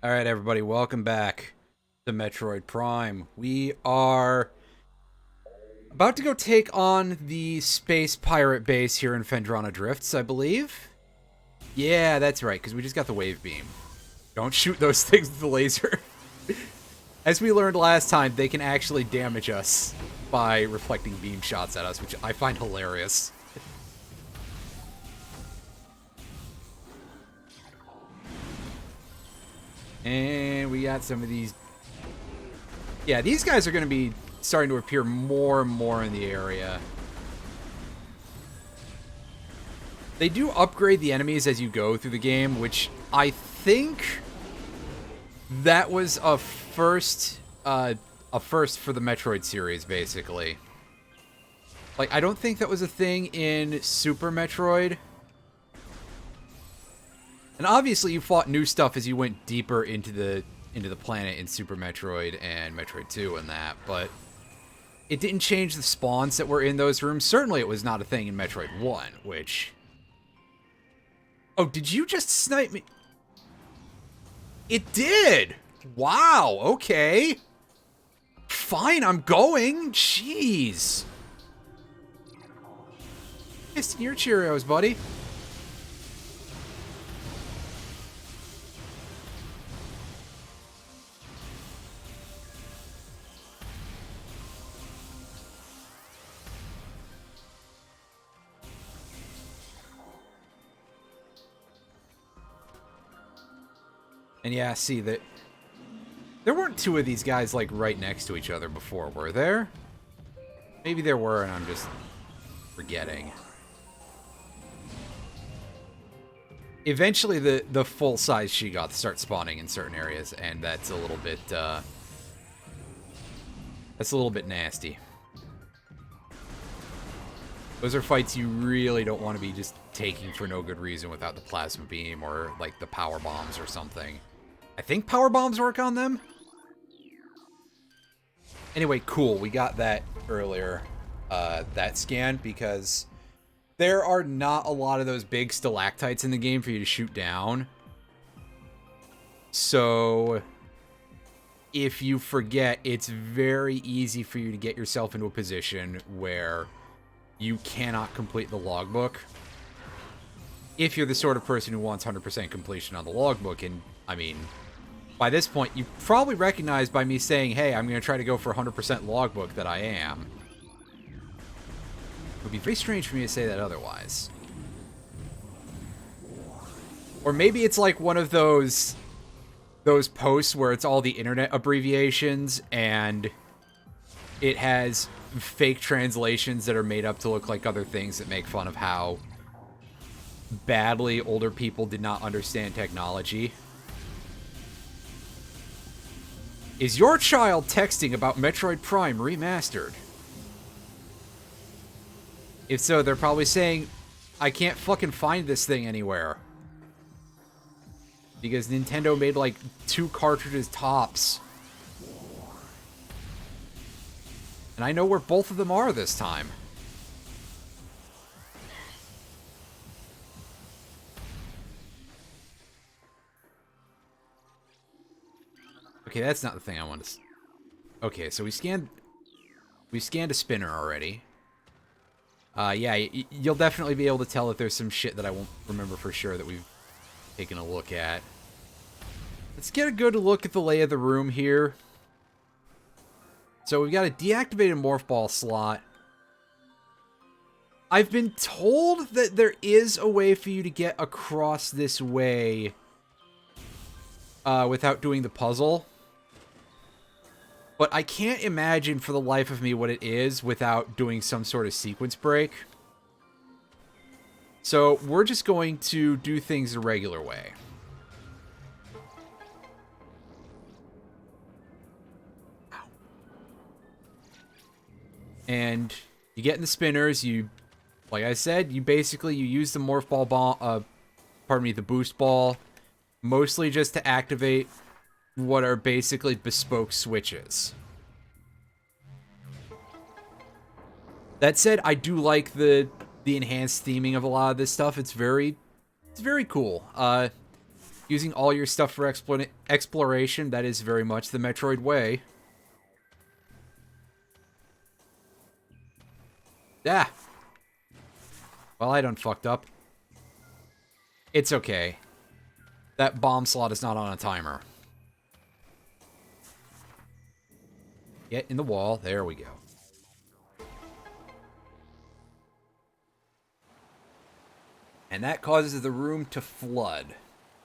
Alright, everybody, welcome back to Metroid Prime. We are about to go take on the space pirate base here in Phendrana Drifts, I believe. Yeah, that's right, because we just got the wave beam. Don't shoot those things with the laser. As we learned last time, they can actually damage us by reflecting beam shots at us, which I find hilarious. And we got some of these. Yeah, these guys are going to be starting to appear more and more in the area. They do upgrade the enemies as you go through the game, which I think that was a first for the Metroid series, basically. Like, I don't think that was a thing in Super Metroid. And obviously you fought new stuff as you went deeper into the planet in Super Metroid and Metroid 2 and that, but it didn't change the spawns that were in those rooms. Certainly it was not a thing in Metroid 1, which... Oh, did you just snipe me? It did! Wow, okay. Fine, I'm going. Jeez. Missing your Cheerios, buddy. And yeah, see that there weren't two of these guys like right next to each other before, were there? Maybe there were and I'm just forgetting. Eventually the full-size Sheegoth start spawning in certain areas, and that's a little bit nasty. Those are fights you really don't want to be just taking for no good reason without the plasma beam or like the power bombs or something. I think power bombs work on them. Anyway, cool. We got that earlier, that scan, because there are not a lot of those big stalactites in the game for you to shoot down. So if you forget, it's very easy for you to get yourself into a position where you cannot complete the logbook. If you're the sort of person who wants 100% completion on the logbook, and I mean, by this point, you probably recognize by me saying, hey, I'm going to try to go for 100% logbook that I am. It would be very strange for me to say that otherwise. Or maybe it's like one of those posts where it's all the internet abbreviations and it has fake translations that are made up to look like other things that make fun of how badly older people did not understand technology. Is your child texting about Metroid Prime Remastered? If so, they're probably saying, I can't fucking find this thing anywhere. Because Nintendo made like 2 cartridges tops. And I know where both of them are this time. Okay, that's not the thing I want to... Okay, so we scanned a spinner already. Yeah, you'll definitely be able to tell that there's some shit that I won't remember for sure that we've taken a look at. Let's get a good look at the lay of the room here. So we've got a deactivated morph ball slot. I've been told that there is a way for you to get across this way without doing the puzzle. But I can't imagine for the life of me what it is without doing some sort of sequence break. So we're just going to do things the regular way. And you get in the spinners, like I said, you use the morph ball the boost ball, mostly just to activate what are basically bespoke switches. That said, I do like the enhanced theming of a lot of this stuff. It's very cool. Using all your stuff for exploration, that is very much the Metroid way. Yeah. Well, I done fucked up. It's okay. That bomb slot is not on a timer. Get in the wall. There we go. And that causes the room to flood.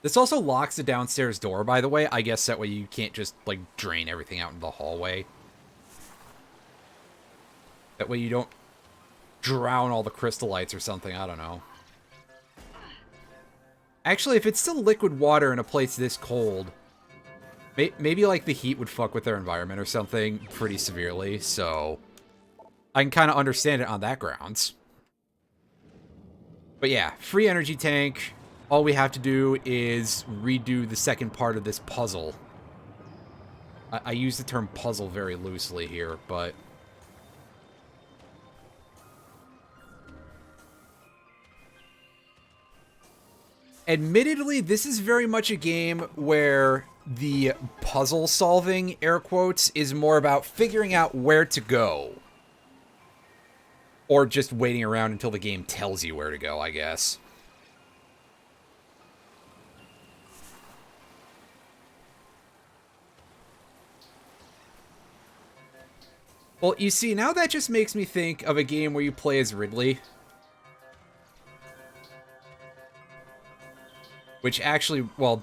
This also locks the downstairs door, by the way. I guess that way you can't just, like, drain everything out in the hallway. That way you don't drown all the crystallites or something. I don't know. Actually, if it's still liquid water in a place this cold, maybe, like, the heat would fuck with their environment or something pretty severely, so I can kind of understand it on that grounds. But yeah, free energy tank. All we have to do is redo the second part of this puzzle. I use the term puzzle very loosely here, but... Admittedly, this is very much a game where the puzzle solving, air quotes, is more about figuring out where to go. Or just waiting around until the game tells you where to go, I guess. Well, you see, now that just makes me think of a game where you play as Ridley. Which actually, well,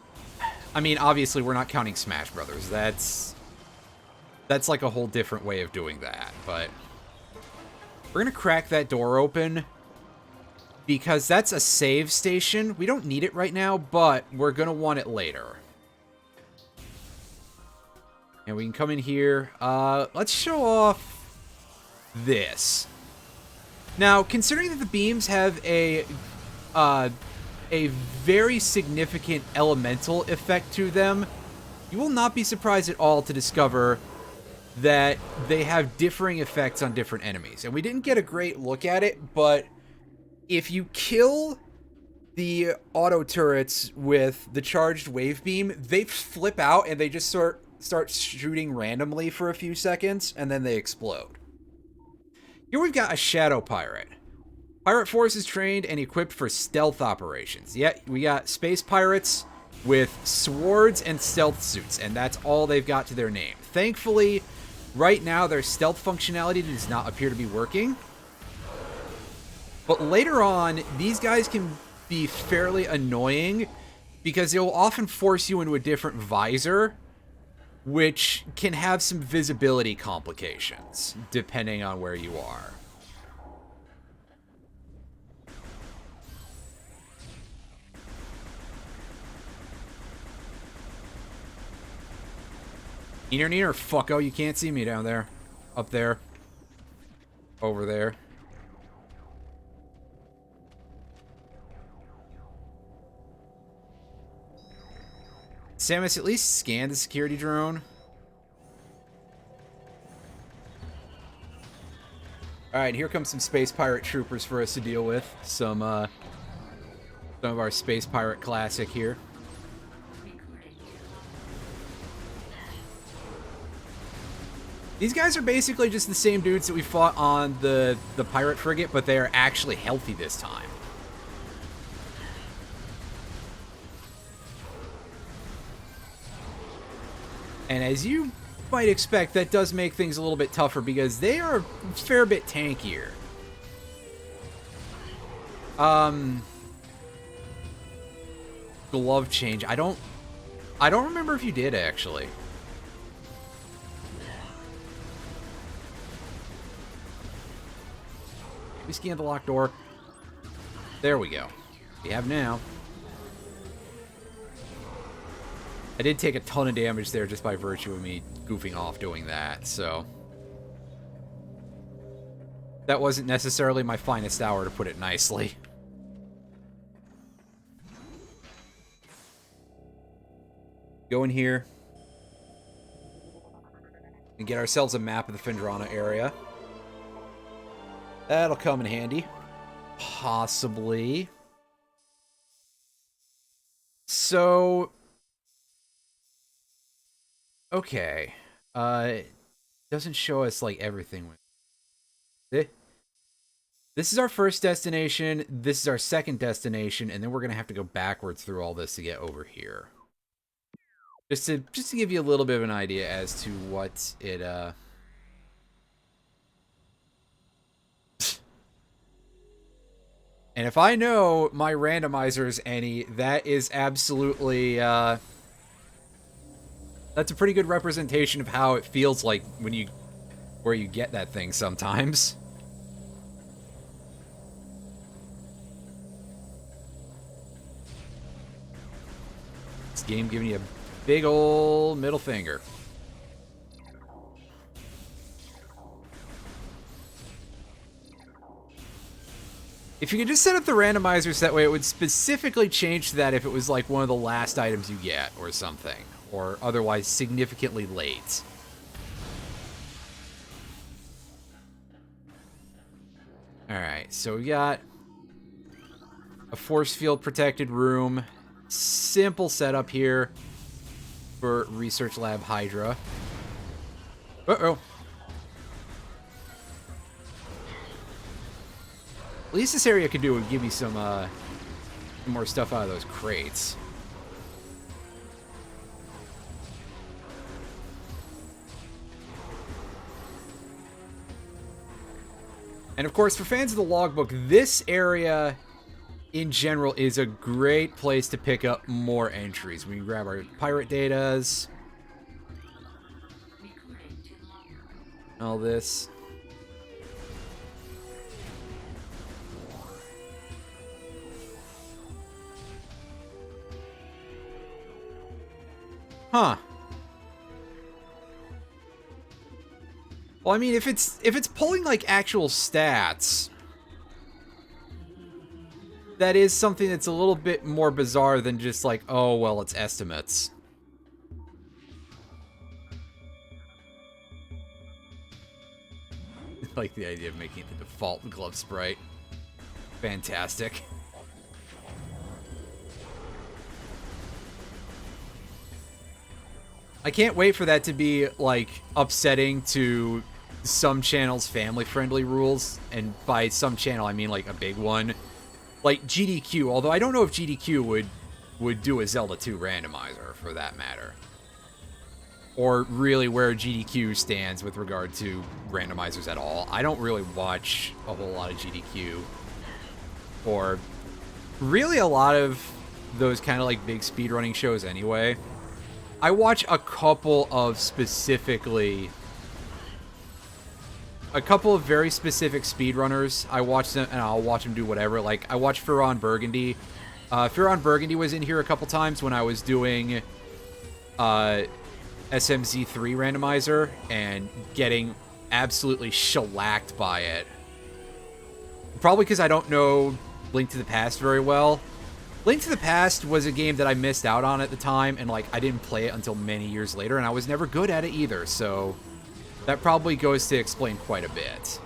I mean, obviously we're not counting Smash Brothers. That's like a whole different way of doing that, but... We're gonna crack that door open, because that's a save station. We don't need it right now, but we're gonna want it later. And we can come in here. Let's show off this. Now, considering that the beams have a very significant elemental effect to them, you will not be surprised at all to discover that they have differing effects on different enemies. And we didn't get a great look at it, but if you kill the auto turrets with the charged wave beam, they flip out and they just start shooting randomly for a few seconds, and then they explode. Here we've got a Shadow Pirate. Pirate Force is trained and equipped for stealth operations. Yeah, we got space pirates with swords and stealth suits, and that's all they've got to their name. Thankfully, right now their stealth functionality does not appear to be working. But later on, these guys can be fairly annoying because they will often force you into a different visor, which can have some visibility complications, depending on where you are. Neener, fucko, you can't see me down there. Up there. Over there. Samus, at least scan the security drone. Alright, here comes some space pirate troopers for us to deal with. Some of our space pirate classic here. These guys are basically just the same dudes that we fought on the pirate frigate, but they are actually healthy this time. And as you might expect, that does make things a little bit tougher because they are a fair bit tankier. Glove change. I don't remember if you did, actually. We scanned the locked door. There we go. We have now. I did take a ton of damage there just by virtue of me goofing off doing that, so... That wasn't necessarily my finest hour, to put it nicely. Go in here. And get ourselves a map of the Phendrana area. That'll come in handy. Possibly. So, okay. It doesn't show us, like, everything. This is our first destination, this is our second destination, and then we're gonna have to go backwards through all this to get over here. Just to give you a little bit of an idea as to what it, And if I know my randomizers any, that is absolutely, that's a pretty good representation of how it feels like when you, where you get that thing sometimes. This game giving you a big old middle finger. If you could just set up the randomizers that way, it would specifically change that if it was like one of the last items you get or something, or otherwise significantly late. Alright, so we got a force field protected room. Simple setup here for Research Lab Hydra. Uh-oh. At least this area could do would give me some more stuff out of those crates. And of course, for fans of the logbook, this area in general is a great place to pick up more entries. We can grab our pirate datas. All this. Huh. Well, I mean, if it's pulling like actual stats, that is something that's a little bit more bizarre than just like, oh, well, it's estimates. I like the idea of making it the default glove sprite. Fantastic. I can't wait for that to be, like, upsetting to some channels' family-friendly rules. And by some channel, I mean, like, a big one. Like, GDQ, although I don't know if GDQ would do a Zelda 2 randomizer, for that matter. Or really where GDQ stands with regard to randomizers at all. I don't really watch a whole lot of GDQ. Or really a lot of those kind of, like, big speedrunning shows anyway. I watch a couple of very specific speedrunners. I watch them, and I'll watch them do whatever. Like, I watch Furon Burgundy. Furon Burgundy was in here a couple times when I was doing SMZ3 randomizer and getting absolutely shellacked by it. Probably because I don't know Link to the Past very well. Link to the Past was a game that I missed out on at the time, and, like, I didn't play it until many years later, and I was never good at it either, so that probably goes to explain quite a bit.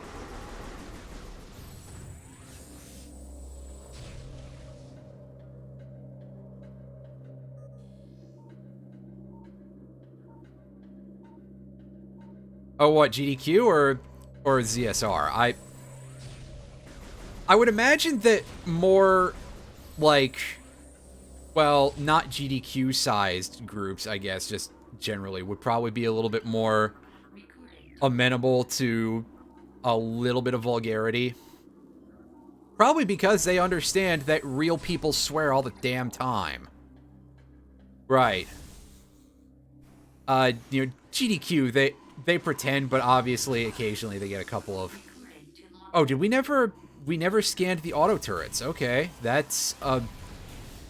Oh, what, GDQ or ZSR? I would imagine that more, like, well, not GDQ-sized groups, I guess, just generally, would probably be a little bit more amenable to a little bit of vulgarity. Probably because they understand that real people swear all the damn time. Right. You know, GDQ, they pretend, but obviously, occasionally, they get a couple of... Oh, did we never scanned the auto turrets. Okay, that's a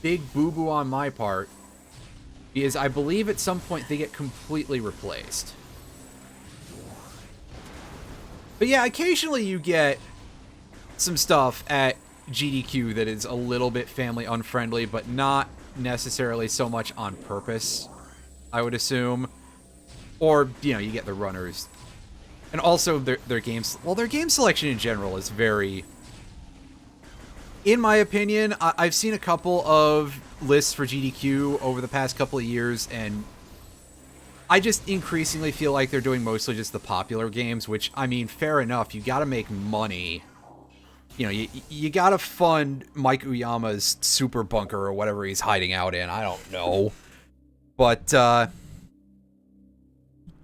big boo-boo on my part. Because I believe at some point they get completely replaced. But yeah, occasionally you get some stuff at GDQ that is a little bit family unfriendly, but not necessarily so much on purpose, I would assume. Or, you know, you get the runners. And also their games, well, their game selection in general is very In my opinion, I've seen a couple of lists for GDQ over the past couple of years, and I just increasingly feel like they're doing mostly just the popular games, which, I mean, fair enough. You gotta make money. You know, you gotta fund Mike Uyama's super bunker or whatever he's hiding out in. I don't know. But, I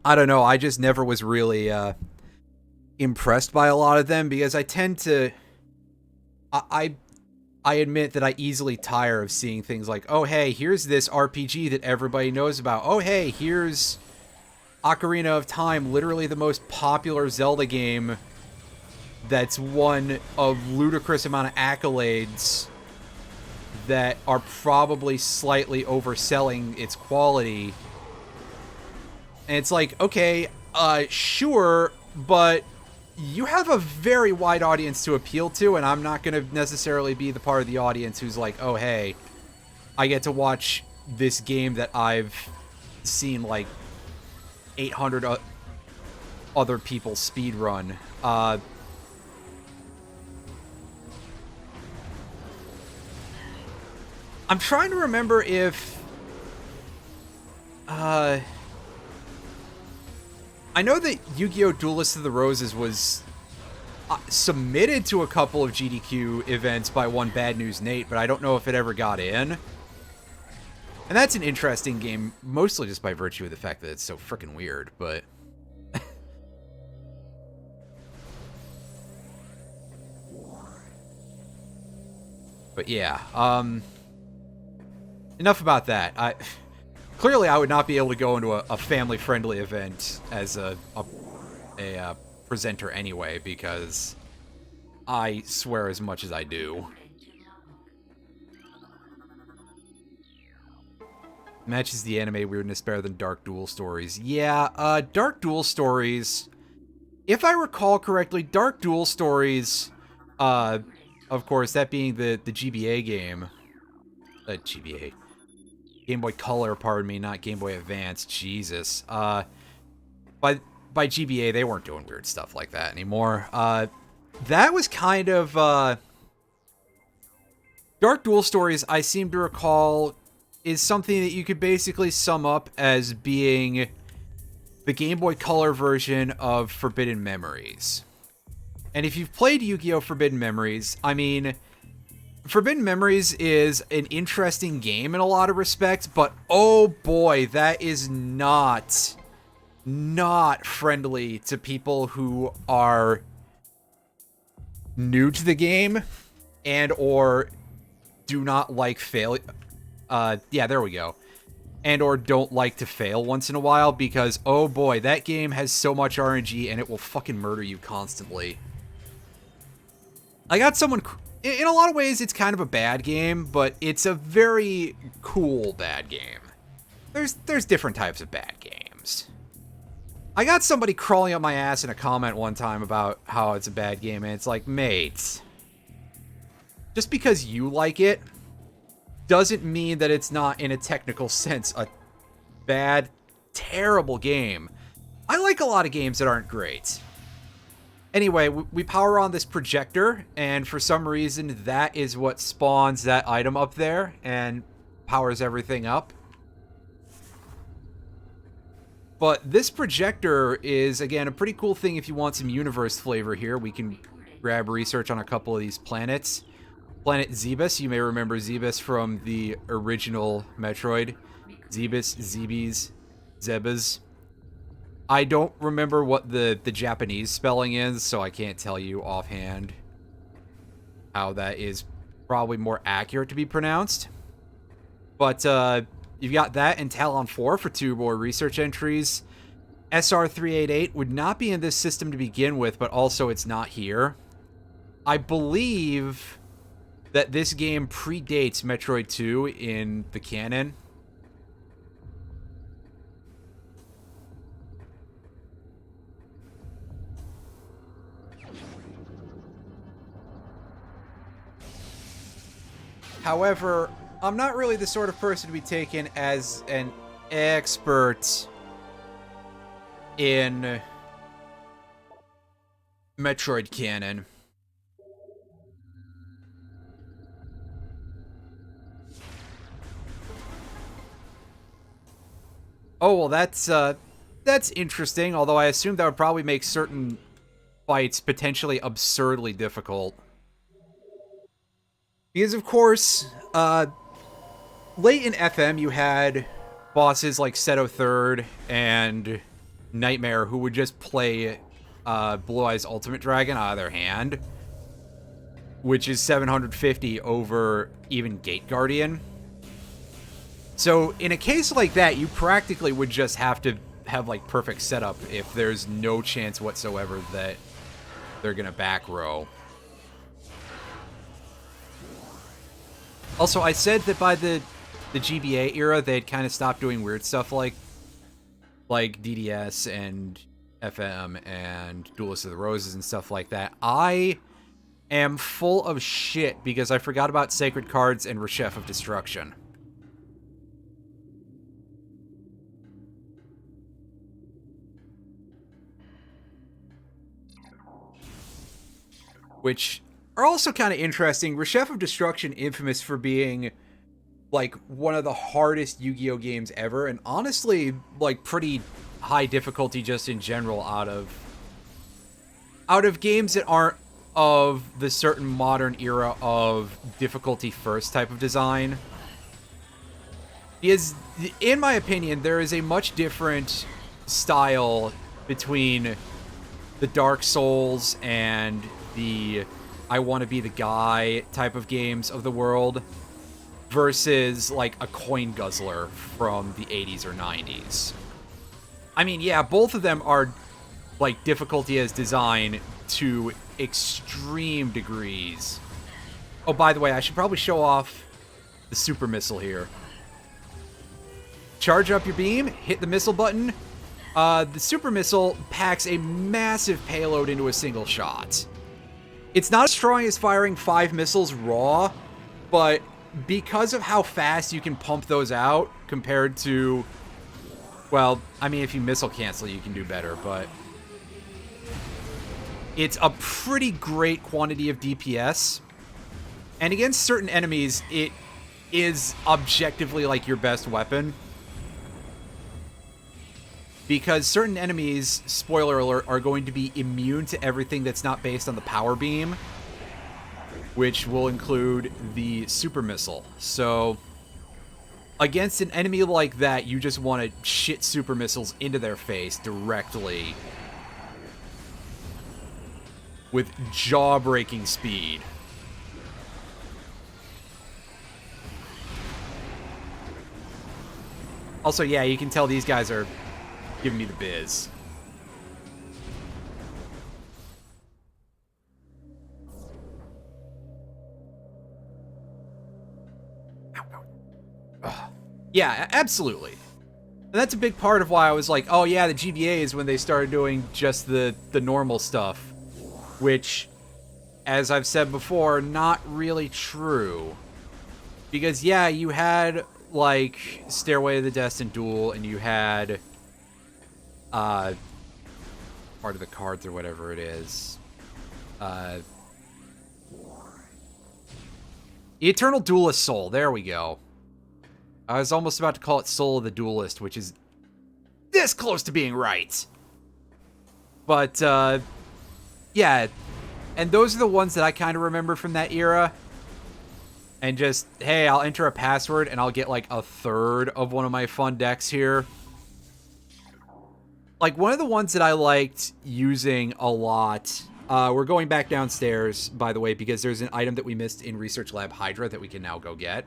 don't know. I just never was really impressed by a lot of them because I tend to... I admit that I easily tire of seeing things like, oh, hey, here's this RPG that everybody knows about. Oh, hey, here's Ocarina of Time, literally the most popular Zelda game that's won a ludicrous amount of accolades that are probably slightly overselling its quality. And it's like, okay, sure, but you have a very wide audience to appeal to, and I'm not going to necessarily be the part of the audience who's like, oh, hey, I get to watch this game that I've seen like 800 other people speedrun. I'm trying to remember if... I know that Yu-Gi-Oh! Duelist of the Roses was submitted to a couple of GDQ events by one Bad News Nate, but I don't know if it ever got in. And that's an interesting game, mostly just by virtue of the fact that it's so freaking weird, but... But yeah, enough about that. Clearly, I would not be able to go into a family-friendly event as a presenter anyway, because I swear as much as I do. Matches the anime weirdness better than Dark Duel Stories. Yeah, Dark Duel Stories... If I recall correctly, Dark Duel Stories, of course, that being the GBA game... GBA... Game Boy Color, pardon me, not Game Boy Advance. Jesus. By GBA, they weren't doing weird stuff like that anymore. That was kind of... Dark Duel Stories, I seem to recall, is something that you could basically sum up as being the Game Boy Color version of Forbidden Memories. And if you've played Yu-Gi-Oh! Forbidden Memories, I mean... Forbidden Memories is an interesting game in a lot of respects, but oh boy, that is not friendly to people who are new to the game and or do not like fail. Yeah, there we go. And or don't like to fail once in a while because, oh boy, that game has so much RNG and it will fucking murder you constantly. I got someone... In a lot of ways, it's kind of a bad game, but it's a very cool bad game. There's different types of bad games. I got somebody crawling up my ass in a comment one time about how it's a bad game, and it's like, mate, just because you like it doesn't mean that it's not, in a technical sense, a bad, terrible game. I like a lot of games that aren't great. Anyway, we power on this projector, and for some reason, that is what spawns that item up there, and powers everything up. But this projector is, again, a pretty cool thing if you want some universe flavor here. We can grab research on a couple of these planets. Planet Zebus, you may remember Zebus from the original Metroid. Zebus, Zebes, Zebas. I don't remember what the Japanese spelling is, so I can't tell you offhand how that is probably more accurate to be pronounced. But you've got that and Talon 4 for 2 more research entries. SR388 would not be in this system to begin with, but also it's not here. I believe that this game predates Metroid 2 in the canon. However, I'm not really the sort of person to be taken as an expert in Metroid canon. Oh, well, that's interesting, although I assume that would probably make certain fights potentially absurdly difficult. Because, of course, late in FM, you had bosses like Seto Third and Nightmare who would just play Blue Eyes Ultimate Dragon out of their hand, which is 750 over even Gate Guardian. So in a case like that, you practically would just have to have like perfect setup if there's no chance whatsoever that they're gonna back row. Also, I said that by the GBA era, they'd kind of stopped doing weird stuff like DDS and FM and Duelist of the Roses and stuff like that. I am full of shit because I forgot about Sacred Cards and Reshef of Destruction. Which are also kind of interesting. Reshef of Destruction, infamous for being like one of the hardest Yu-Gi-Oh games ever, and honestly like pretty high difficulty just in general out of games that aren't of the certain modern era of difficulty first type of design. Because in my opinion, there is a much different style between the Dark Souls and the I want to be the guy type of games of the world versus like a coin guzzler from the 80s or 90s. I mean, yeah, both of them are like difficulty as design to extreme degrees. Oh, by the way, I should probably show off the super missile here. Charge up your beam, hit the missile button. The super missile packs a massive payload into a single shot. It's not as strong as firing 5 missiles raw, but because of how fast you can pump those out compared to, well, I mean, if you missile cancel, you can do better, but it's a pretty great quantity of DPS. And against certain enemies, it is objectively like your best weapon. Because certain enemies, spoiler alert, are going to be immune to everything that's not based on the power beam, which will include the super missile. So, against an enemy like that, you just want to shit super missiles into their face directly with jaw-breaking speed. Also, yeah, you can tell these guys are giving me the biz. Yeah, absolutely. And that's a big part of why I was like, oh yeah, the GBA is when they started doing just the normal stuff. Which, as I've said before, not really true. Because yeah, you had like Stairway to the Destined Duel, and you had part of the cards or whatever it is. The Eternal Duelist Soul, there we go. I was almost about to call it Soul of the Duelist, which is this close to being right. But, yeah. And those are the ones that I kind of remember from that era. And just, hey, I'll enter a password and I'll get like a third of one of my fun decks here. Like, one of the ones that I liked using a lot, we're going back downstairs, by the way, because there's an item that we missed in Research Lab Hydra that we can now go get.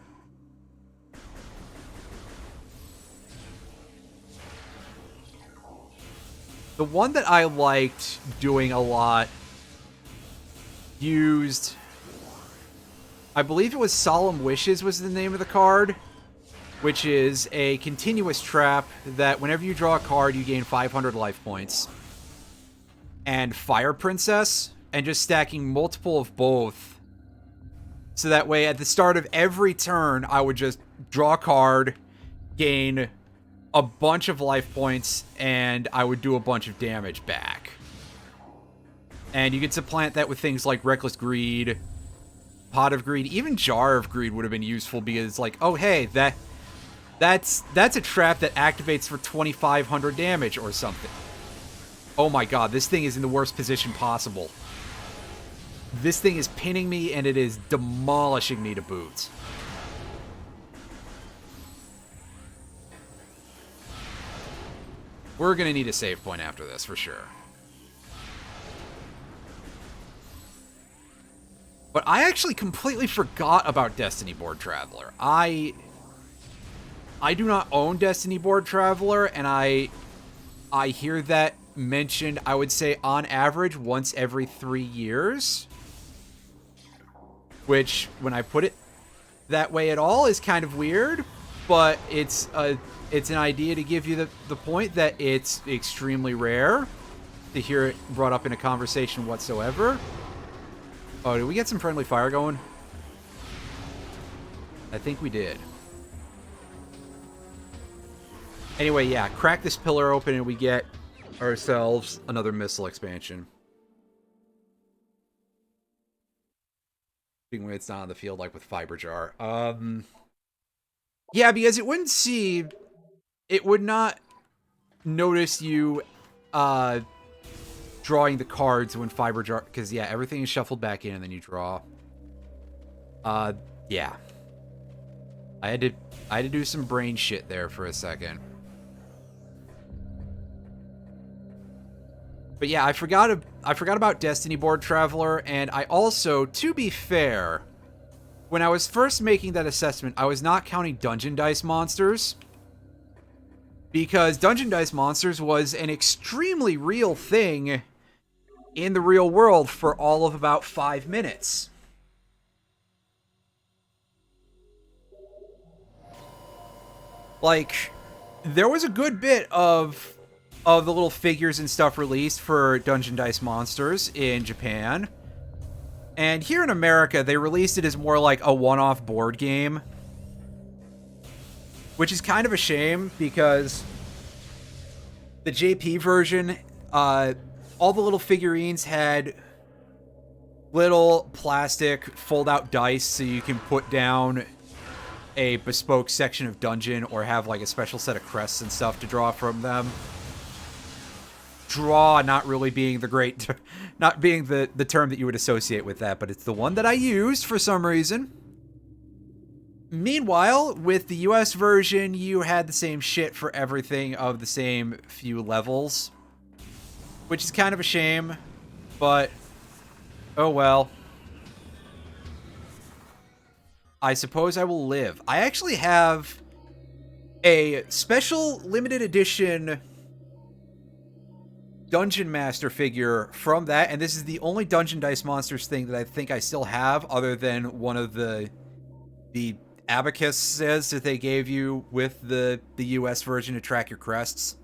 The one that I liked doing a lot used, I believe it was Solemn Wishes was the name of the card, which is a continuous trap that whenever you draw a card, you gain 500 life points. And Fire Princess, and just stacking multiple of both. So that way, at the start of every turn, I would just draw a card, gain a bunch of life points, and I would do a bunch of damage back. And you could supplant that with things like Reckless Greed, Pot of Greed, even Jar of Greed would have been useful because, like, oh, hey, That's a trap that activates for 2,500 damage or something. Oh my god, this thing is in the worst position possible. This thing is pinning me, and it is demolishing me to boot. We're gonna need a save point after this, for sure. But I actually completely forgot about Destiny Board Traveler. I do not own Destiny Board Traveler, and I hear that mentioned, I would say, on average, once every 3 years. Which, when I put it that way at all, is kind of weird. But it's an idea to give you the point that it's extremely rare to hear it brought up in a conversation whatsoever. Oh, did we get some friendly fire going? I think we did. Anyway, yeah, crack this pillar open and we get ourselves another missile expansion. When it's not on the field, like with Fiber Jar. Yeah, because it wouldn't see... It would not notice you drawing the cards when Fiber Jar... Because, yeah, everything is shuffled back in and then you draw. Yeah. I had to do some brain shit there for a second. But yeah, I forgot about Destiny Board Traveler, and I also, to be fair, when I was first making that assessment, I was not counting Dungeon Dice Monsters. Because Dungeon Dice Monsters was an extremely real thing in the real world for all of about 5 minutes. Like, there was a good bit of the little figures and stuff released for Dungeon Dice Monsters in Japan. And here in America, they released it as more like a one-off board game. Which is kind of a shame, because the JP version, all the little figurines had little plastic fold-out dice so you can put down a bespoke section of dungeon or have like a special set of crests and stuff to draw from them. Draw not really being the not being the term that you would associate with that, but it's the one that I used for some reason. Meanwhile, with the US version, you had the same shit for everything of the same few levels, which is kind of a shame, but oh well. I suppose I will live. I actually have a special limited edition Dungeon Master figure from that, and this is the only Dungeon Dice Monsters thing that I think I still have, other than one of the abacuses that they gave you with the US version to track your crests.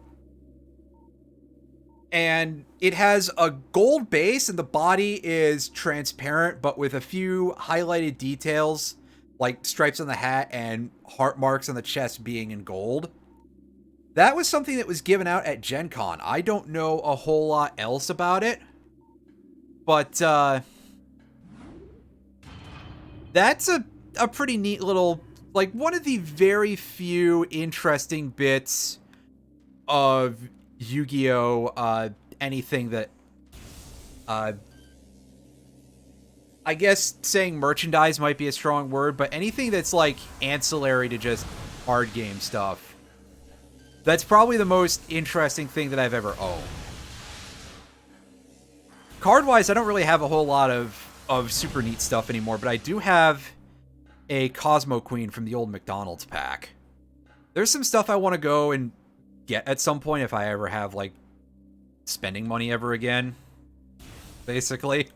And it has a gold base, and the body is transparent, but with a few highlighted details, like stripes on the hat and heart marks on the chest being in gold. That was something that was given out at Gen Con. I don't know a whole lot else about it, but that's a pretty neat little, like, one of the very few interesting bits of Yu-Gi-Oh! Anything that, I guess saying merchandise might be a strong word, but anything that's, like, ancillary to just card game stuff. That's probably the most interesting thing that I've ever owned. Card-wise, I don't really have a whole lot of super neat stuff anymore, but I do have a Cosmo Queen from the old McDonald's pack. There's some stuff I want to go and get at some point if I ever have, like, spending money ever again, basically.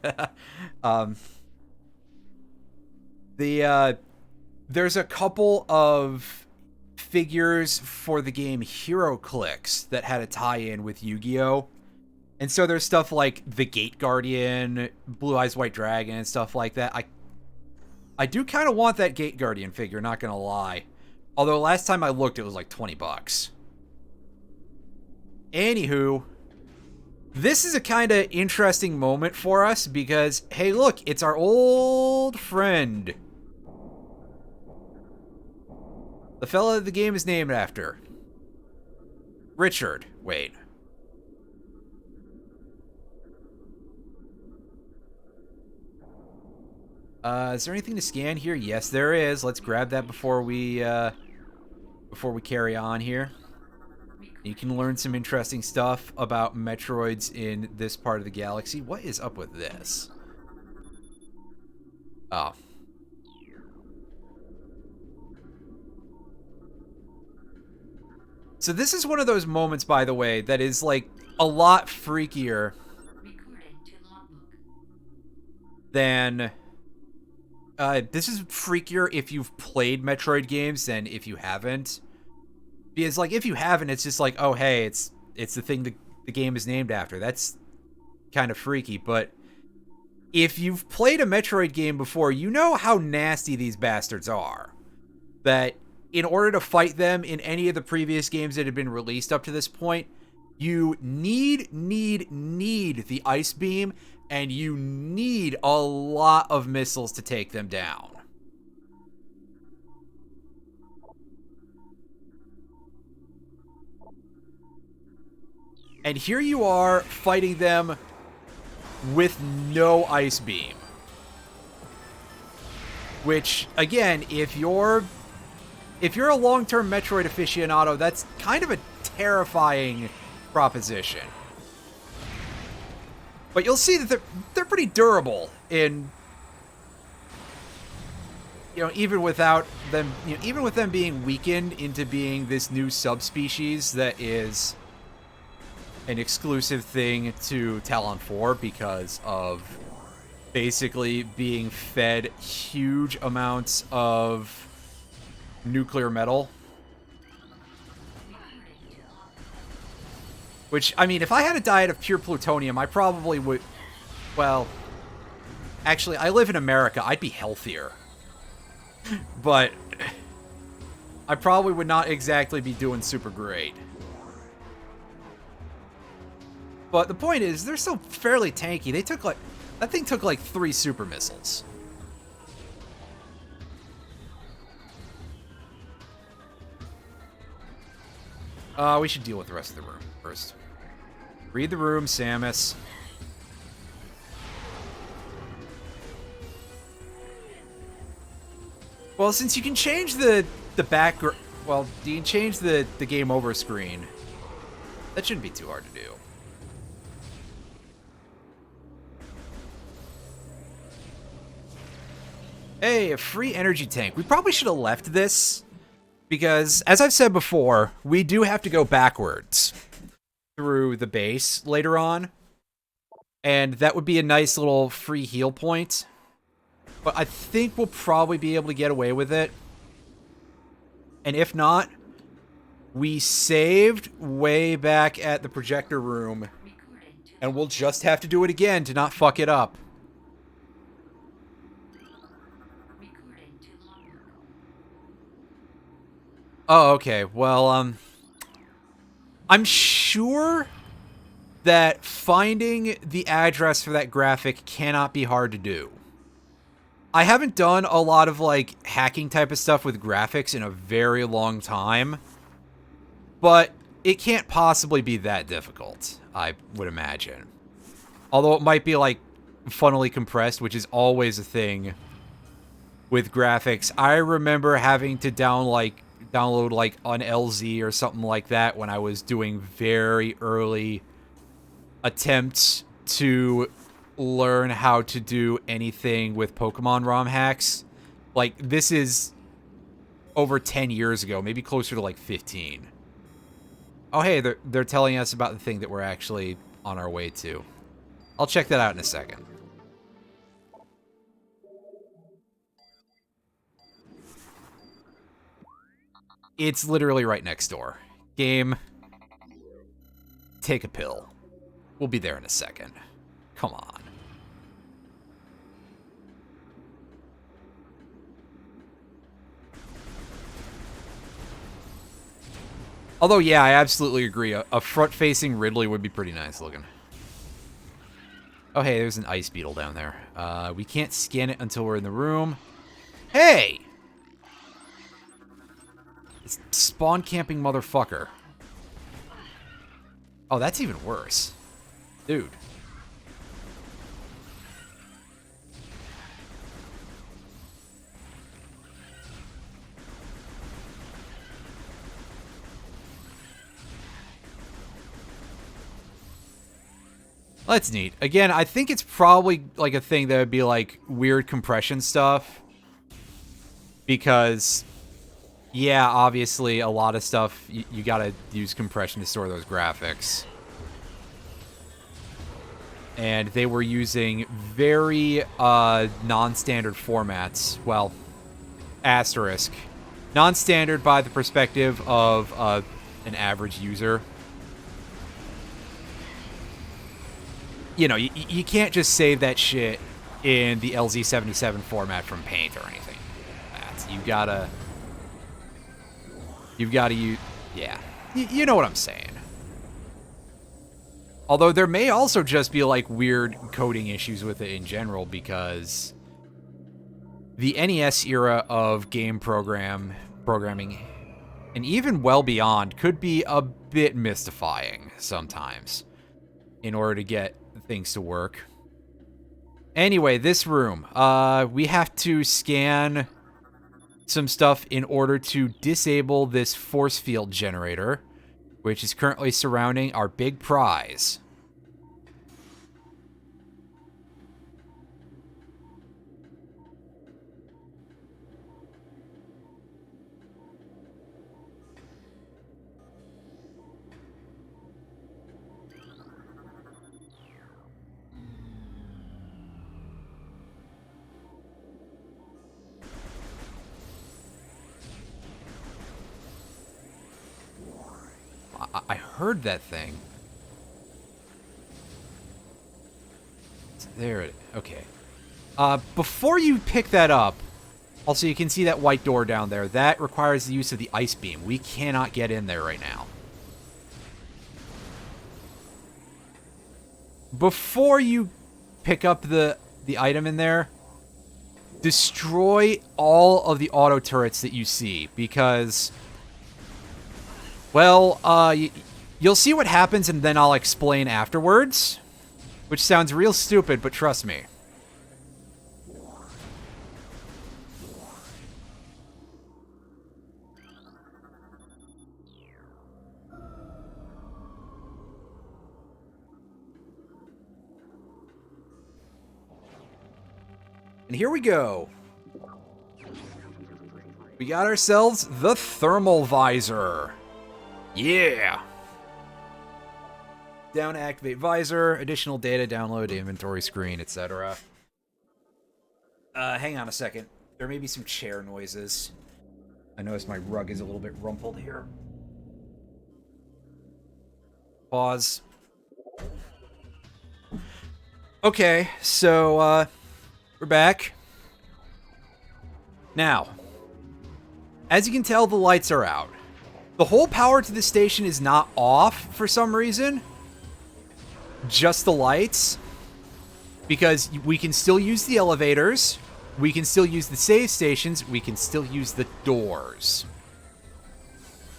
There's a couple of figures for the game HeroClix that had a tie-in with Yu-Gi-Oh! And so there's stuff like the Gate Guardian, Blue Eyes White Dragon, and stuff like that. I do kind of want that Gate Guardian figure, not gonna lie. Although last time I looked, it was like 20 bucks. Anywho, this is a kind of interesting moment for us because, hey look, it's our old friend The fella the game is named after. Richard. Wait. Is there anything to scan here? Yes, there is. Let's grab that before we carry on here. You can learn some interesting stuff about Metroids in this part of the galaxy. What is up with this? Oh. So this is one of those moments, by the way, that is, like, a lot freakier than... this is freakier if you've played Metroid games than if you haven't. Because, like, if you haven't, it's just like, oh, hey, it's the thing the game is named after. That's kind of freaky, but if you've played a Metroid game before, you know how nasty these bastards are. That in order to fight them in any of the previous games that have been released up to this point, you need the Ice Beam, and you need a lot of missiles to take them down. And here you are fighting them with no Ice Beam. Which, again, if you're a long-term Metroid aficionado, that's kind of a terrifying proposition. But you'll see that they're pretty durable in, you know, even without them, you know, even with them being weakened into being this new subspecies that is an exclusive thing to Talon 4 because of basically being fed huge amounts of nuclear metal. Which, I mean, if I had a diet of pure plutonium, I probably would... Well, actually, I live in America. I'd be healthier. But I probably would not exactly be doing super great. But the point is, they're still fairly tanky. They took, like... That thing took, like, 3 super missiles. We should deal with the rest of the room first. Read the room, Samus. Well, since you can change the background... Well, you can change the game over screen. That shouldn't be too hard to do. Hey, a free energy tank. We probably should have left this, because, as I've said before, we do have to go backwards through the base later on, and that would be a nice little free heal point. But I think we'll probably be able to get away with it. And if not, we saved way back at the projector room, and we'll just have to do it again to not fuck it up. Oh, okay. Well, I'm sure that finding the address for that graphic cannot be hard to do. I haven't done a lot of, like, hacking type of stuff with graphics in a very long time, but it can't possibly be that difficult, I would imagine. Although it might be, like, funnily compressed, which is always a thing with graphics. I remember having to download like an LZ or something like that when I was doing very early attempts to learn how to do anything with Pokemon ROM hacks. Like, this is over 10 years ago, maybe closer to like 15. Oh, hey, they're telling us about the thing that we're actually on our way to. I'll check that out in a second. It's literally right next door. Game, take a pill. We'll be there in a second. Come on. Although, yeah, I absolutely agree. A front-facing Ridley would be pretty nice looking. Oh, hey, there's an ice beetle down there. We can't scan it until we're in the room. Hey! Spawn camping motherfucker. Oh, that's even worse. Dude. That's neat. Again, I think it's probably like a thing that would be like weird compression stuff. Because, yeah, obviously a lot of stuff, you gotta use compression to store those graphics. And they were using very non-standard formats. Well, asterisk. Non-standard by the perspective of an average user. You know, you can't just save that shit in the LZ77 format from Paint or anything. You've got to use, yeah, you know what I'm saying. Although there may also just be like weird coding issues with it in general, because the NES era of game programming, and even well beyond, could be a bit mystifying sometimes in order to get things to work. Anyway, this room, we have to scan some stuff in order to disable this force field generator, which is currently surrounding our big prize. I heard that thing. There it is. Okay. Before you pick that up, also you can see that white door down there. That requires the use of the ice beam. We cannot get in there right now. Before you pick up the item in there, destroy all of the auto turrets that you see, because, well, you'll see what happens and then I'll explain afterwards, which sounds real stupid, but trust me. And here we go. We got ourselves the thermal visor. Yeah. Down to activate visor, additional data, download, inventory screen, etc. Hang on a second. There may be some chair noises. I notice my rug is a little bit rumpled here. Pause. Okay, so, we're back. Now, as you can tell, the lights are out. The whole power to the station is not off for some reason. Just the lights. Because we can still use the elevators. We can still use the save stations. We can still use the doors.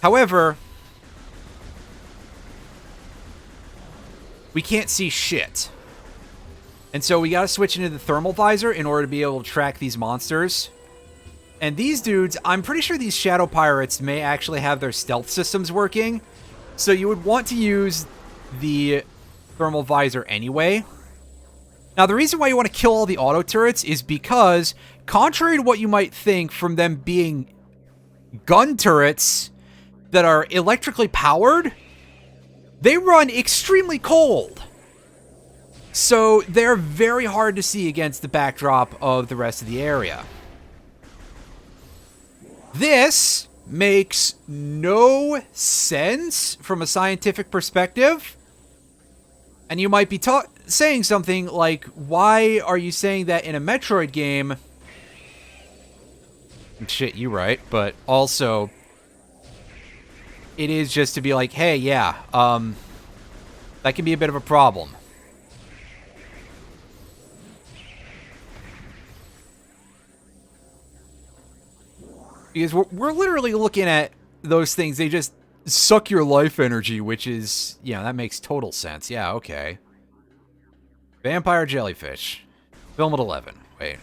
However, we can't see shit. And so we gotta switch into the thermal visor in order to be able to track these monsters. And these dudes, I'm pretty sure these shadow pirates may actually have their stealth systems working. So you would want to use the thermal visor anyway. Now, the reason why you want to kill all the auto turrets is because, contrary to what you might think from them being gun turrets that are electrically powered, they run extremely cold. So they're very hard to see against the backdrop of the rest of the area. This makes no sense from a scientific perspective. And you might be saying something like, why are you saying that in a Metroid game? Shit, you right. But also, it is just to be like, hey, yeah, that can be a bit of a problem. Because we're literally looking at those things, they just suck your life energy, which is, that makes total sense. Yeah, okay. Vampire jellyfish. Film at 11. Wait.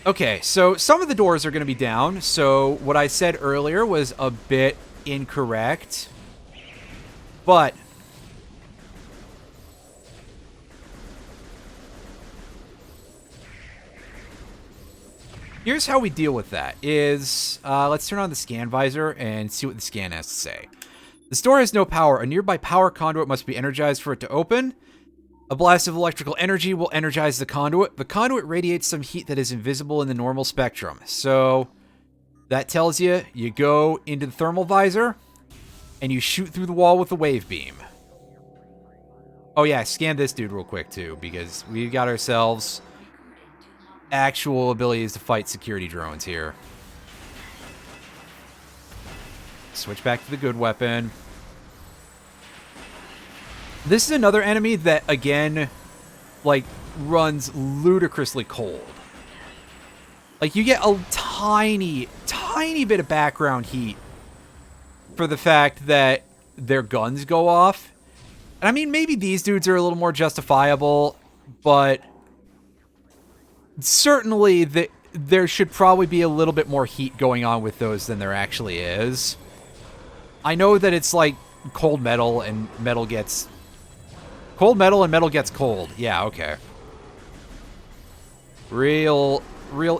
Okay, so some of the doors are going to be down, so what I said earlier was a bit incorrect. But here's how we deal with that, is, let's turn on the scan visor and see what the scan has to say. The store has no power. A nearby power conduit must be energized for it to open. A blast of electrical energy will energize the conduit. The conduit radiates some heat that is invisible in the normal spectrum. So that tells you, you go into the thermal visor, and you shoot through the wall with the wave beam. Oh yeah, scan this dude real quick too, because we've got ourselves actual abilities to fight security drones here. Switch back to the good weapon. This is another enemy that, again, like, runs ludicrously cold. Like, you get a tiny, tiny bit of background heat for the fact that their guns go off. And I mean, maybe these dudes are a little more justifiable, but certainly there should probably be a little bit more heat going on with those than there actually is. I know that it's like cold metal and metal gets... Cold metal and metal gets cold. Yeah, okay. Real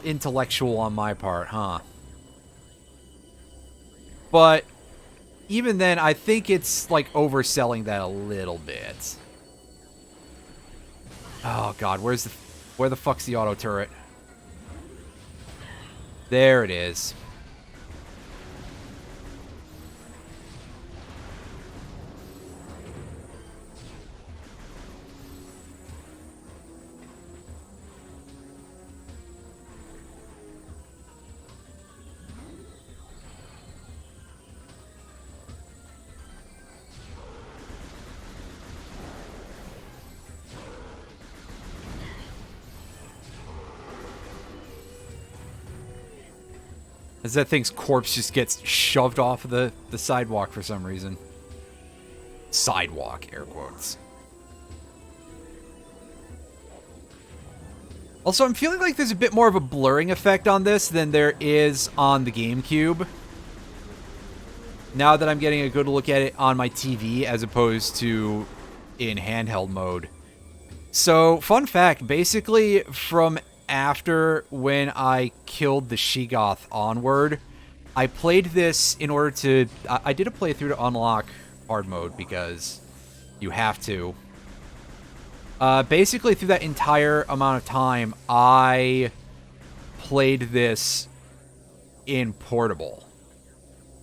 intellectual on my part, huh? But even then, I think it's like overselling that a little bit. Oh god, where the fuck's the auto turret? There it is. As that thing's corpse just gets shoved off of the sidewalk for some reason. Sidewalk, air quotes. Also, I'm feeling like there's a bit more of a blurring effect on this than there is on the GameCube. Now that I'm getting a good look at it on my TV as opposed to in handheld mode. So, fun fact, basically from after when I killed the Sheegoth onward, I played this in order to... I did a playthrough to unlock hard mode because you have to. Basically, through that entire amount of time, I played this in portable.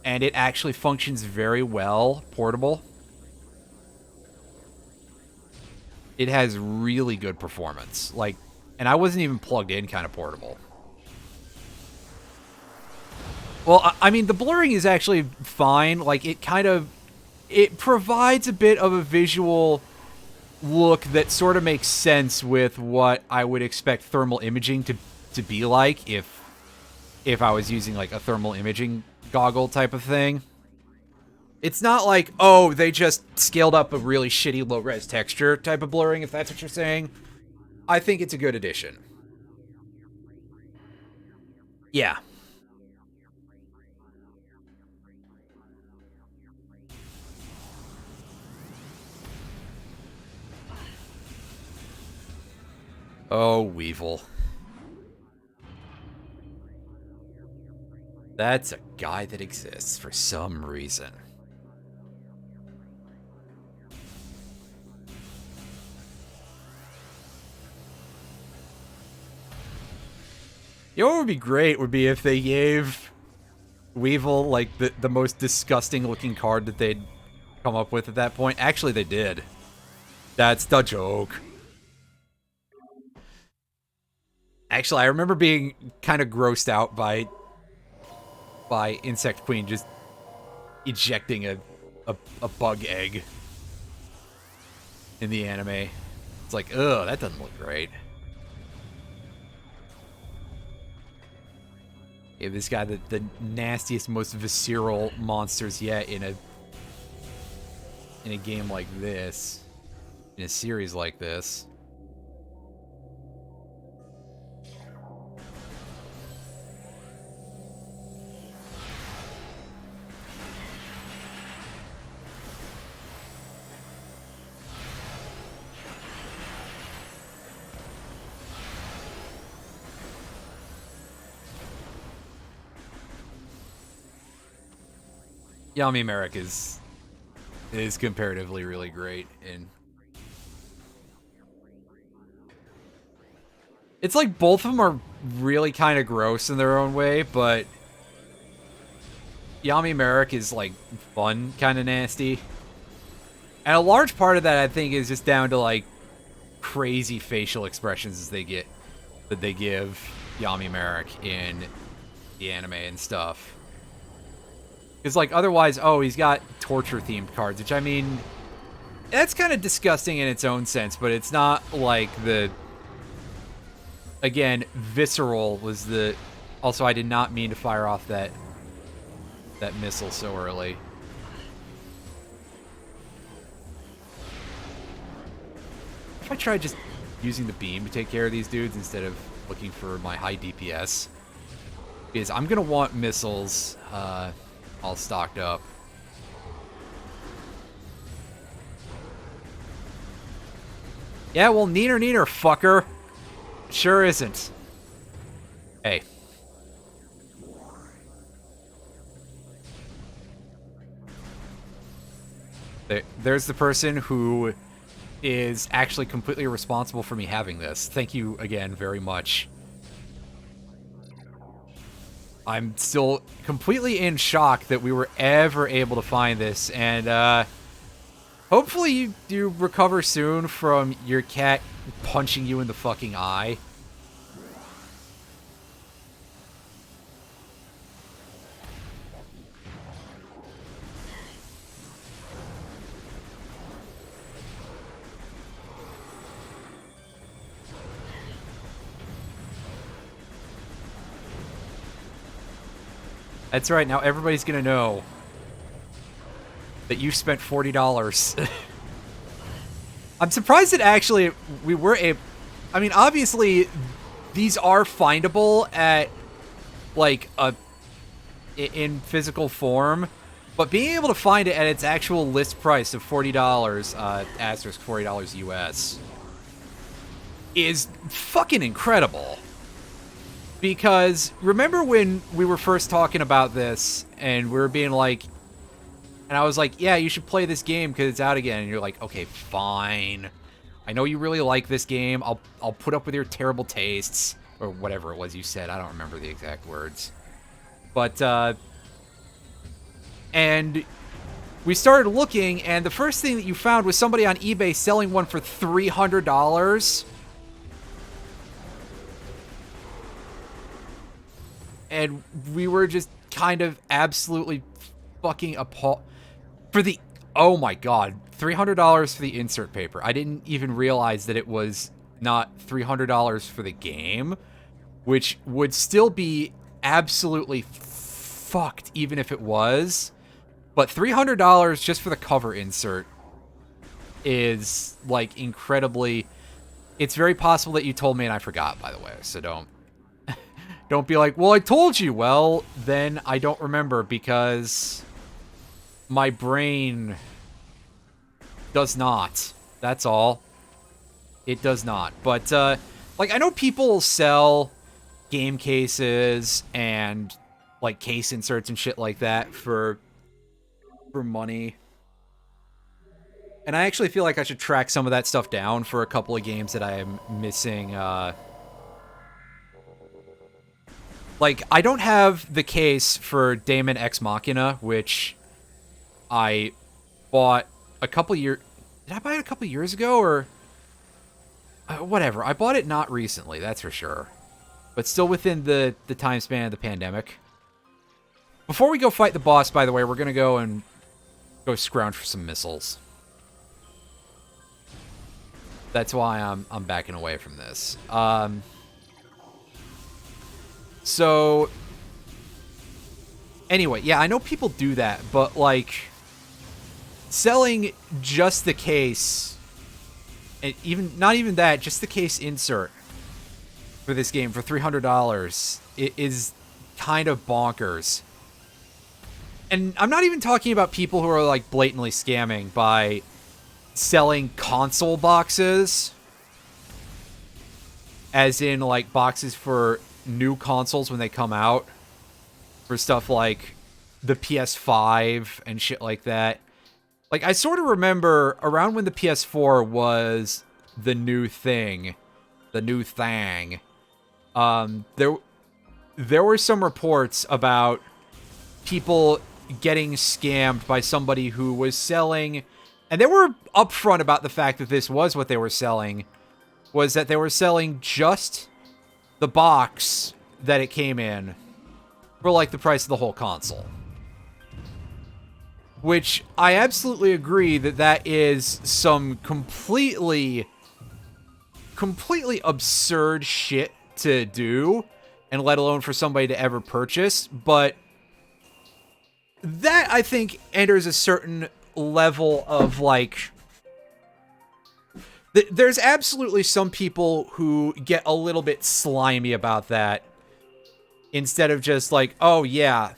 And it actually functions very well, portable. It has really good performance. Like, and I wasn't even plugged in kind of portable. Well, I mean, the blurring is actually fine. Like, it provides a bit of a visual look that sort of makes sense with what I would expect thermal imaging to be like if I was using, like, a thermal imaging goggle type of thing. It's not like, oh, they just scaled up a really shitty low-res texture type of blurring, if that's what you're saying. I think it's a good addition. Yeah. Oh, Weevil. That's a guy that exists for some reason. You know what would be great would be if they gave Weevil, like, the most disgusting looking card that they'd come up with at that point. Actually, they did. That's the joke. Actually, I remember being kind of grossed out by Insect Queen just ejecting a bug egg in the anime. It's like, ugh, that doesn't look great. Yeah, this guy, the nastiest, most visceral monsters yet in a game like this, in a series like this. Yami Merrick is comparatively really great, and it's like both of them are really kind of gross in their own way, but Yami Merrick is like fun, kind of nasty. And a large part of that, I think, is just down to like crazy facial expressions that they give Yami Merrick in the anime and stuff. Because, like, otherwise, oh, he's got torture-themed cards, which, I mean, that's kind of disgusting in its own sense, but it's not like the... Again, visceral was the... Also, I did not mean to fire off that missile so early. If I tried just using the beam to take care of these dudes instead of looking for my high DPS, because I'm going to want missiles... all stocked up. Yeah, well, neener, fucker. Sure isn't. Hey. There's the person who is actually completely responsible for me having this. Thank you again very much. I'm still completely in shock that we were ever able to find this, and hopefully you recover soon from your cat punching you in the fucking eye. That's right, now everybody's gonna know that you spent $40. I'm surprised that actually we were able... I mean, obviously, these are findable at, like, in physical form, but being able to find it at its actual list price of $40, asterisk $40 US, is fucking incredible. Because remember when we were first talking about this and we were being like, and I was like, yeah, you should play this game because it's out again. And you're like, okay, fine. I know you really like this game. I'll put up with your terrible tastes, or whatever it was you said. I don't remember the exact words. But, and we started looking, and the first thing that you found was somebody on eBay selling one for $300. And we were just kind of absolutely fucking appalled. For the... Oh my god. $300 for the insert paper. I didn't even realize that it was not $300 for the game, which would still be absolutely fucked even if it was. But $300 just for the cover insert is, like, incredibly... It's very possible that you told me and I forgot, by the way, so don't be like, well, I told you. Well, then I don't remember because my brain does not. That's all. It does not. But, like, I know people sell game cases and, like, case inserts and shit like that for money. And I actually feel like I should track some of that stuff down for a couple of games that I am missing, Like, I don't have the case for Daemon Ex Machina, which I bought a couple years... Did I buy it a couple years ago, or... whatever. I bought it not recently, that's for sure. But still within the time span of the pandemic. Before we go fight the boss, by the way, we're gonna go scrounge for some missiles. That's why I'm backing away from this. So, Anyway, yeah, I know people do that, but, like, selling just the case, and not even that, just the case insert for this game for $300 is kind of bonkers. And I'm not even talking about people who are, like, blatantly scamming by selling console boxes, as in, like, boxes for new consoles when they come out, for stuff like the PS5 and shit like that. Like, I sort of remember around when the PS4 was the new thing, there were some reports about people getting scammed by somebody who was selling, and they were upfront about the fact that this was what they were selling, was that they were selling just the box that it came in for, like, the price of the whole console. Which, I absolutely agree that is some completely absurd shit to do, and let alone for somebody to ever purchase, but that, I think, enters a certain level of, like... There's absolutely some people who get a little bit slimy about that, instead of just like, oh yeah...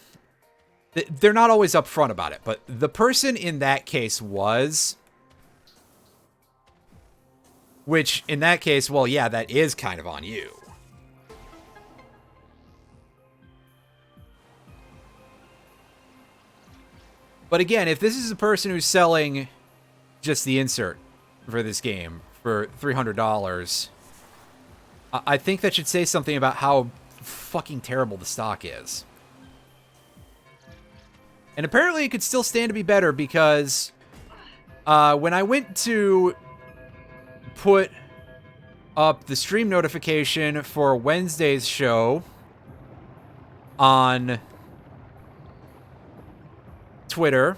They're not always upfront about it, but the person in that case was... Which, in that case, well, yeah, that is kind of on you. But again, if this is a person who's selling just the insert for this game for $300, I think that should say something about how fucking terrible the stock is. And apparently it could still stand to be better, because when I went to put up the stream notification for Wednesday's show on Twitter,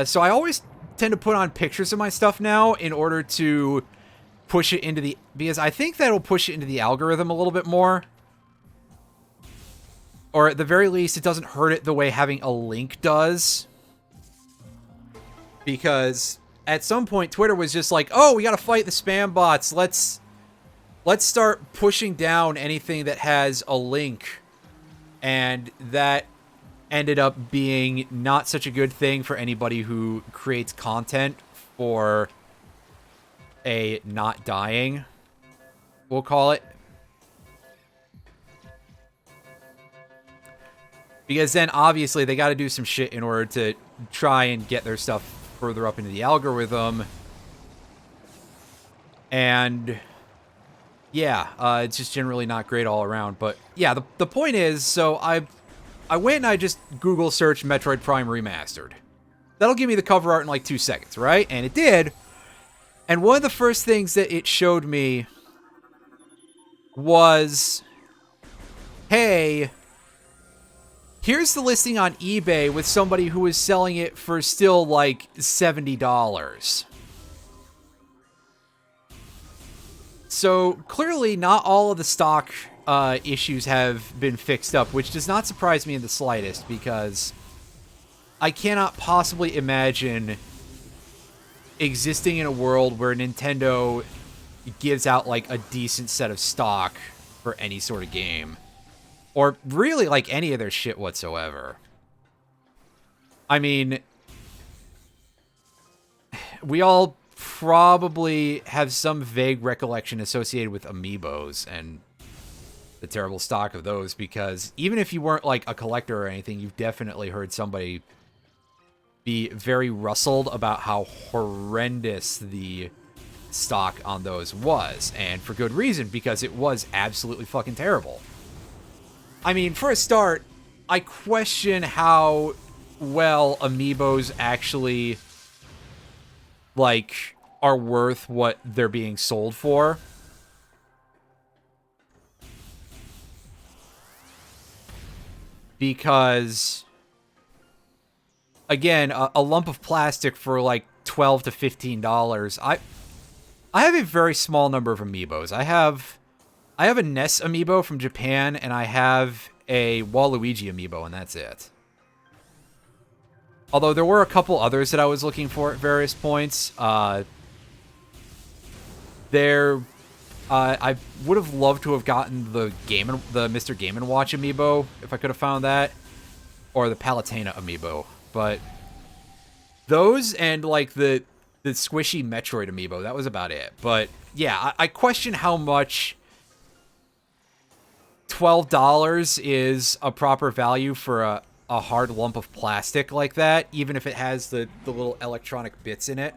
so I always tend to put on pictures of my stuff now in order to push it into the... Because I think that'll push it into the algorithm a little bit more. Or at the very least, it doesn't hurt it the way having a link does. Because at some point, Twitter was just like, oh, we gotta fight the spam bots. Let's start pushing down anything that has a link. And that ended up being not such a good thing for anybody who creates content for a not dying, we'll call it. Because then, obviously, they got to do some shit in order to try and get their stuff further up into the algorithm. And, yeah, it's just generally not great all around. But, yeah, the point is, so I went and I just Google searched Metroid Prime Remastered. That'll give me the cover art in, like, 2 seconds, right? And it did. And one of the first things that it showed me was, hey... here's the listing on eBay with somebody who is selling it for still, like, $70. So, clearly, not all of the stock issues have been fixed up, which does not surprise me in the slightest, because I cannot possibly imagine existing in a world where Nintendo gives out, like, a decent set of stock for any sort of game. Or really, like, any of their shit whatsoever. I mean, we all probably have some vague recollection associated with amiibos and the terrible stock of those, because even if you weren't, like, a collector or anything, you've definitely heard somebody be very rustled about how horrendous the stock on those was. And for good reason, because it was absolutely fucking terrible. I mean, for a start, I question how well amiibos actually, like, are worth what they're being sold for. Because, again, a lump of plastic for, like, $12 to $15. I have a very small number of amiibos. I have a NES amiibo from Japan, and I have a Waluigi amiibo, and that's it. Although there were a couple others that I was looking for at various points. I would have loved to have gotten the Mr. Game & Watch amiibo if I could have found that, or the Palutena amiibo. But those and like the squishy Metroid amiibo, that was about it. But yeah, I question how much $12 is a proper value for a hard lump of plastic like that, even if it has the little electronic bits in it.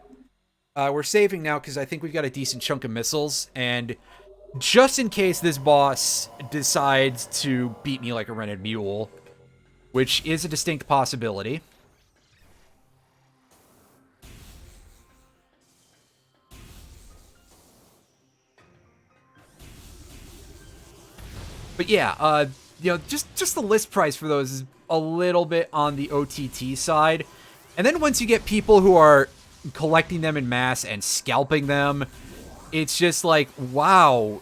We're saving now because I think we've got a decent chunk of missiles, and just in case this boss decides to beat me like a rented mule, which is a distinct possibility. But yeah, you know, just the list price for those is a little bit on the OTT side. And then once you get people who are collecting them in mass and scalping them, it's just like, wow,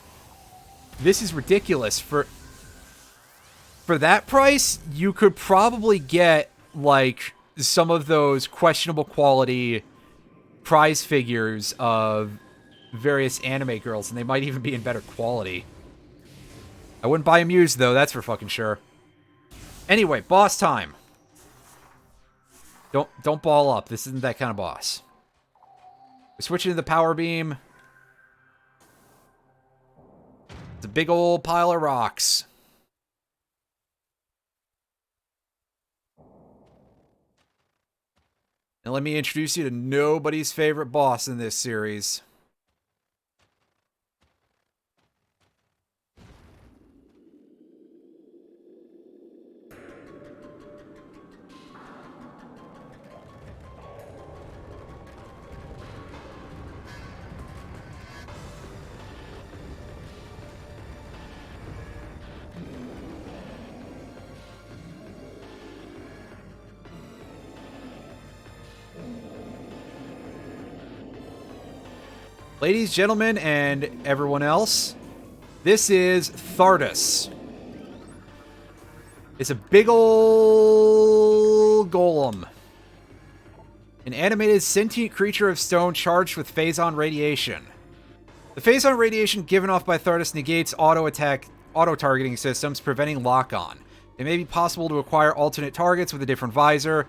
this is ridiculous. For that price, you could probably get like some of those questionable quality prize figures of various anime girls, and they might even be in better quality. I wouldn't buy them used, though, that's for fucking sure. Anyway, boss time. Don't ball up. This isn't that kind of boss. We're switching to the power beam. It's a big old pile of rocks. And let me introduce you to nobody's favorite boss in this series. Ladies, gentlemen, and everyone else, this is Thardus. It's a big ol' golem. An animated sentient creature of stone charged with phazon radiation. The phazon radiation given off by Thardus negates auto-targeting systems, preventing lock-on. It may be possible to acquire alternate targets with a different visor.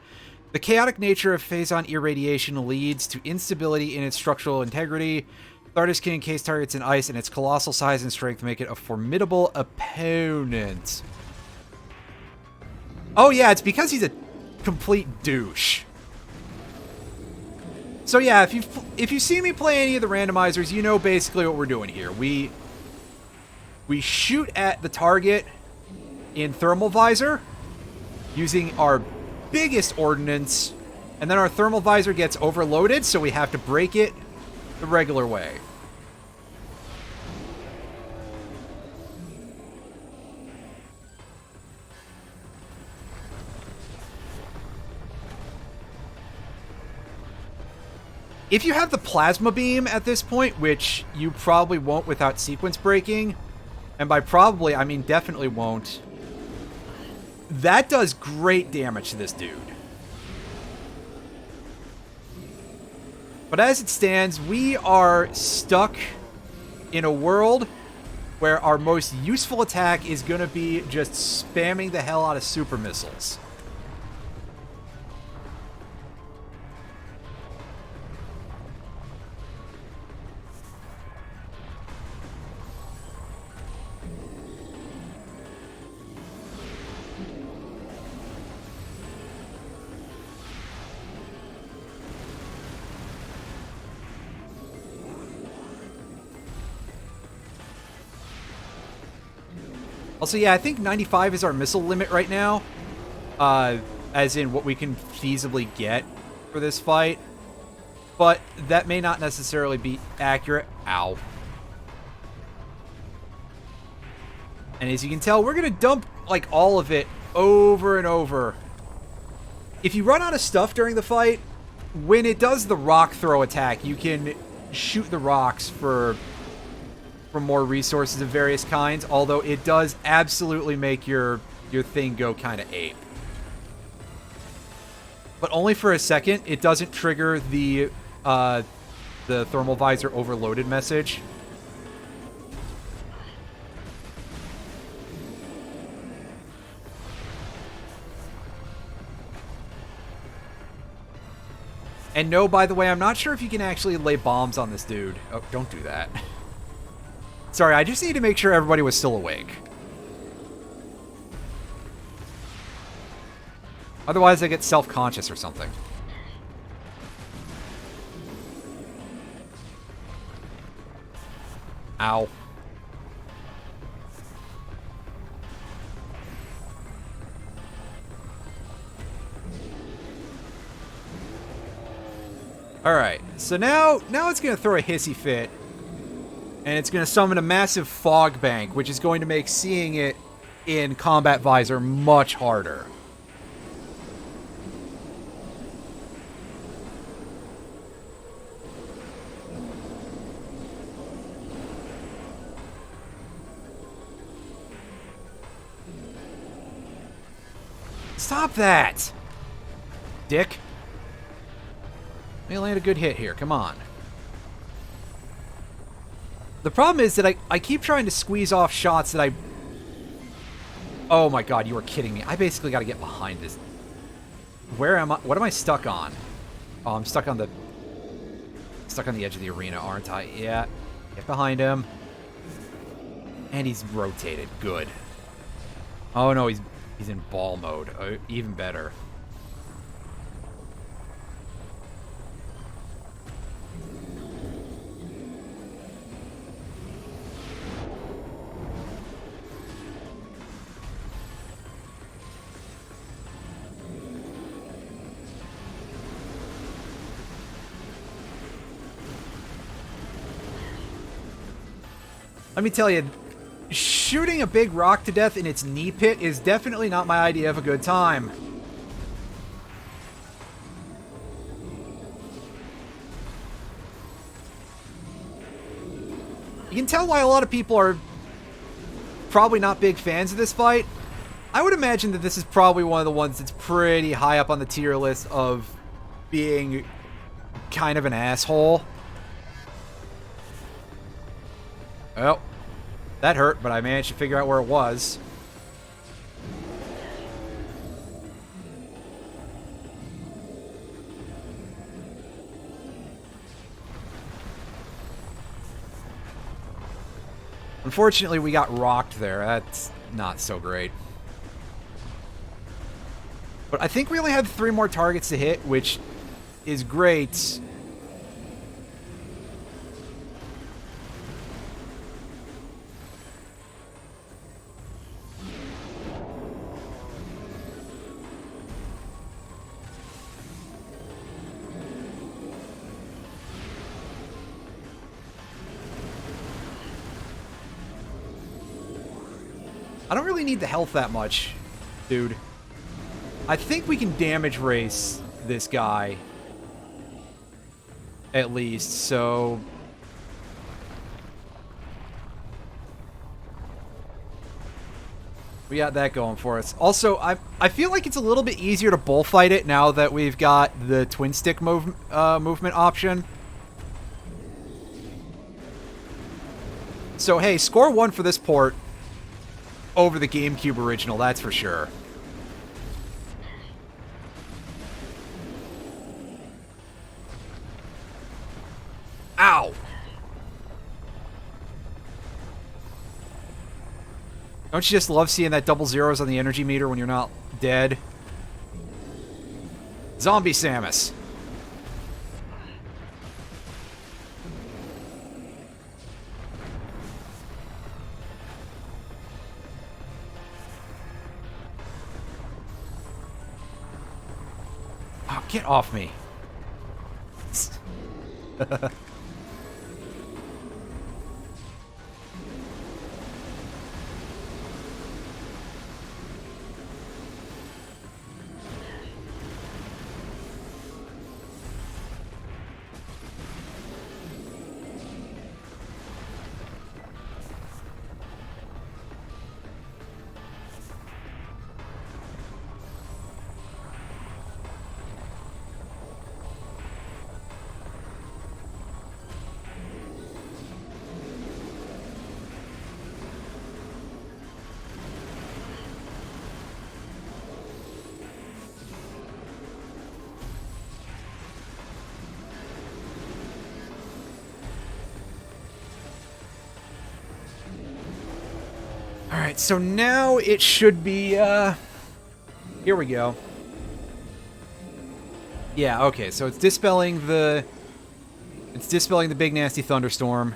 The chaotic nature of phazon irradiation leads to instability in its structural integrity. Thardus can encase targets in ice, and its colossal size and strength make it a formidable opponent. Oh yeah, it's because he's a complete douche. So yeah, if you see me play any of the randomizers, you know basically what we're doing here. We shoot at the target in thermal visor using our biggest ordnance, and then our thermal visor gets overloaded, so we have to break it the regular way. If you have the plasma beam at this point, which you probably won't without sequence breaking, and by probably, I mean definitely won't, that does great damage to this dude. But as it stands, we are stuck in a world where our most useful attack is going to be just spamming the hell out of super missiles. Also, yeah, I think 95 is our missile limit right now. As in what we can feasibly get for this fight. But that may not necessarily be accurate. Ow. And as you can tell, we're going to dump, like, all of it over and over. If you run out of stuff during the fight, when it does the rock throw attack, you can shoot the rocks for more resources of various kinds, although it does absolutely make your thing go kind of ape. but only for a second. It doesn't trigger the thermal visor overloaded message. And no, by the way, I'm not sure if you can actually lay bombs on this dude. Oh, don't do that. Sorry, I just need to make sure everybody was still awake. Otherwise, I get self-conscious or something. Ow. Alright, so now it's going to throw a hissy fit. And it's going to summon a massive fog bank, which is going to make seeing it in combat visor much harder. Stop that! Dick. Let me land a good hit here, come on. The problem is that I keep trying to squeeze off shots that I... Oh my god, you are kidding me. I basically gotta get behind this. Where am I? What am I stuck on? Oh, I'm stuck on the... Stuck on the edge of the arena, aren't I? Yeah. Get behind him. And he's rotated. Good. Oh no, he's in ball mode. Oh, even better. Let me tell you, shooting a big rock to death in its knee pit is definitely not my idea of a good time. You can tell why a lot of people are probably not big fans of this fight. I would imagine that this is probably one of the ones that's pretty high up on the tier list of being kind of an asshole. Well, that hurt, but I managed to figure out where it was. Unfortunately, we got rocked there. That's not so great. But I think we only have 3 more targets to hit, which is great. I don't really need the health that much, dude. I think we can damage race this guy. At least, so... we got that going for us. Also, I feel like it's a little bit easier to bullfight it now that we've got the twin stick movement option. So hey, score 1 for this port over the GameCube original, that's for sure. Ow! Don't you just love seeing that double zeros on the energy meter when you're not dead? Zombie Samus. Oh, get off me. Alright, so now it should be, here we go. Yeah, okay, so it's dispelling the... It's dispelling the big nasty thunderstorm.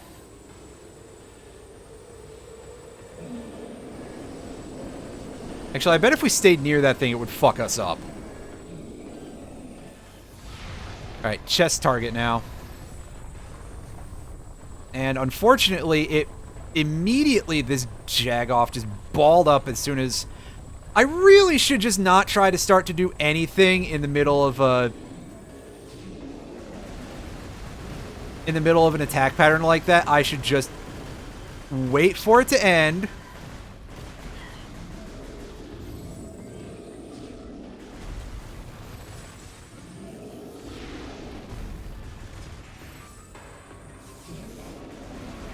Actually, I bet if we stayed near that thing, it would fuck us up. Alright, chest target now. And unfortunately, it immediately, this Jagoff just balled up as soon as... I really should just not try to start to do anything in the middle of a... in the middle of an attack pattern like that. I should just wait for it to end.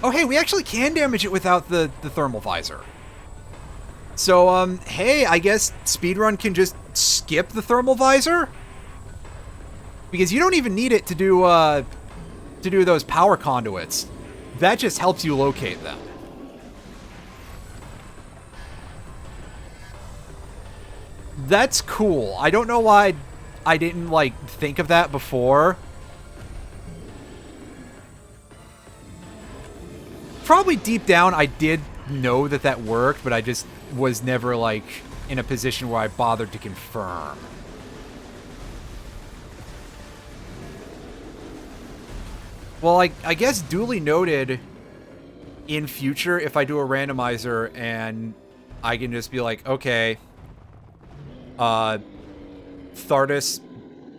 Oh, hey, we actually can damage it without the thermal visor. So, hey, I guess speedrun can just skip the thermal visor? Because you don't even need it to do those power conduits. That just helps you locate them. That's cool. I don't know why I didn't, like, think of that before. Probably deep down I did know that that worked, but I just was never, like, in a position where I bothered to confirm. Well, I guess duly noted, in future, if I do a randomizer and I can just be like, okay, Thardus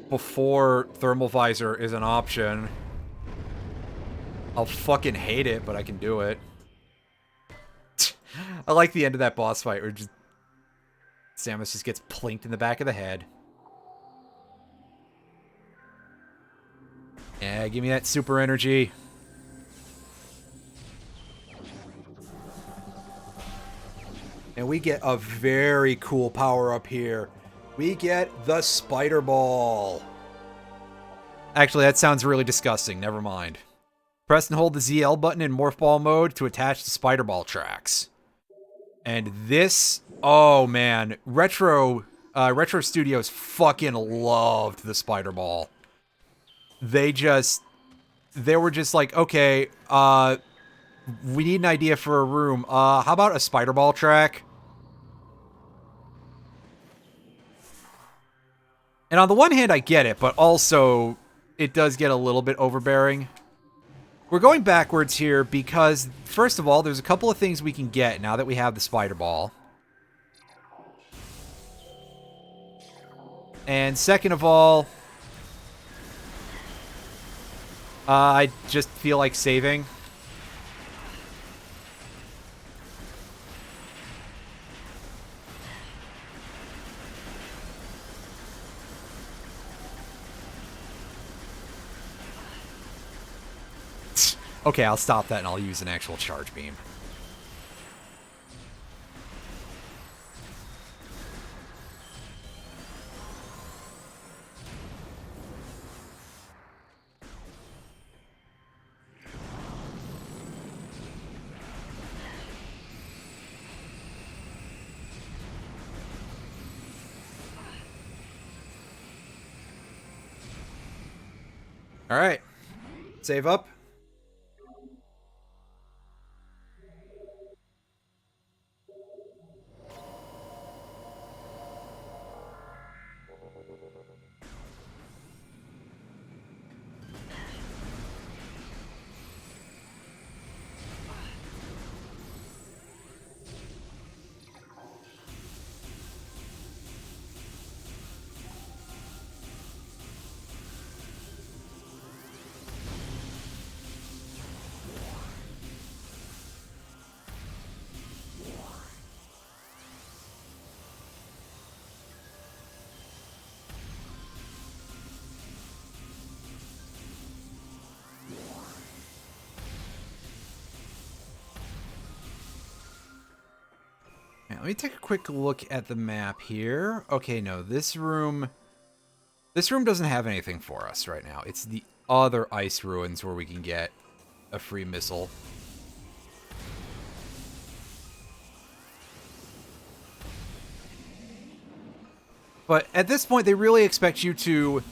before thermal visor is an option. I'll fucking hate it, but I can do it. I like the end of that boss fight where just Samus just gets plinked in the back of the head. Yeah, give me that super energy. And we get a very cool power-up here. We get the Spider Ball. Actually, that sounds really disgusting. Never mind. Press and hold the ZL button in Morph Ball mode to attach the Spider Ball tracks. And this... Oh, man. Retro Studios fucking loved the Spider Ball. They were just like, okay, we need an idea for a room. How about a Spider Ball track? And on the one hand, I get it, but also it does get a little bit overbearing. We're going backwards here because, first of all, there's a couple of things we can get now that we have the Spider Ball. And second of all, I just feel like saving. Okay, I'll stop that and I'll use an actual charge beam. All right. Save up. Let me take a quick look at the map here. Okay, no, this room doesn't have anything for us right now. It's the other ice ruins where we can get a free missile. But at this point, they really expect you to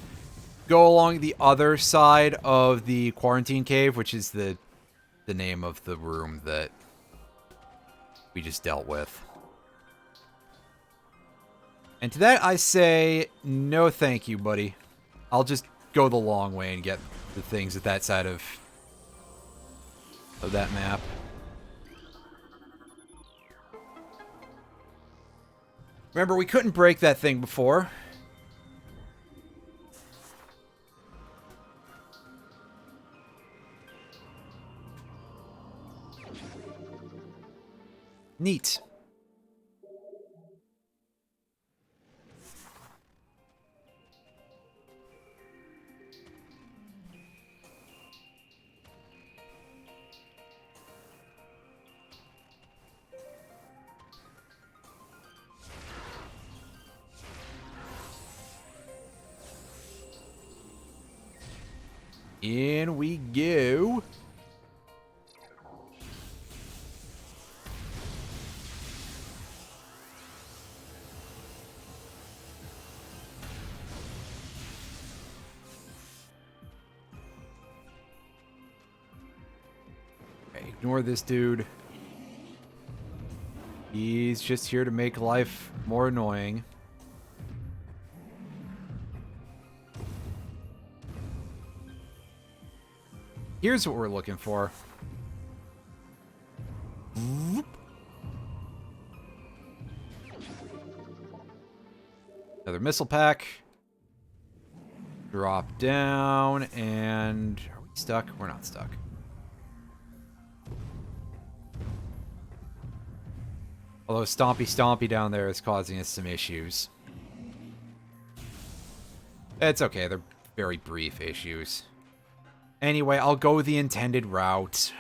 go along the other side of the quarantine cave, which is the name of the room that we just dealt with. And to that I say, no thank you, buddy. I'll just go the long way and get the things at that side of that map. Remember, we couldn't break that thing before. Neat. In we go. Okay, ignore this dude. He's just here to make life more annoying. Here's what we're looking for. Another missile pack. Drop down, and... Are we stuck? We're not stuck. Although Stompy Stompy down there is causing us some issues. It's okay, they're very brief issues. Anyway, I'll go the intended route.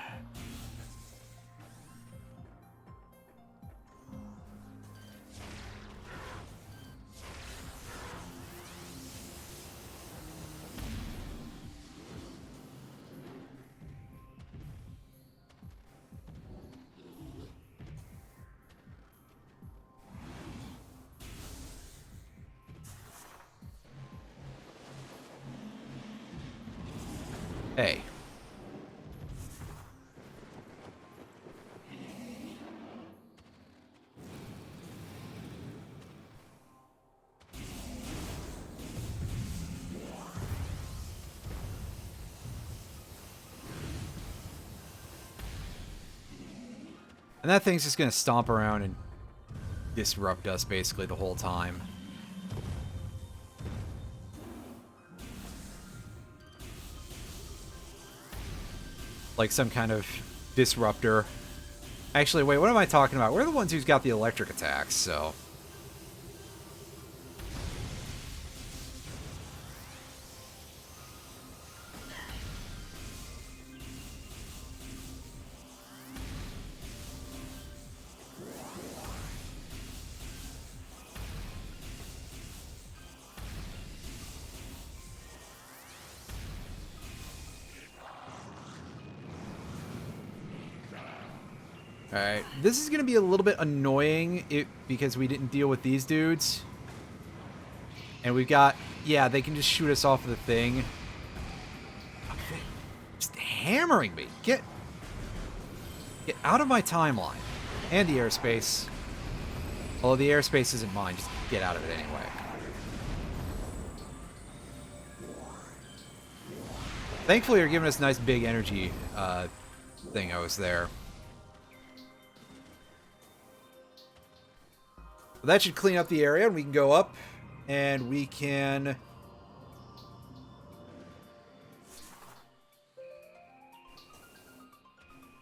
Hey. And that thing's just gonna stomp around and disrupt us basically the whole time. Like some kind of disruptor. Actually, wait, what am I talking about? We're the ones who's got the electric attacks, so... Alright, this is going to be a little bit annoying because we didn't deal with these dudes. And we've got... Yeah, they can just shoot us off of the thing. Just hammering me. Get out of my timeline. And the airspace. Although the airspace isn't mine, just get out of it anyway. Thankfully, they're giving us a nice big energy thing I was there. Well, that should clean up the area, and we can go up, and we can...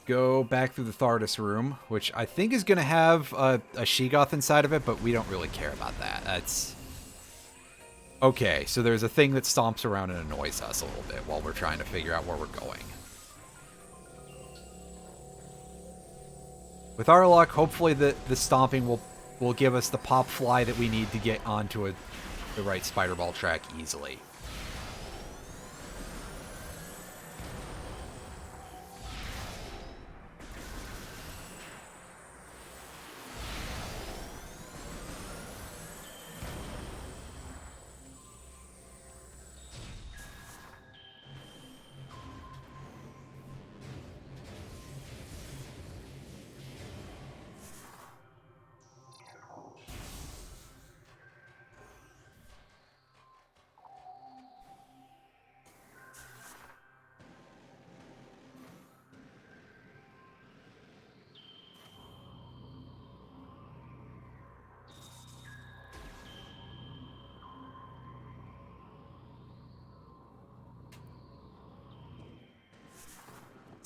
go back through the Thardus room, which I think is going to have a Sheegoth inside of it, but we don't really care about that. That's... Okay, so there's a thing that stomps around and annoys us a little bit while we're trying to figure out where we're going. With our luck, hopefully the stomping will give us the pop fly that we need to get onto the right spider ball track easily.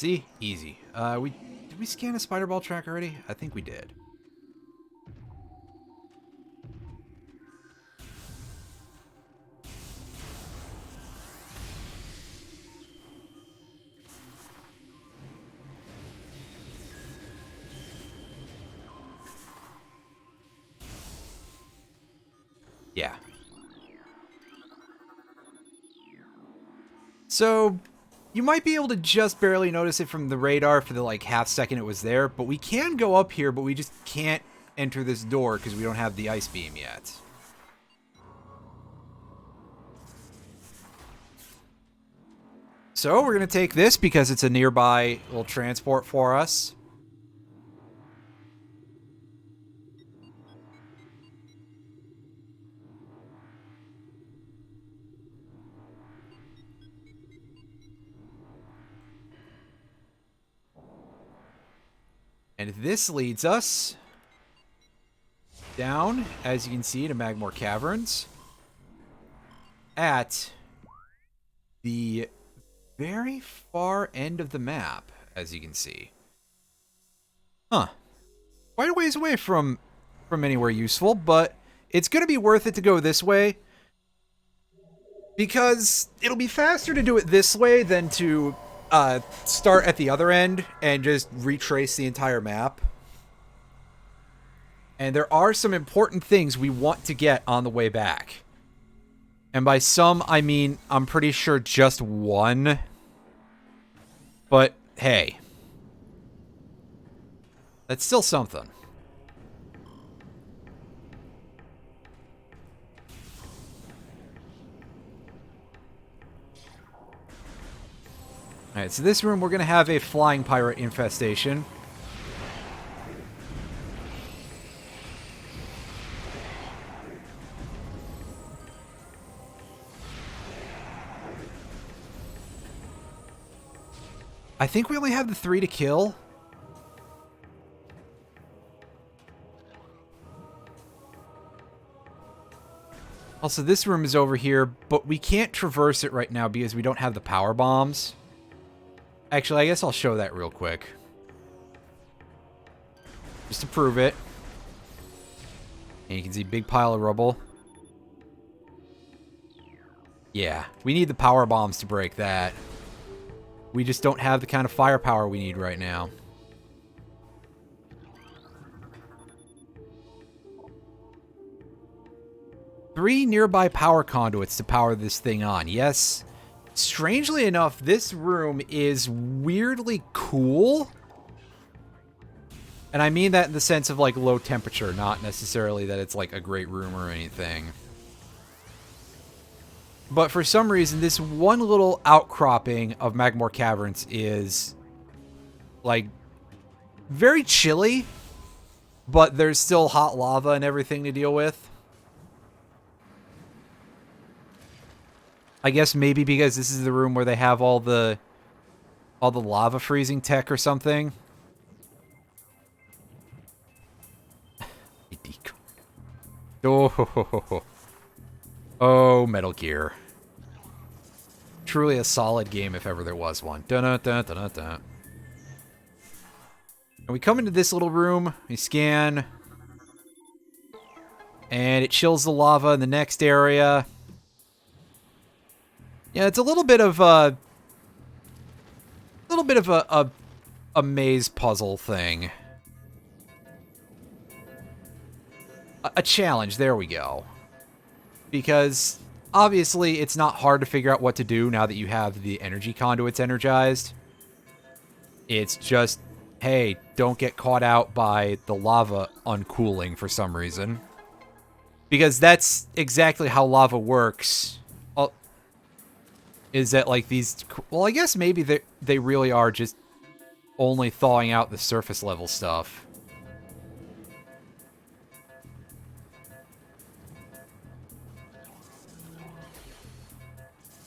See? Easy. Did we scan a spider ball track already? I think we did. Yeah. So, you might be able to just barely notice it from the radar for the, like, half second it was there, but we can go up here, but we just can't enter this door because we don't have the ice beam yet. So, we're going to take this because it's a nearby little transport for us. And this leads us down, as you can see, to Magmore Caverns at the very far end of the map, as you can see. Huh. Quite a ways away from anywhere useful, but it's going to be worth it to go this way because it'll be faster to do it this way than to start at the other end and just retrace the entire map. And there are some important things we want to get on the way back. And by some, I mean, I'm pretty sure just one. But, hey. That's still something. Alright, so this room we're going to have a flying pirate infestation. I think we only have the 3 to kill. Also, this room is over here, but we can't traverse it right now because we don't have the power bombs. Actually, I guess I'll show that real quick. Just to prove it. And you can see big pile of rubble. Yeah, we need the power bombs to break that. We just don't have the kind of firepower we need right now. Three nearby power conduits to power this thing on. Yes. Strangely enough, this room is weirdly cool. And I mean that in the sense of, like, low temperature, not necessarily that it's, like, a great room or anything. But for some reason, this one little outcropping of Magmore Caverns is, like, very chilly, but there's still hot lava and everything to deal with. I guess maybe because this is the room where they have all the lava freezing tech or something. Oh, Metal Gear. Truly a solid game if ever there was one. Dun-dun-dun-dun-dun. And we come into this little room, we scan, and it chills the lava in the next area. Yeah, it's a little bit of a maze puzzle thing. A challenge, there we go. Because obviously it's not hard to figure out what to do now that you have the energy conduits energized. It's just, hey, don't get caught out by the lava uncooling for some reason. Because that's exactly how lava works. Is that, like, these... Well, I guess maybe they really are just only thawing out the surface level stuff.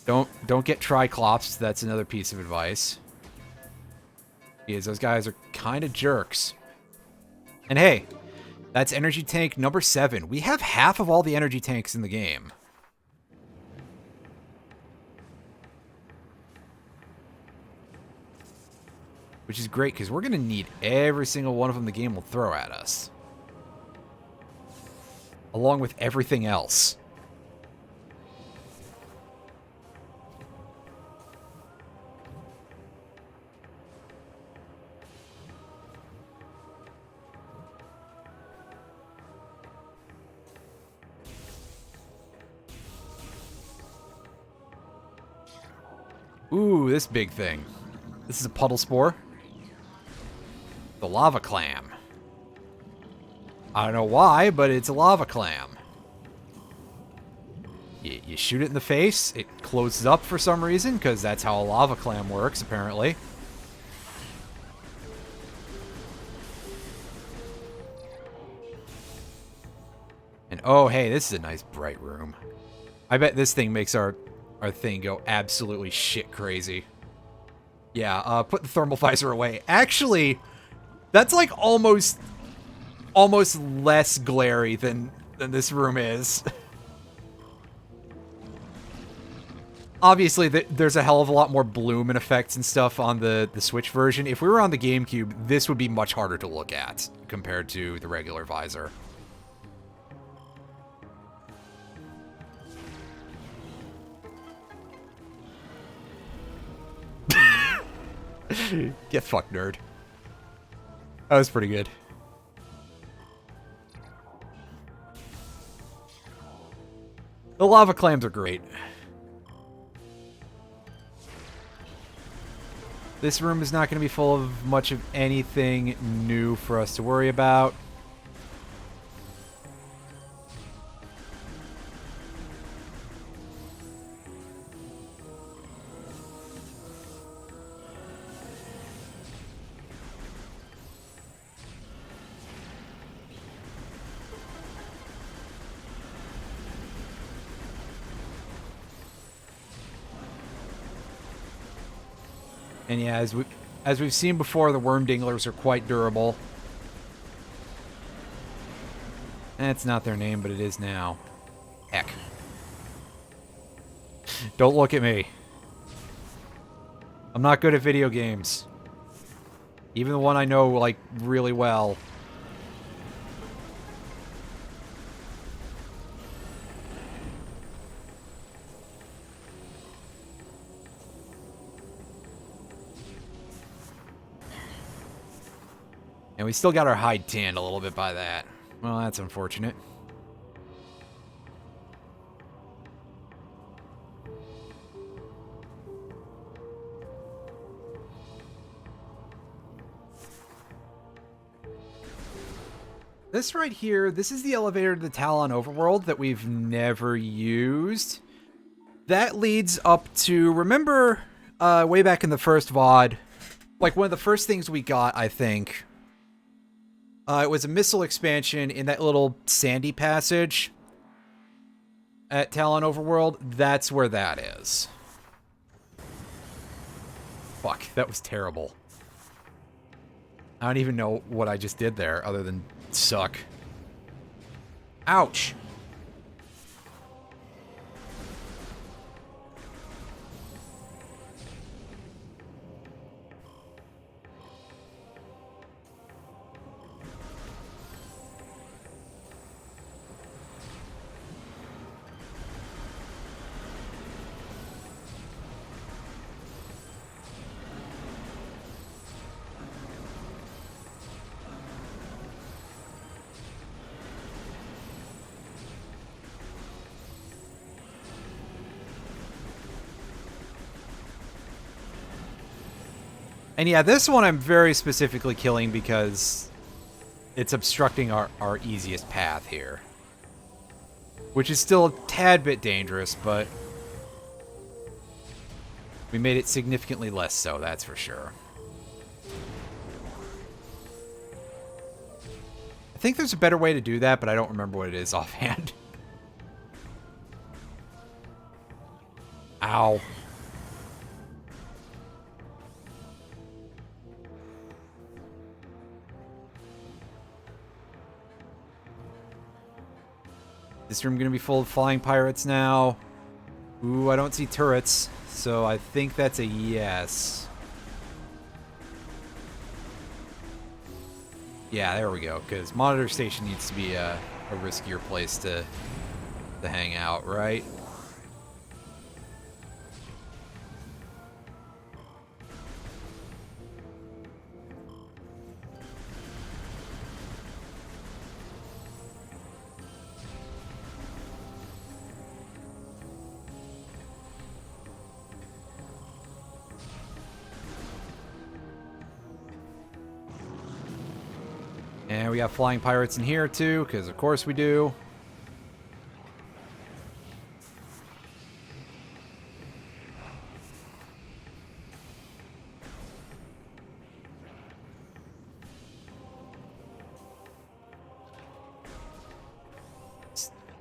Don't get Triclops. That's another piece of advice. Because those guys are kind of jerks. And hey, that's energy tank number 7. We have half of all the energy tanks in the game. which is great because we're going to need every single one of them the game will throw at us. Along with everything else. Ooh, this big thing. This is a puddle spore. The lava clam. I don't know why, but it's a lava clam. You shoot it in the face, it closes up for some reason, because that's how a lava clam works, apparently. And oh, hey, this is a nice bright room. I bet this thing makes our thing go absolutely shit crazy. Yeah, put the thermal visor away. Actually, that's like almost less glary than this room is. Obviously, there's a hell of a lot more bloom and effects and stuff on the Switch version. If we were on the GameCube, this would be much harder to look at compared to the regular visor. Get fucked, nerd. That was pretty good. The lava clams are great. This room is not going to be full of much of anything new for us to worry about. And yeah, as we've seen before, the worm dinglers are quite durable. That's not their name, but it is now. Heck. Don't look at me. I'm not good at video games. Even the one I know, like, really well. And we still got our hide tanned a little bit by that. Well, that's unfortunate. This right here, this is the elevator to the Talon overworld that we've never used. That leads up to, remember, way back in the first VOD, like one of the first things we got, I think, it was a missile expansion in that little sandy passage at Talon Overworld. That's where that is. Fuck, that was terrible. I don't even know what I just did there other than suck. Ouch. And yeah, this one I'm very specifically killing because it's obstructing our easiest path here. Which is still a tad bit dangerous, but we made it significantly less so, that's for sure. I think there's a better way to do that, but I don't remember what it is offhand. Ow. This room gonna be full of flying pirates now. Ooh, I don't see turrets, so I think that's a yes. Yeah, there we go. Because monitor station needs to be a riskier place to hang out, right? And we got flying pirates in here too, because of course we do.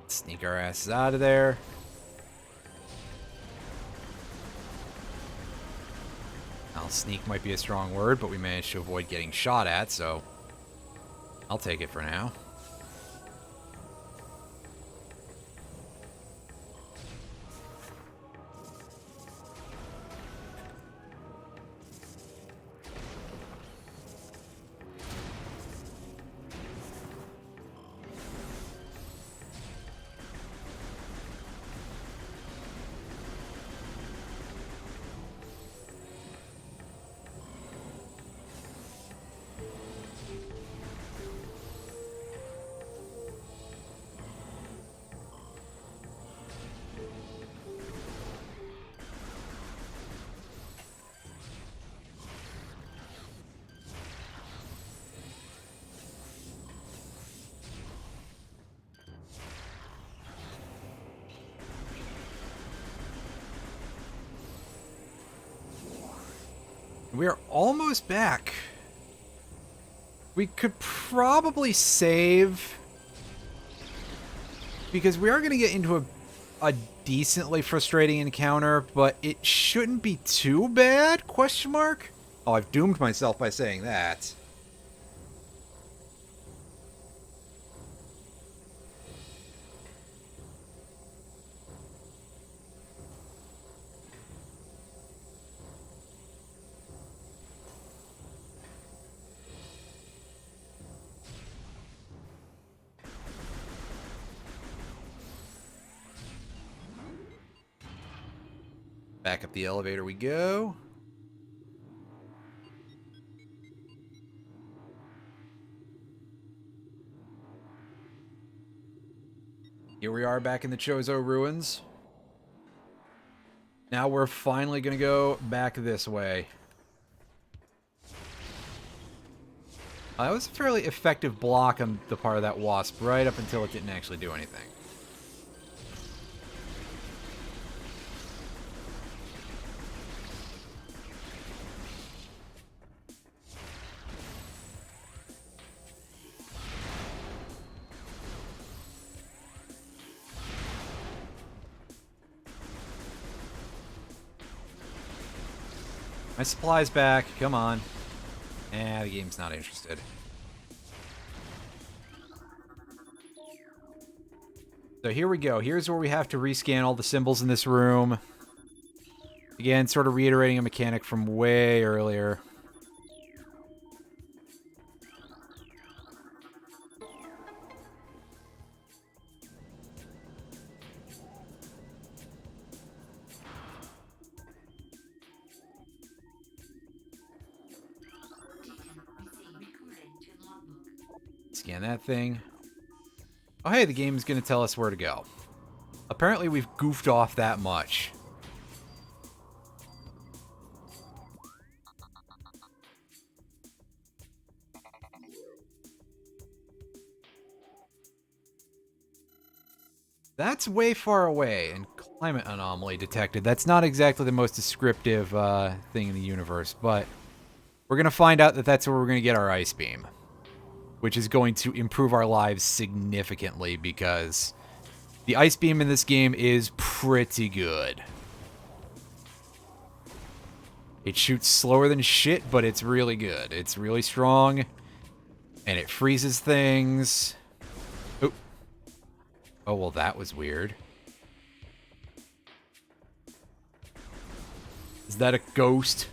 Sneak our asses out of there. Well, sneak might be a strong word, but we managed to avoid getting shot at, so I'll take it for now. We are almost back. We could probably save, because we are going to get into a decently frustrating encounter, but it shouldn't be too bad, question mark? Oh, I've doomed myself by saying that. Back up the elevator we go. Here we are back in the Chozo ruins. Now we're finally going to go back this way. That was a fairly effective block on the part of that wasp, right up until it didn't actually do anything. My supply's back. Come on. The game's not interested. So here we go. Here's where we have to rescan all the symbols in this room. Again, sort of reiterating a mechanic from way earlier. Scan that thing. Oh, hey, the game's going to tell us where to go. Apparently, we've goofed off that much. That's way far away, and climate anomaly detected. That's not exactly the most descriptive thing in the universe, but we're going to find out that that's where we're going to get our ice beam, which is going to improve our lives significantly because the ice beam in this game is pretty good. It shoots slower than shit, but it's really good. It's really strong, and it freezes things. Oh, oh well, that was weird. Is that a ghost?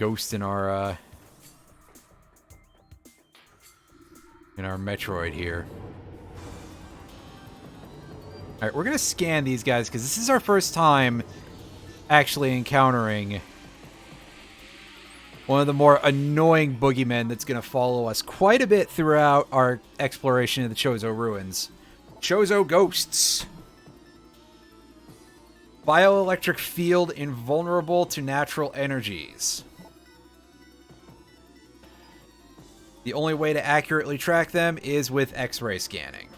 ghost in our Metroid here. All right, we're gonna scan these guys because this is our first time actually encountering one of the more annoying boogeymen that's gonna follow us quite a bit throughout our exploration of the Chozo ruins. Chozo ghosts. Bioelectric field invulnerable to natural energies. The only way to accurately track them is with X-ray scanning.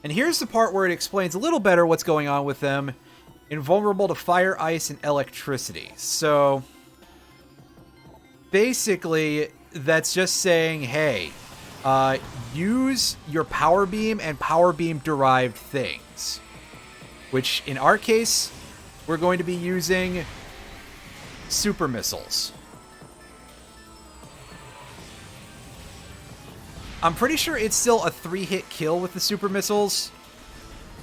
And here's the part where it explains a little better what's going on with them. Invulnerable to fire, ice, and electricity. So, basically, that's just saying, hey, use your power beam and power beam-derived things. Which, in our case, we're going to be using super missiles. I'm pretty sure it's still a 3-hit kill with the super missiles,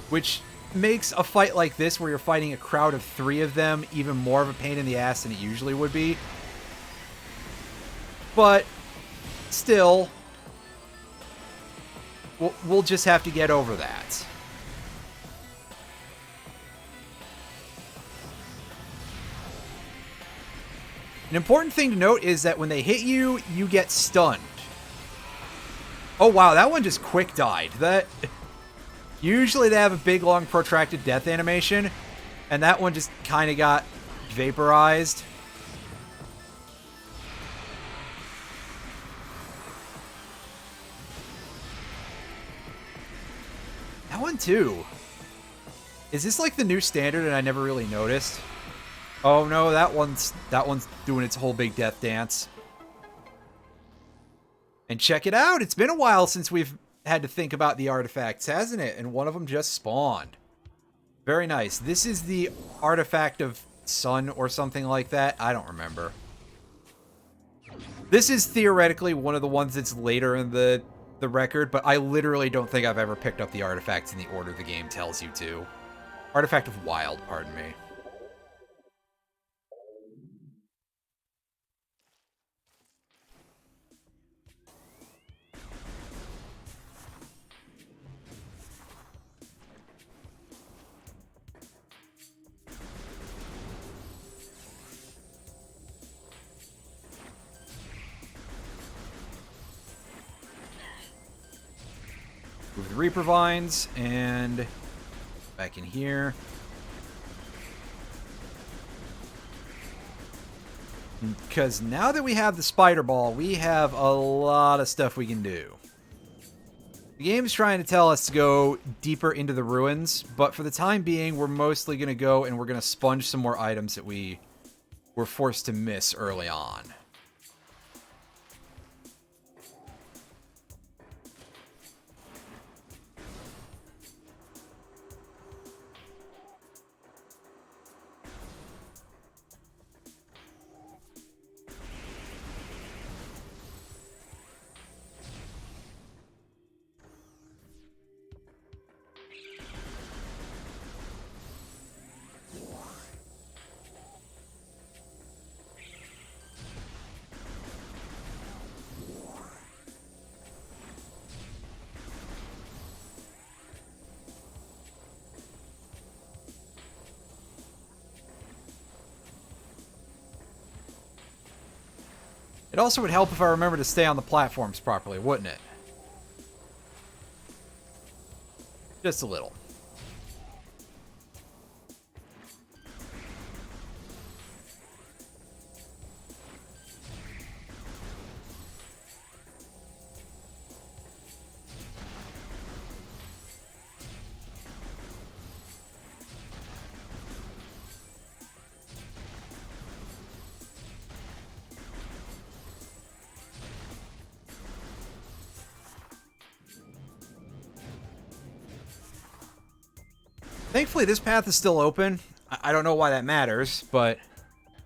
which makes a fight like this, where you're fighting a crowd of 3 of them, even more of a pain in the ass than it usually would be. But, still, we'll just have to get over that. An important thing to note is that when they hit you, you get stunned. Oh wow, that one just quick died. Usually they have a big, long, protracted death animation, and that one just kind of got vaporized. That one too. Is this like the new standard and I never really noticed? Oh no, that one's doing its whole big death dance. And check it out, it's been a while since we've had to think about the artifacts, hasn't it? And one of them just spawned. Very nice. This is the artifact of sun or something like that. I don't remember. This is theoretically one of the ones that's later in the record, but I literally don't think I've ever picked up the artifacts in the order the game tells you to. Artifact of Wild, pardon me. Move the Reaper Vines, and back in here. Because now that we have the Spider Ball, we have a lot of stuff we can do. The game's trying to tell us to go deeper into the ruins, but for the time being, we're mostly going to go and we're going to sponge some more items that we were forced to miss early on. It also would help if I remember to stay on the platforms properly, wouldn't it? Just a little. Thankfully, this path is still open. I don't know why that matters, but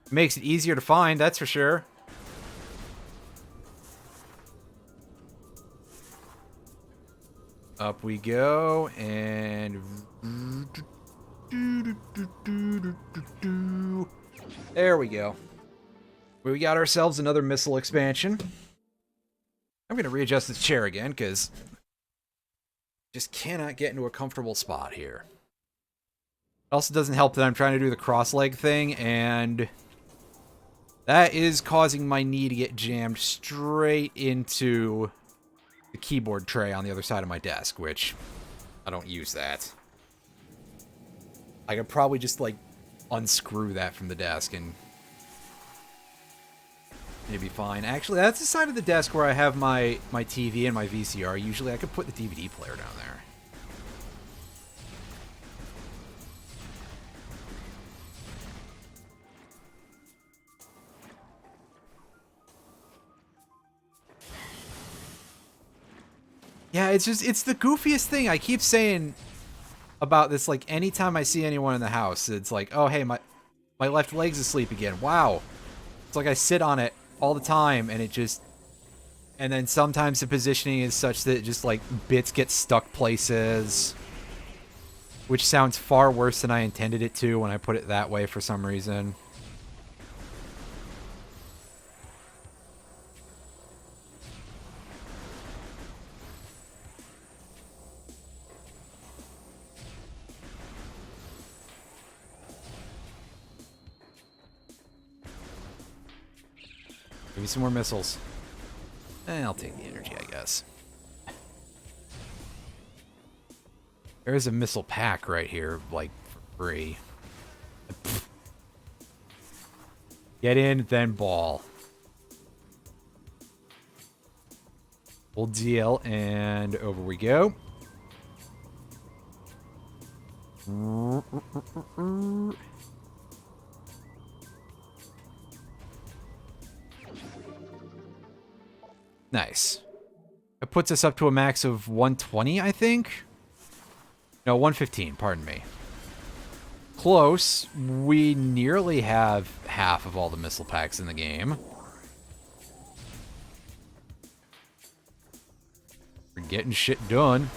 it makes it easier to find, that's for sure. Up we go, and... There we go. We got ourselves another missile expansion. I'm going to readjust this chair again, because just cannot get into a comfortable spot here. It also doesn't help that I'm trying to do the cross-leg thing, and that is causing my knee to get jammed straight into the keyboard tray on the other side of my desk, which I don't use that. I could probably just, like, unscrew that from the desk and it'd be fine. Actually, that's the side of the desk where I have my TV and my VCR. Usually I could put the DVD player down there. Yeah, it's the goofiest thing. I keep saying about this, like, anytime I see anyone in the house, it's like, oh, hey, my left leg's asleep again. Wow. It's like I sit on it all the time, and it just... And then sometimes the positioning is such that it just, like, bits get stuck places. Which sounds far worse than I intended it to when I put it that way for some reason. Give me some more missiles. I'll take the energy, I guess. There's a missile pack right here, like, for free. Get in, then ball. Full deal, and over we go. Nice. It puts us up to a max of 120, I think? No, 115, pardon me. Close. We nearly have half of all the missile packs in the game. We're getting shit done.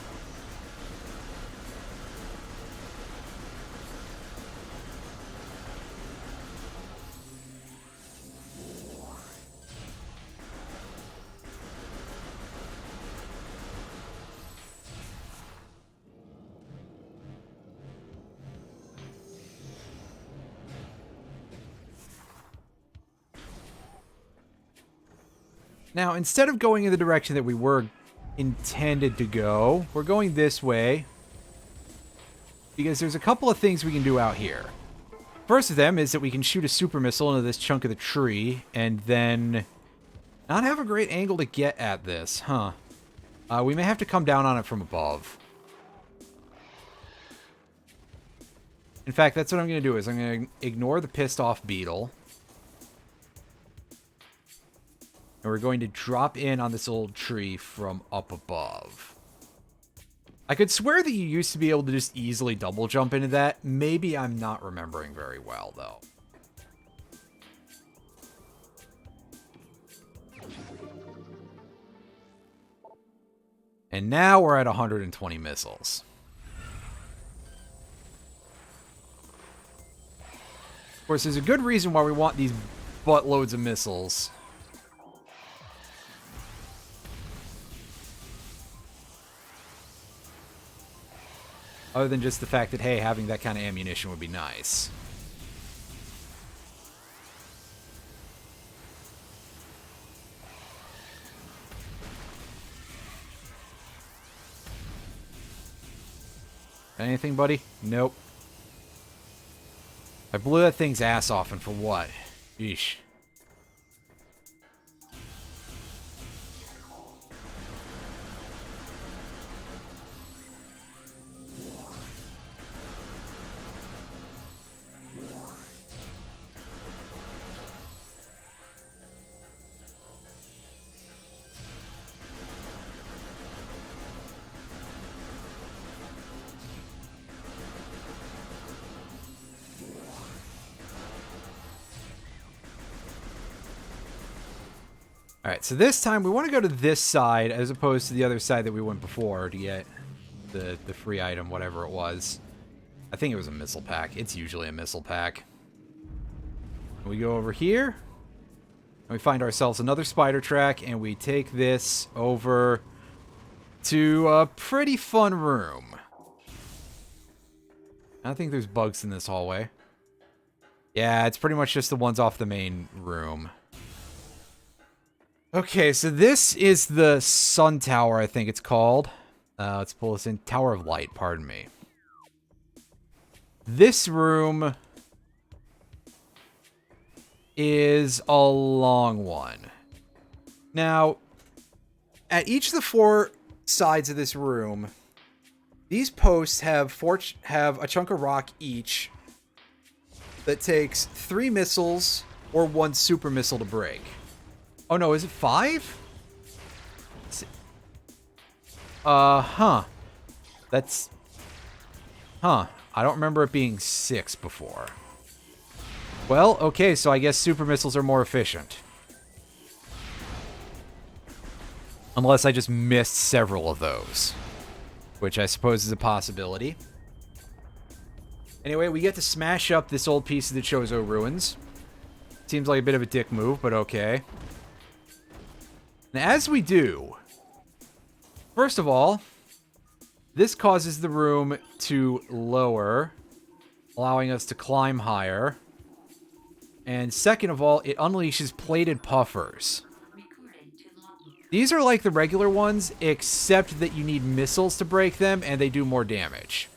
Now, instead of going in the direction that we were intended to go, we're going this way because there's a couple of things we can do out here. First of them is that we can shoot a super missile into this chunk of the tree and then not have a great angle to get at this, huh? We may have to come down on it from above. In fact, that's what I'm going to do is I'm going to ignore the pissed off beetle. And we're going to drop in on this old tree from up above. I could swear that you used to be able to just easily double jump into that. Maybe I'm not remembering very well, though. And now we're at 120 missiles. Of course, there's a good reason why we want these buttloads of missiles. Other than just the fact that, hey, having that kind of ammunition would be nice. Anything, buddy? Nope. I blew that thing's ass off, and for what? Yeesh. Alright, so this time we want to go to this side as opposed to the other side that we went before to get the free item, whatever it was. I think it was a missile pack. It's usually a missile pack. We go over here. We find ourselves another spider track, and we take this over to a pretty fun room. I don't think there's bugs in this hallway. Yeah, it's pretty much just the ones off the main room. Okay, so this is the Sun Tower, I think it's called. Let's pull this in. Tower of Light, pardon me. This room is a long one. Now, at each of the 4 sides of this room, these posts have a chunk of rock each that takes 3 missiles or 1 super missile to break. Oh no, is it 5? That's... Huh. I don't remember it being 6 before. Well, okay, so I guess super missiles are more efficient. Unless I just missed several of those. Which I suppose is a possibility. Anyway, we get to smash up this old piece of the Chozo ruins. Seems like a bit of a dick move, but okay. And as we do, first of all, this causes the room to lower, allowing us to climb higher. And second of all, it unleashes plated puffers. These are like the regular ones, except that you need missiles to break them, and they do more damage.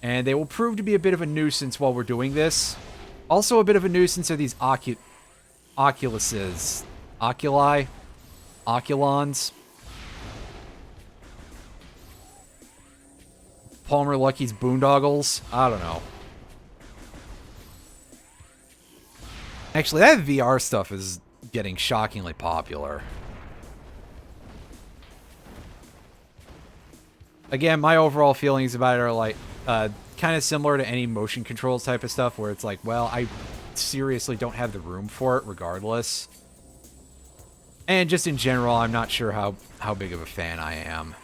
And they will prove to be a bit of a nuisance while we're doing this. Also a bit of a nuisance are these Oculuses. Oculi? Oculons? Palmer Lucky's boondoggles? I don't know. Actually, that VR stuff is getting shockingly popular. Again, my overall feelings about it are like, kind of similar to any motion controls type of stuff where it's like, well, I seriously don't have the room for it regardless. And just in general, I'm not sure how big of a fan I am.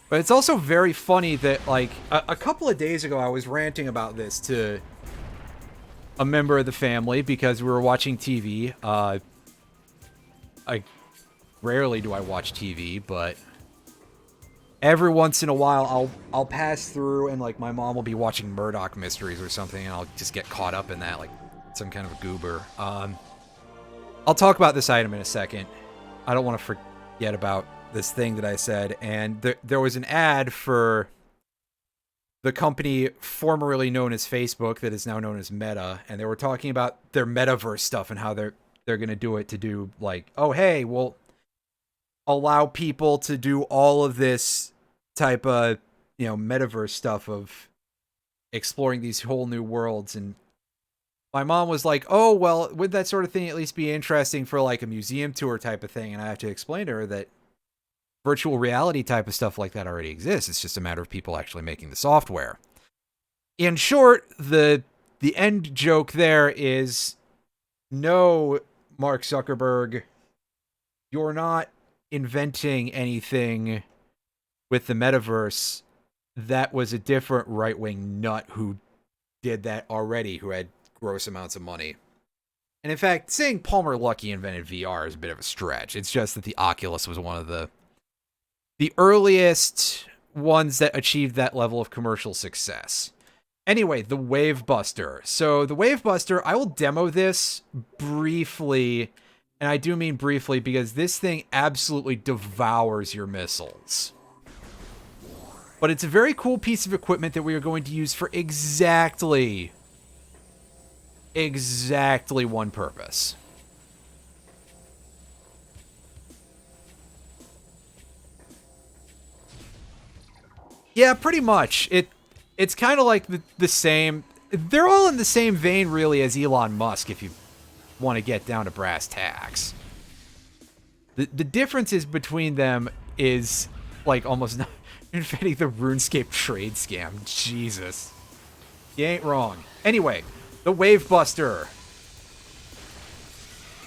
But it's also very funny that, like, a couple of days ago I was ranting about this to a member of the family because we were watching TV. Rarely do I watch TV, but every once in a while I'll pass through and, like, my mom will be watching Murdoch Mysteries or something, and I'll just get caught up in that like some kind of a goober. I'll talk about this item in a second. I don't want to forget about this thing that I said, and there was an ad for the company formerly known as Facebook that is now known as Meta, and they were talking about their metaverse stuff and how they're going to do it to do, like, oh, hey, we'll allow people to do all of this type of, you know, metaverse stuff of exploring these whole new worlds. And my mom was like, oh, well, would that sort of thing at least be interesting for, like, a museum tour type of thing? And I have to explain to her that virtual reality type of stuff like that already exists. It's just a matter of people actually making the software. In short, the end joke there is, no, Mark Zuckerberg, you're not inventing anything with the metaverse. That was a different right-wing nut who did that already, who had gross amounts of money. And in fact, saying Palmer Luckey invented VR is a bit of a stretch. It's just that the Oculus was one of the earliest ones that achieved that level of commercial success. Anyway, the Wave Buster. So the Wave Buster, I will demo this briefly, and I do mean briefly because this thing absolutely devours your missiles. But it's a very cool piece of equipment that we are going to use for exactly one purpose. Yeah, pretty much. It's kind of like the same. They're all in the same vein, really, as Elon Musk, if you want to get down to brass tacks. The differences between them is, like, almost not inventing the RuneScape trade scam. Jesus. You ain't wrong. Anyway, the Wave Buster.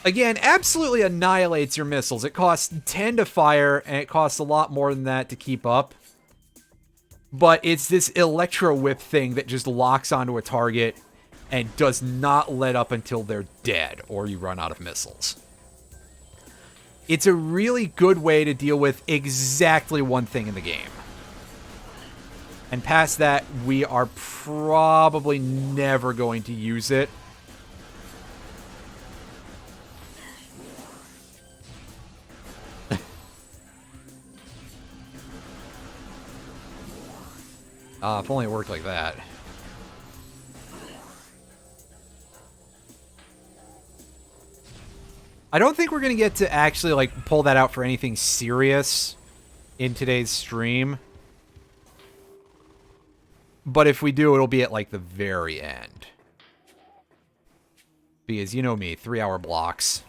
Again, absolutely annihilates your missiles. It costs 10 to fire, and it costs a lot more than that to keep up. But it's this electro whip thing that just locks onto a target and does not let up until they're dead or you run out of missiles. It's a really good way to deal with exactly one thing in the game. And past that, we are probably never going to use it. If only it worked like that. I don't think we're going to get to actually, like, pull that out for anything serious in today's stream. But if we do, it'll be at, like, the very end. Because, you know me, 3-hour blocks.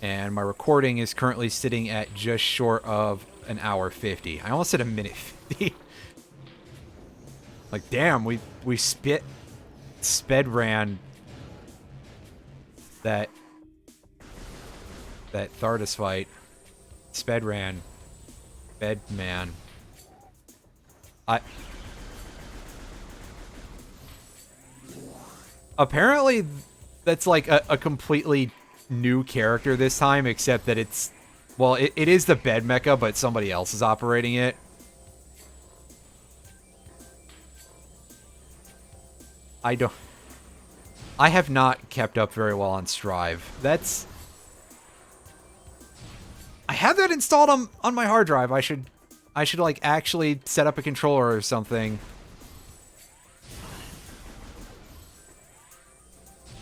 And my recording is currently sitting at just short of an hour 50. I almost said a minute 50. Like, damn, we sped ran that Thardus fight. Sped ran. Sped man. Apparently, that's like a completely new character this time, except that it's... Well, it is the bed mecha, but somebody else is operating it. I have not kept up very well on Strive. I have that installed on my hard drive. I should like actually set up a controller or something.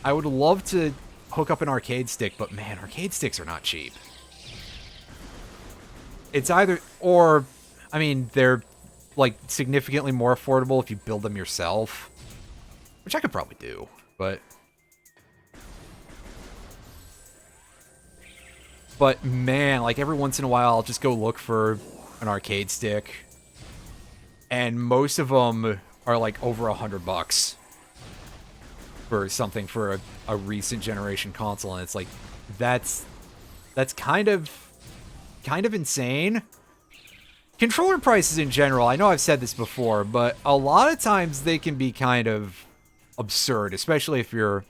I would love to hook up an arcade stick, but man, arcade sticks are not cheap. It's either, or, I mean, they're like significantly more affordable if you build them yourself, which I could probably do, but man, like every once in a while I'll just go look for an arcade stick, and most of them are like over $100 for something for a recent generation console, and it's like that's kind of insane. Controller prices in general, I know I've said this before, but a lot of times they can be kind of absurd, especially if you're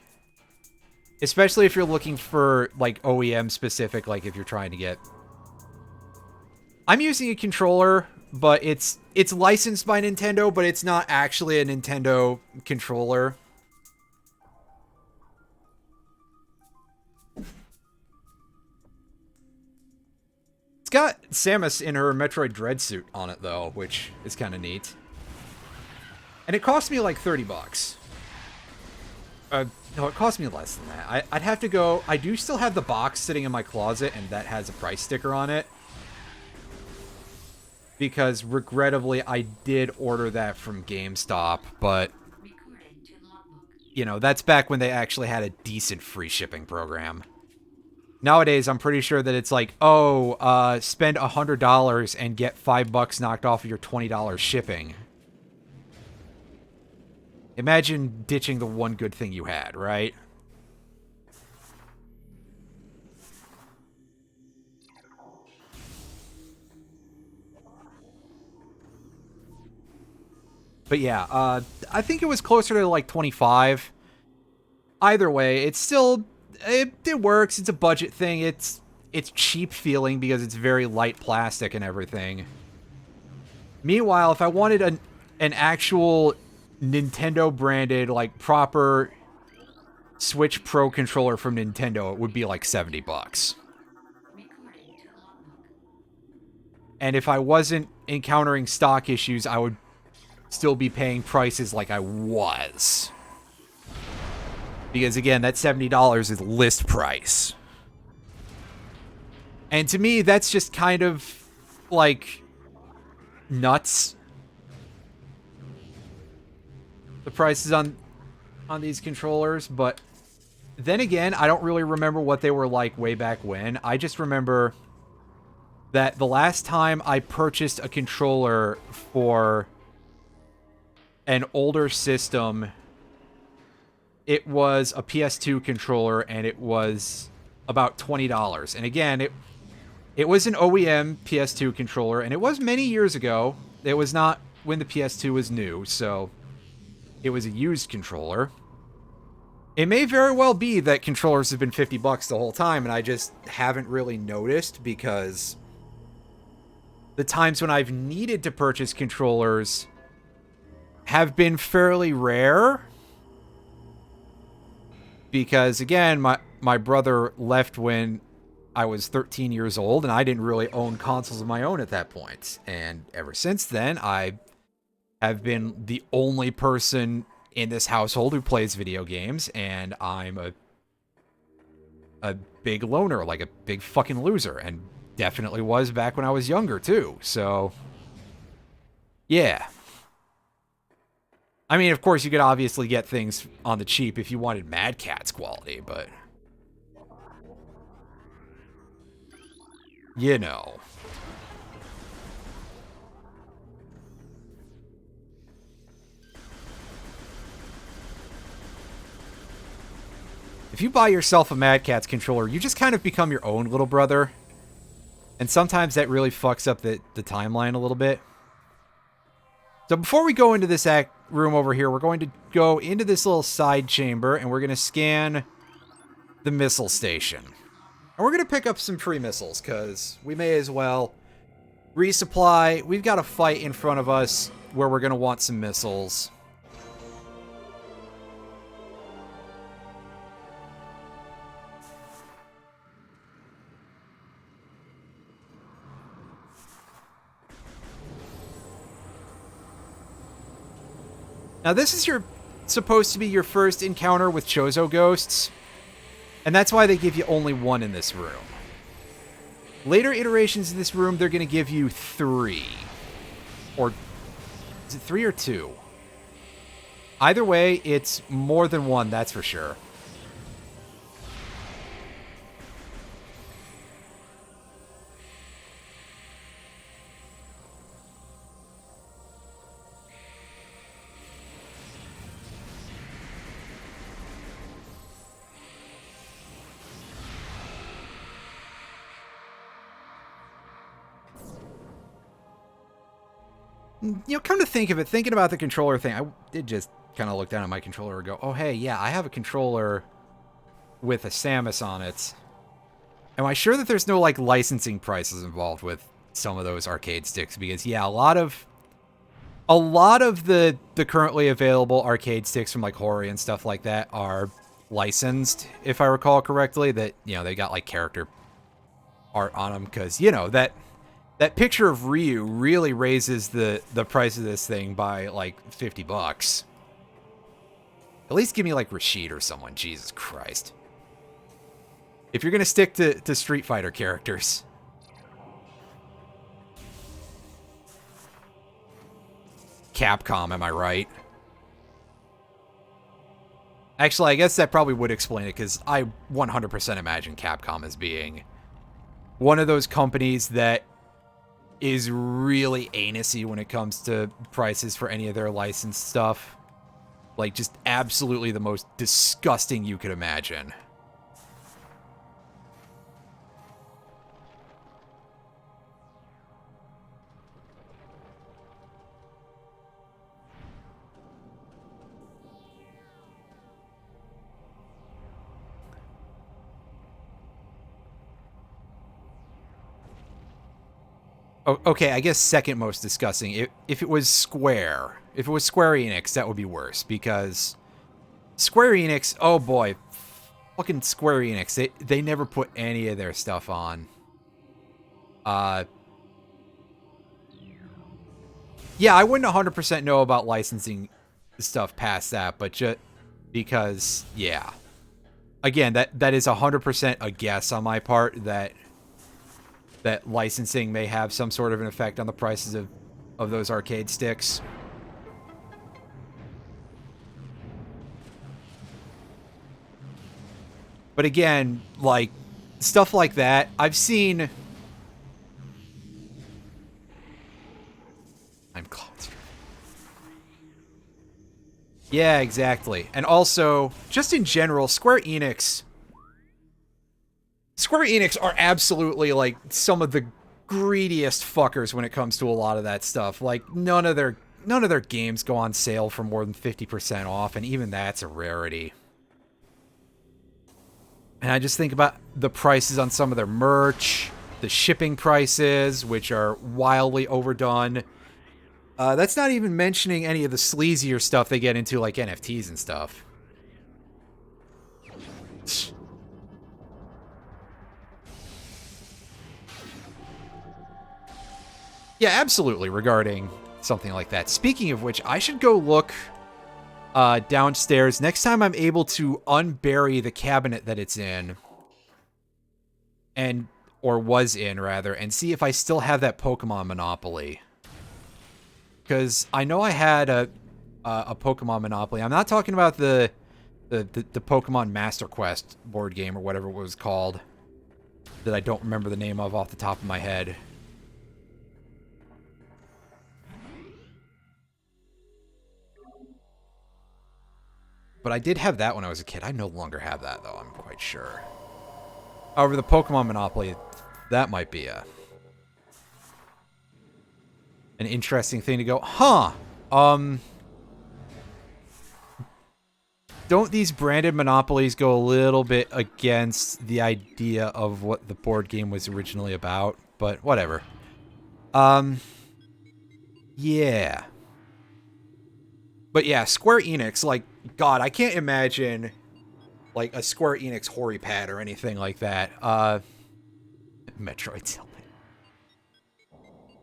looking for like OEM specific, like if you're trying to get... I'm using a controller, but it's licensed by Nintendo, but it's not actually a Nintendo controller. It's got Samus in her Metroid Dread suit on it, though, which is kind of neat. And it cost me like $30. No, it cost me less than that. I'd have to go... I do still have the box sitting in my closet, and that has a price sticker on it. Because, regrettably, I did order that from GameStop, but... You know, that's back when they actually had a decent free shipping program. Nowadays, I'm pretty sure that it's like, oh, spend $100 and get $5 knocked off of your $20 shipping. Imagine ditching the one good thing you had, right? But yeah, I think it was closer to like 25. Either way, it's still... It works. It's a budget thing. It's cheap feeling because it's very light plastic and everything. Meanwhile, if I wanted an actual Nintendo branded, like, proper Switch Pro controller from Nintendo, it would be like $70. And if I wasn't encountering stock issues, I would still be paying prices like I was. Because again, that $70 is list price. And to me, that's just kind of like nuts. The prices on these controllers, but then again, I don't really remember what they were like way back when. I just remember that the last time I purchased a controller for an older system, it was a PS2 controller, and it was about $20. And again, It was an OEM PS2 controller, and it was many years ago. It was not when the PS2 was new, so it was a used controller. It may very well be that controllers have been $50 the whole time, and I just haven't really noticed because the times when I've needed to purchase controllers have been fairly rare. Because, again, my brother left when I was 13 years old, and I didn't really own consoles of my own at that point. And ever since then, I have been the only person in this household who plays video games, and I'm a big loner, like a big fucking loser, and definitely was back when I was younger, too. So, yeah. I mean, of course, you could obviously get things on the cheap if you wanted Mad Catz quality, but... you know. If you buy yourself a Mad Catz controller, you just kind of become your own little brother. And sometimes that really fucks up the timeline a little bit. So before we go into this room over here, we're going to go into this little side chamber, and we're going to scan the missile station. And we're going to pick up some free missiles, because we may as well resupply. We've got a fight in front of us where we're going to want some missiles. Now, this is supposed to be your first encounter with Chozo ghosts, and that's why they give you only one in this room. Later iterations of this room, they're going to give you 3. Or, is it 3 or 2? Either way, it's more than one, that's for sure. You know, come to think of it, thinking about the controller thing, I did just kind of look down at my controller and go, oh, hey, yeah, I have a controller with a Samus on it. Am I sure that there's no, like, licensing prices involved with some of those arcade sticks? Because, yeah, a lot of the currently available arcade sticks from, like, Hori and stuff like that are licensed, if I recall correctly, that, you know, they got, like, character art on them, because, you know, that picture of Ryu really raises the price of this thing by, like, $50. At least give me, like, Rashid or someone. Jesus Christ. If you're gonna stick to Street Fighter characters. Capcom, am I right? Actually, I guess that probably would explain it, because I 100% imagine Capcom as being one of those companies that is really anusy when it comes to prices for any of their licensed stuff. Like, just absolutely the most disgusting you could imagine. Oh, okay, I guess second most disgusting. If it was Square. If it was Square Enix, that would be worse. Because Square Enix, oh boy. Fucking Square Enix. They never put any of their stuff on. Yeah, I wouldn't 100% know about licensing stuff past that. But just because, yeah. Again, that is 100% a guess on my part that licensing may have some sort of an effect on the prices of those arcade sticks. But again, like, stuff like that, I've seen... I'm claustrophobic. Yeah, exactly. And also, just in general, Square Enix Square Enix are absolutely, like, some of the greediest fuckers when it comes to a lot of that stuff. Like, none of their games go on sale for more than 50% off, and even that's a rarity. And I just think about the prices on some of their merch, the shipping prices, which are wildly overdone. That's not even mentioning any of the sleazier stuff they get into, like NFTs and stuff. Yeah, absolutely, regarding something like that. Speaking of which, I should go look downstairs next time I'm able to unbury the cabinet that it's in. Or was in, rather, and see if I still have that Pokemon Monopoly. Because I know I had a Pokemon Monopoly. I'm not talking about the Pokemon Master Quest board game or whatever it was called that I don't remember the name of off the top of my head. But I did have that when I was a kid. I no longer have that, though, I'm quite sure. However, the Pokemon Monopoly, that might be an interesting thing to go, huh, don't these branded monopolies go a little bit against the idea of what the board game was originally about? But whatever. Yeah. But yeah, Square Enix, like, God, I can't imagine, like, a Square Enix Hori Pad or anything like that. Metroid.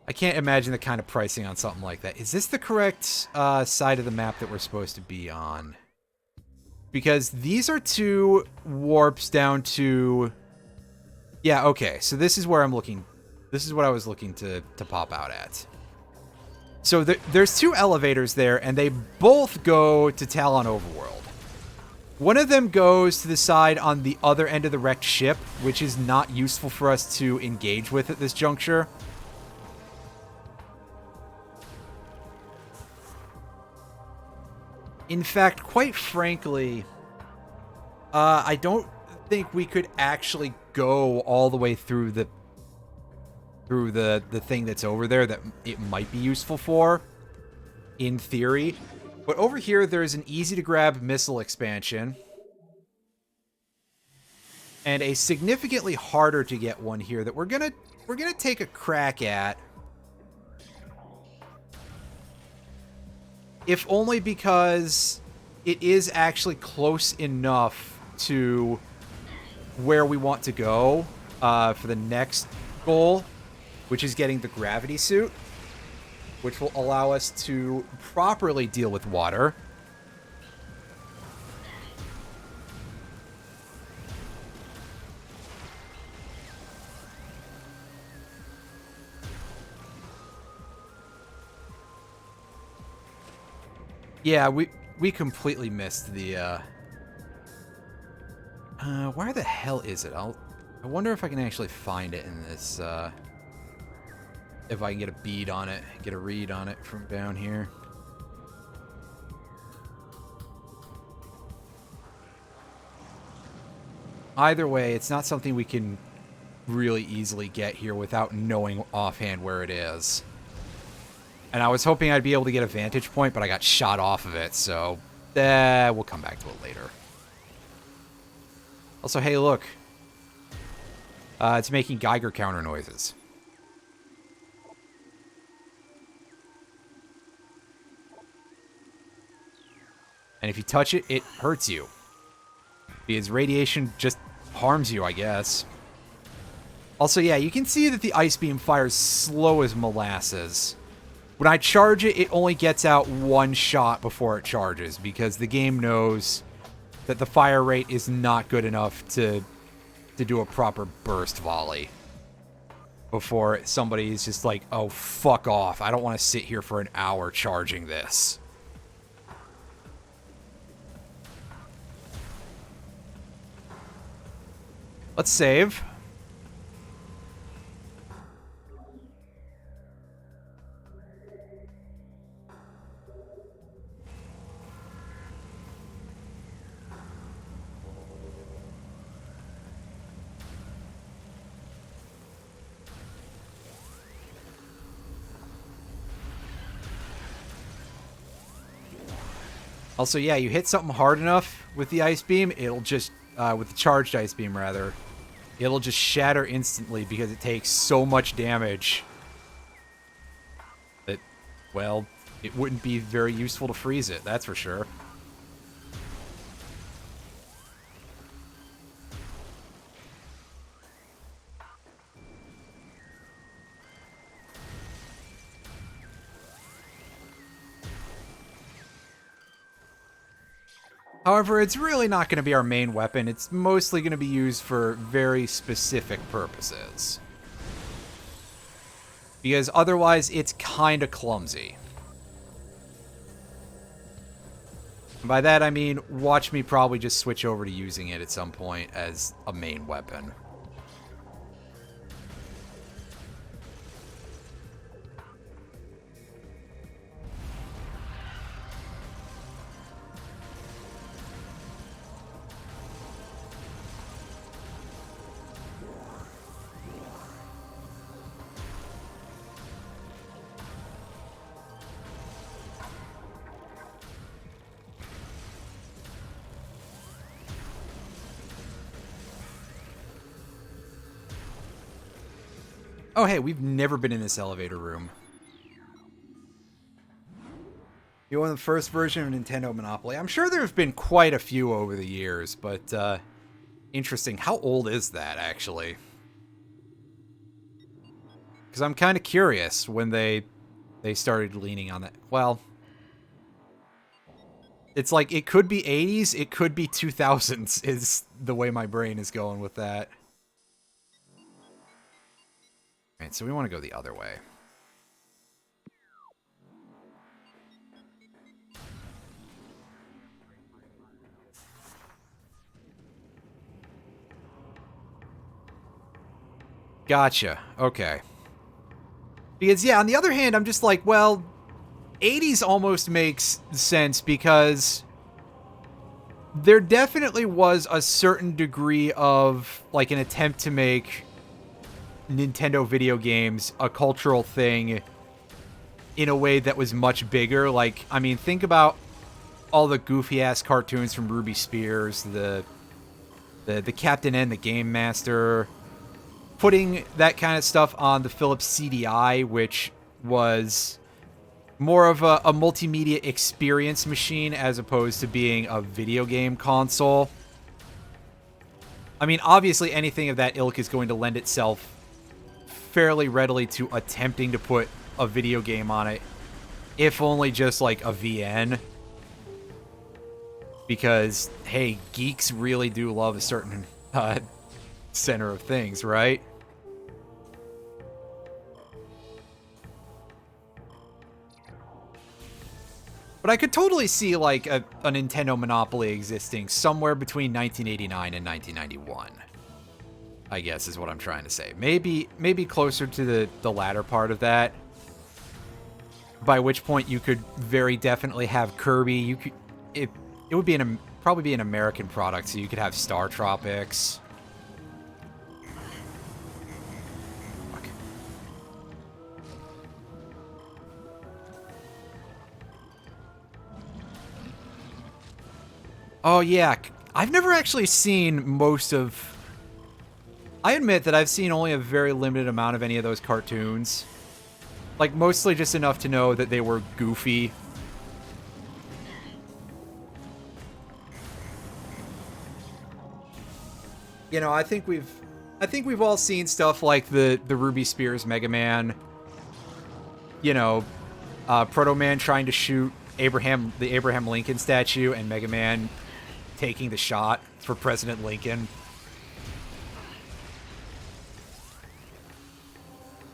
I can't imagine the kind of pricing on something like that. Is this the correct side of the map that we're supposed to be on? Because these are two warps down to... Yeah, okay. So this is where I'm looking. This is what I was looking to pop out at. So there's two elevators there, and they both go to Talon Overworld. One of them goes to the side on the other end of the wrecked ship, which is not useful for us to engage with at this juncture. In fact, quite frankly, I don't think we could actually go all the way through the thing that's over there that it might be useful for, in theory. But over here, there's an easy-to-grab missile expansion. And a significantly harder to get one here that we're gonna take a crack at. If only because it is actually close enough to where we want to go for the next goal, which is getting the gravity suit, which will allow us to properly deal with water. Yeah, we completely missed the, where the hell is it? I wonder if I can actually find it in this, if I can get a bead on it, get a read on it from down here. Either way, it's not something we can really easily get here without knowing offhand where it is. And I was hoping I'd be able to get a vantage point, but I got shot off of it, so we'll come back to it later. Also, hey, look. It's making Geiger counter noises. And if you touch it, it hurts you. Because radiation just harms you, I guess. Also, yeah, you can see that the ice beam fires slow as molasses. When I charge it, it only gets out one shot before it charges, because the game knows that the fire rate is not good enough to do a proper burst volley. Before somebody's just like, oh, fuck off. I don't want to sit here for an hour charging this. Let's save. Also, yeah, you hit something hard enough with the ice beam, it'll just, with the charged ice beam, rather, it'll just shatter instantly because it takes so much damage that, well, it wouldn't be very useful to freeze it, that's for sure. However, it's really not going to be our main weapon. It's mostly going to be used for very specific purposes. Because otherwise, it's kind of clumsy. And by that, I mean, watch me probably just switch over to using it at some point as a main weapon. Oh, hey, we've never been in this elevator room. You won the first version of Nintendo Monopoly. I'm sure there have been quite a few over the years, but interesting. How old is that, actually? Because I'm kind of curious when they started leaning on that. Well, it's like it could be 80s, it could be 2000s is the way my brain is going with that. Alright, so we want to go the other way. Gotcha. Okay. Because, yeah, on the other hand, I'm just like, well, 80s almost makes sense because there definitely was a certain degree of, like, an attempt to make Nintendo video games a cultural thing in a way that was much bigger. Like, I mean, think about all the goofy-ass cartoons from Ruby Spears, the Captain N, the Game Master, putting that kind of stuff on the Philips CDI, which was more of a multimedia experience machine as opposed to being a video game console. I mean, obviously anything of that ilk is going to lend itself fairly readily to attempting to put a video game on it, if only just like a VN. Because, hey, geeks really do love a certain center of things, right? But I could totally see, like, a Nintendo Monopoly existing somewhere between 1989 and 1991. I guess is what I'm trying to say. Maybe closer to the latter part of that. By which point you could very definitely have Kirby. You could it would be probably be an American product, so you could have Star Tropics. Fuck. Oh yeah, I've never actually seen most of. I admit that I've seen only a very limited amount of any of those cartoons. Like, mostly just enough to know that they were goofy. You know, I think we've all seen stuff like the Ruby Spears Mega Man. You know, Proto Man trying to shoot the Abraham Lincoln statue, and Mega Man taking the shot for President Lincoln.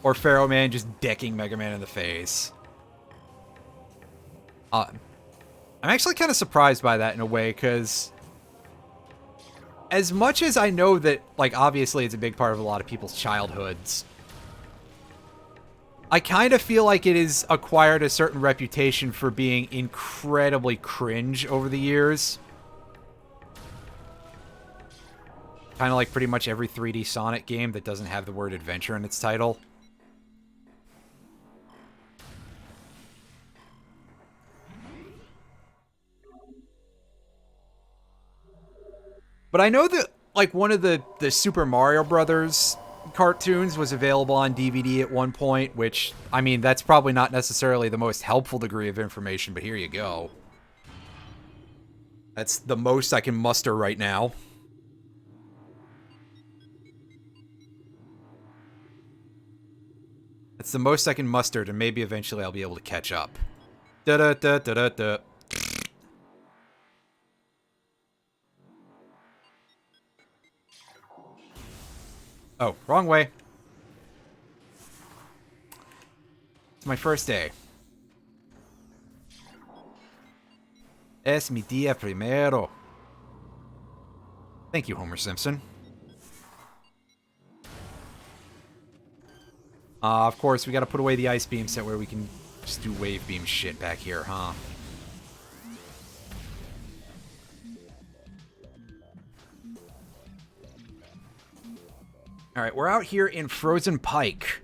Or Pharaoh Man just decking Mega Man in the face. I'm actually kind of surprised by that in a way, because as much as I know that, like, obviously it's a big part of a lot of people's childhoods, I kind of feel like it has acquired a certain reputation for being incredibly cringe over the years. Kind of like pretty much every 3D Sonic game that doesn't have the word adventure in its title. But I know that, like, one of the Super Mario Brothers cartoons was available on DVD at one point, which, I mean, that's probably not necessarily the most helpful degree of information, but here you go. That's the most I can muster right now. That's the most I can muster, and maybe eventually I'll be able to catch up. Da-da-da-da-da-da. Oh, wrong way. It's my first day. Es mi día primero. Thank you, Homer Simpson. Of course, we gotta put away the ice beam set where we can just do wave beam shit back here, huh? Alright, we're out here in Frozen Pike.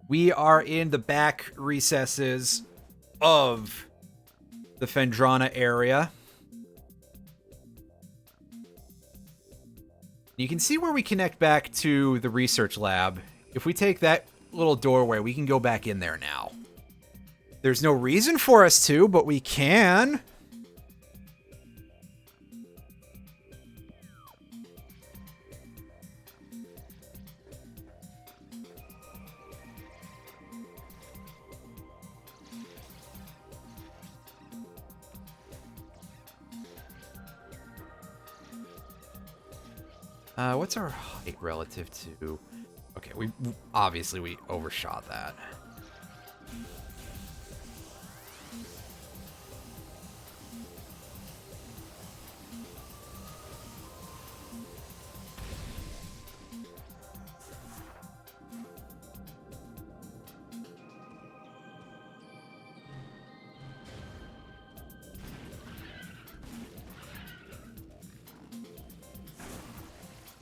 We are in the back recesses of the Phendrana area. You can see where we connect back to the research lab. If we take that little doorway, we can go back in there now. There's no reason for us to, but we can. What's our height relative to... Okay, we overshot that.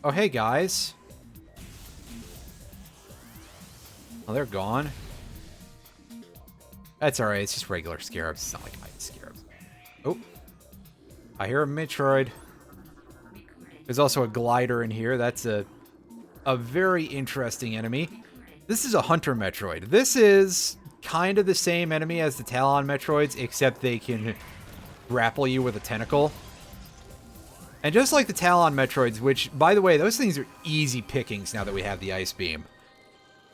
Oh, hey, guys. Oh, they're gone. That's alright, it's just regular scarabs. It's not like ice scarabs. Oh. I hear a Metroid. There's also a glider in here. That's a very interesting enemy. This is a Hunter Metroid. This is kind of the same enemy as the Talon Metroids, except they can grapple you with a tentacle. And just like the Talon Metroids, which, by the way, those things are easy pickings now that we have the Ice Beam.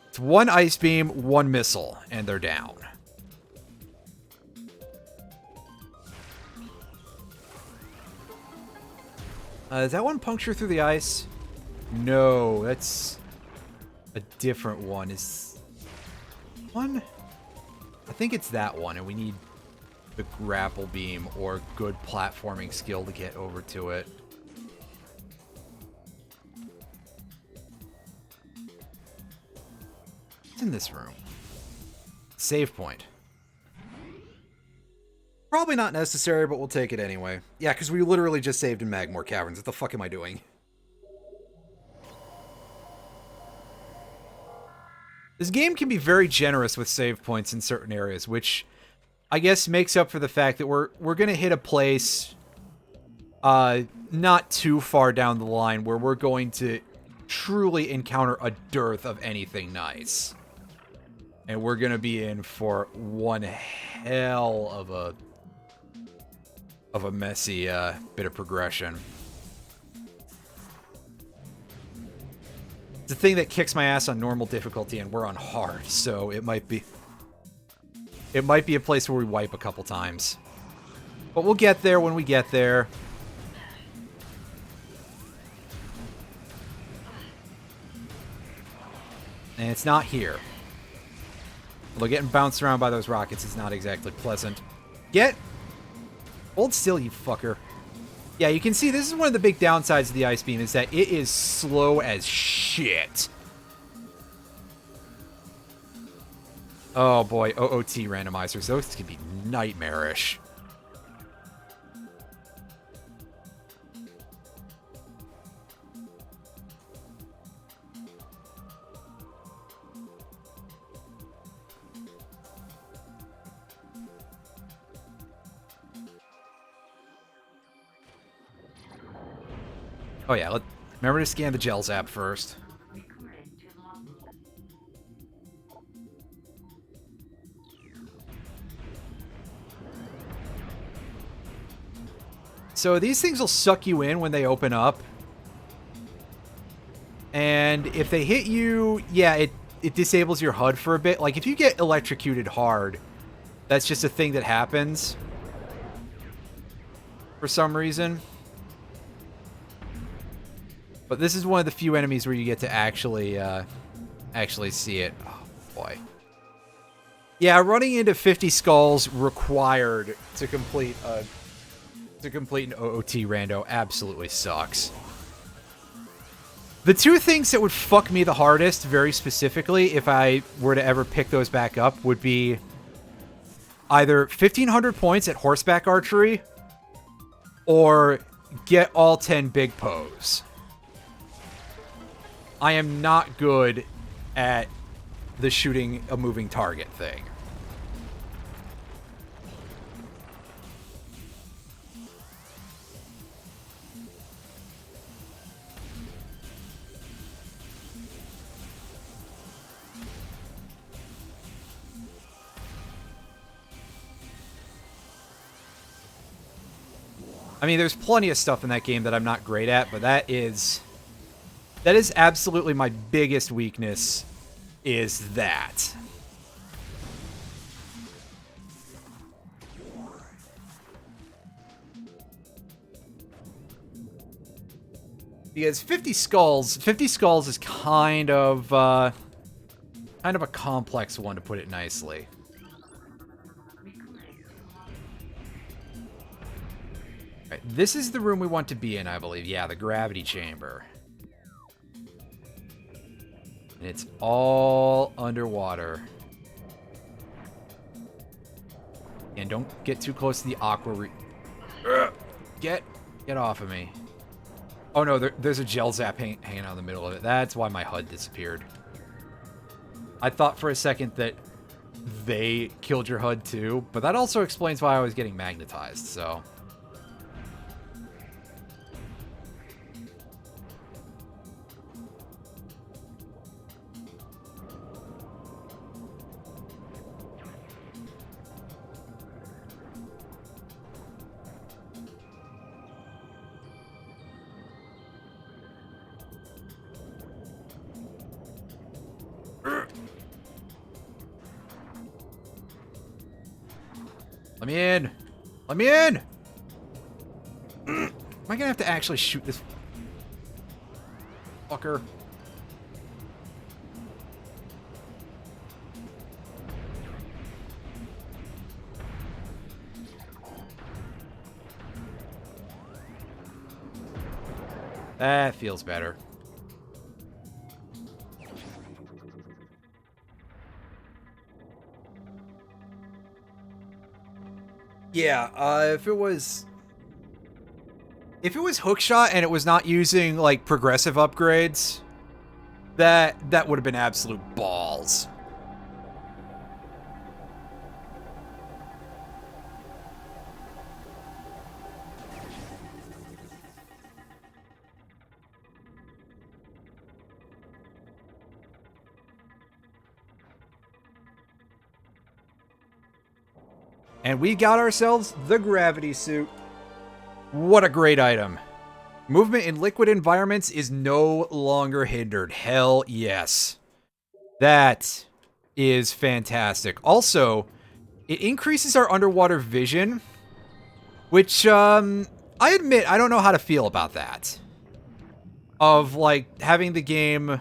It's one Ice Beam, one missile, and they're down. Does that one puncture through the ice? No, that's a different one. Is one? I think it's that one, and we need the grapple beam or good platforming skill to get over to it. What's in this room? Save point. Probably not necessary, but we'll take it anyway. Yeah, because we literally just saved in Magmore Caverns. What the fuck am I doing? This game can be very generous with save points in certain areas, which I guess makes up for the fact that we're going to hit a place not too far down the line where we're going to truly encounter a dearth of anything nice. And we're going to be in for one hell of a messy bit of progression. It's a thing that kicks my ass on normal difficulty, and we're on hard, so it might be a place where we wipe a couple times. But we'll get there when we get there. And it's not here. Although getting bounced around by those rockets is not exactly pleasant. Hold still, you fucker. Yeah, you can see this is one of the big downsides of the Ice Beam, is that it is slow as shit. Oh boy, OOT randomizers. Those can be nightmarish. Oh yeah, remember to scan the gel zap first. So these things will suck you in when they open up. And if they hit you, yeah, it disables your HUD for a bit. Like, if you get electrocuted hard, that's just a thing that happens. For some reason. But this is one of the few enemies where you get to actually see it. Oh, boy. Yeah, running into 50 skulls required to complete an OOT rando absolutely sucks. The two things that would fuck me the hardest, very specifically, if I were to ever pick those back up, would be either 1,500 points at horseback archery or get all 10 big pose. I am not good at the shooting a moving target thing. I mean, there's plenty of stuff in that game that I'm not great at, but that is absolutely my biggest weakness, is that. Because 50 skulls is kind of a complex one, to put it nicely. Right, this is the room we want to be in, I believe. Yeah, the gravity chamber. And it's all underwater. And don't get too close to the aqua. Get off of me. Oh no, there's a gel zap hanging out in the middle of it. That's why my HUD disappeared. I thought for a second that they killed your HUD too, but that also explains why I was getting magnetized, so. Let me in! Let me in! Am I gonna have to actually shoot this fucker? That feels better. Yeah, if it was hookshot and it was not using like progressive upgrades, that would have been absolute balls. And we got ourselves the gravity suit. What a great item. Movement in liquid environments is no longer hindered. Hell yes. That is fantastic. Also, it increases our underwater vision, which, I admit, I don't know how to feel about that. Of, like, having the game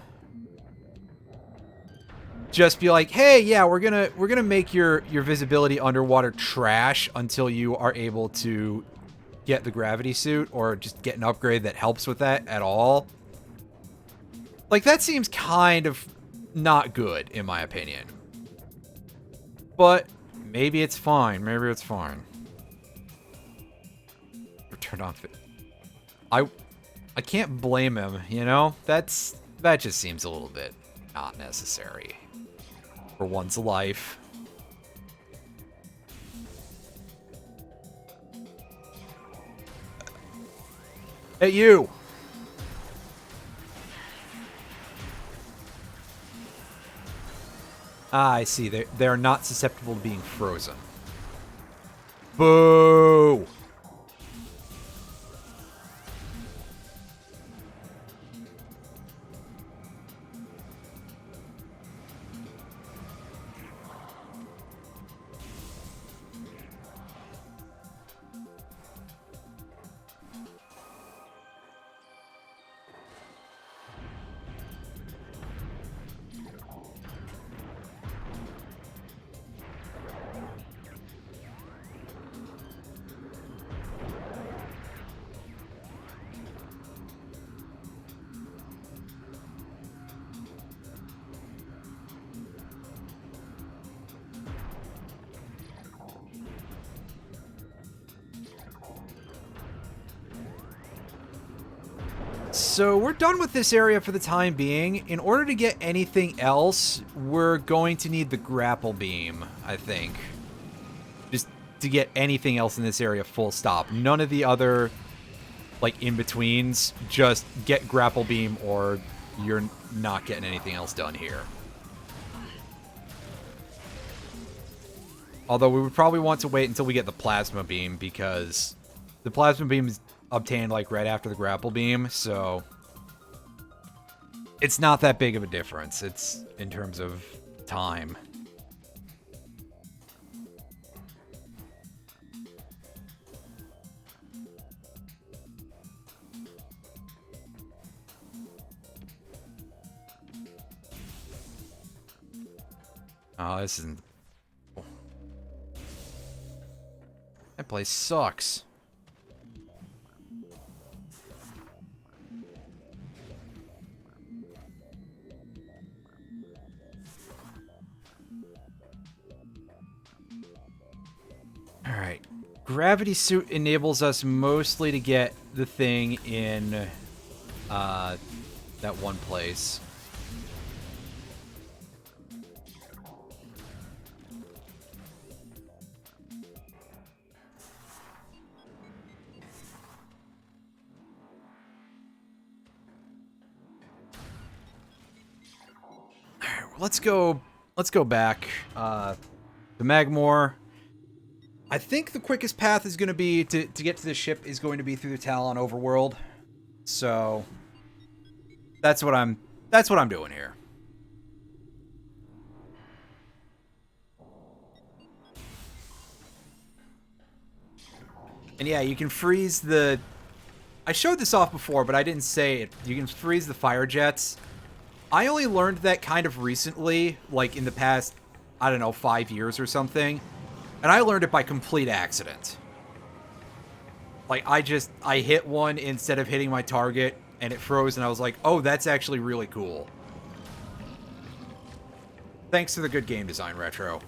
just be like, hey, yeah, we're gonna make your visibility underwater trash until you are able to get the gravity suit or just get an upgrade that helps with that at all. Like, that seems kind of not good, in my opinion. But maybe it's fine. Maybe it's fine. Turn off it. I can't blame him, you know? That just seems a little bit not necessary for one's life. Hey, you! Ah, I see. They're not susceptible to being frozen. Boo! So we're done with this area for the time being. In order to get anything else, we're going to need the grapple beam, I think. Just to get anything else in this area full stop. None of the other, like, in-betweens. Just get grapple beam or you're not getting anything else done here. Although we would probably want to wait until we get the plasma beam because the plasma beam is obtained like right after the grapple beam, so it's not that big of a difference. It's in terms of time. Oh, this isn't. That place sucks. Alright. Gravity suit enables us mostly to get the thing in that one place. Let's go back to Magmore. I think the quickest path is going to be to get to the ship is going to be through the Talon overworld. So that's what I'm doing here. And yeah, you can freeze the... I showed this off before, but I didn't say it. You can freeze the fire jets. I only learned that kind of recently, like in the past, I don't know, 5 years or something. And I learned it by complete accident. Like, I hit one instead of hitting my target, and it froze, and I was like, oh, that's actually really cool. Thanks to the good game design, Retro.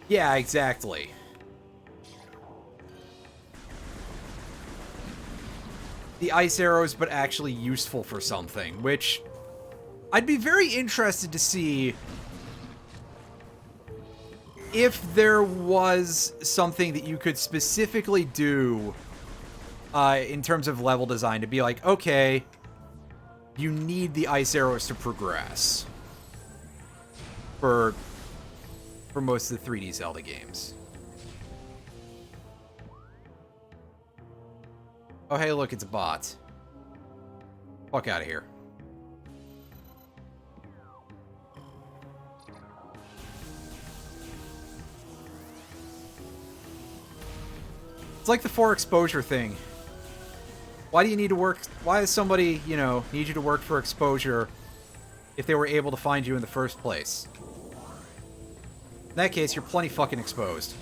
Yeah, exactly. The ice arrows, but actually useful for something, which I'd be very interested to see if there was something that you could specifically do in terms of level design to be like, okay, you need the ice arrows to progress for most of the 3D Zelda games. Oh, hey, look, it's a bot. Fuck out of here. It's like the 4 exposure thing. Why do you need to work... Why does somebody, you know, need you to work for exposure if they were able to find you in the first place? In that case, you're plenty fucking exposed.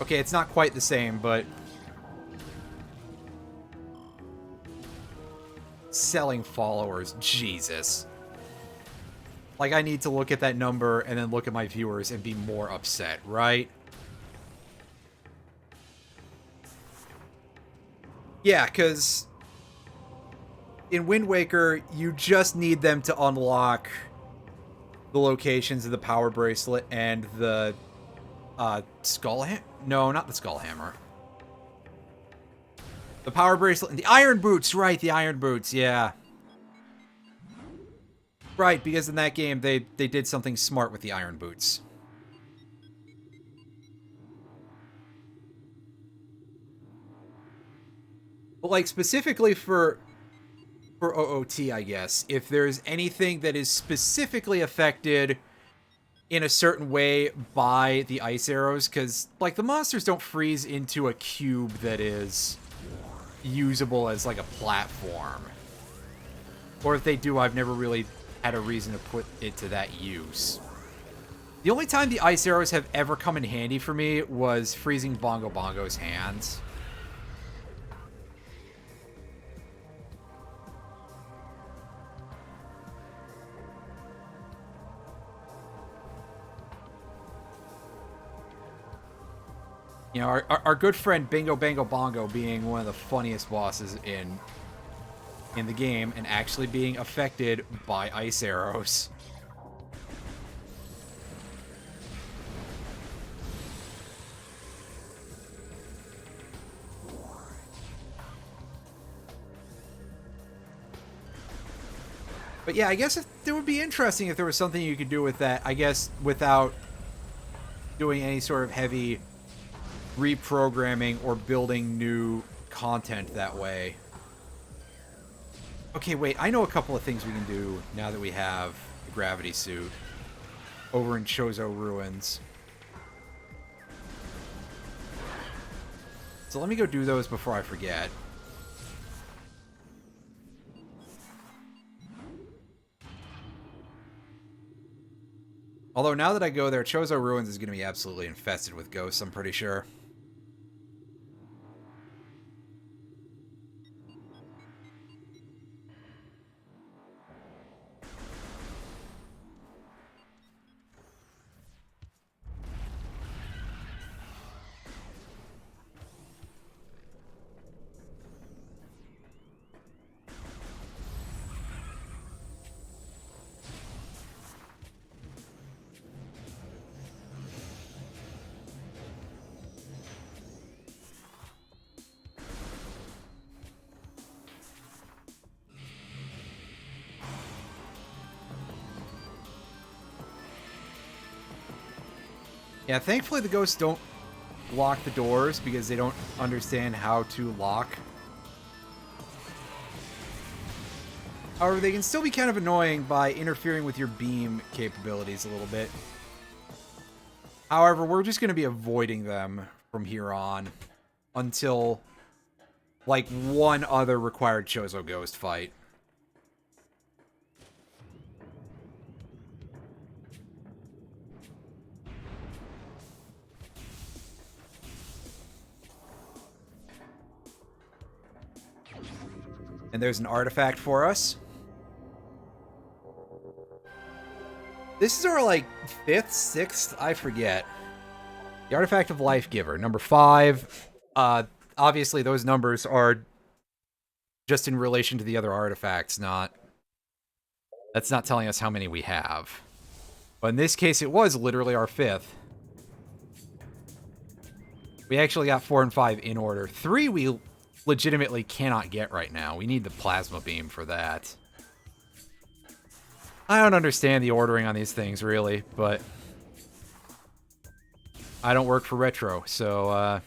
Okay, it's not quite the same, but... Selling followers, Jesus. Like, I need to look at that number and then look at my viewers and be more upset, right? Yeah, because in Wind Waker, you just need them to unlock the locations of the Power Bracelet and the Skull Hammer. No, not the Skull Hammer. The Power Bracelet and the Iron Boots, right, the Iron Boots, yeah. Right, because in that game, they did something smart with the Iron Boots. But, like, specifically for OOT, I guess, if there's anything that is specifically affected in a certain way by the ice arrows, because, like, the monsters don't freeze into a cube that is usable as, like, a platform. Or if they do, I've never really had a reason to put it to that use. The only time the ice arrows have ever come in handy for me was freezing Bongo Bongo's hands. You know, our good friend Bingo Bango Bongo being one of the funniest bosses in the game and actually being affected by ice arrows. But yeah, I guess it would be interesting if there was something you could do with that, I guess, without doing any sort of heavy reprogramming or building new content that way. Okay, wait, I know a couple of things we can do now that we have the gravity suit over in Chozo Ruins. So let me go do those before I forget. Although now that I go there, Chozo Ruins is going to be absolutely infested with ghosts, I'm pretty sure. Yeah, thankfully the ghosts don't lock the doors because they don't understand how to lock. However, they can still be kind of annoying by interfering with your beam capabilities a little bit. However, we're just going to be avoiding them from here on until, like, one other required Chozo Ghost fight. And there's an artifact for us. This is our, like, 5th, 6th, I forget. The Artifact of Life Giver, number 5. Obviously, those numbers are just in relation to the other artifacts, not... That's not telling us how many we have. But in this case, it was literally our 5th. We actually got 4 and 5 in order. 3 we legitimately cannot get right now. We need the Plasma Beam for that. I don't understand the ordering on these things, really, but... I don't work for Retro, so,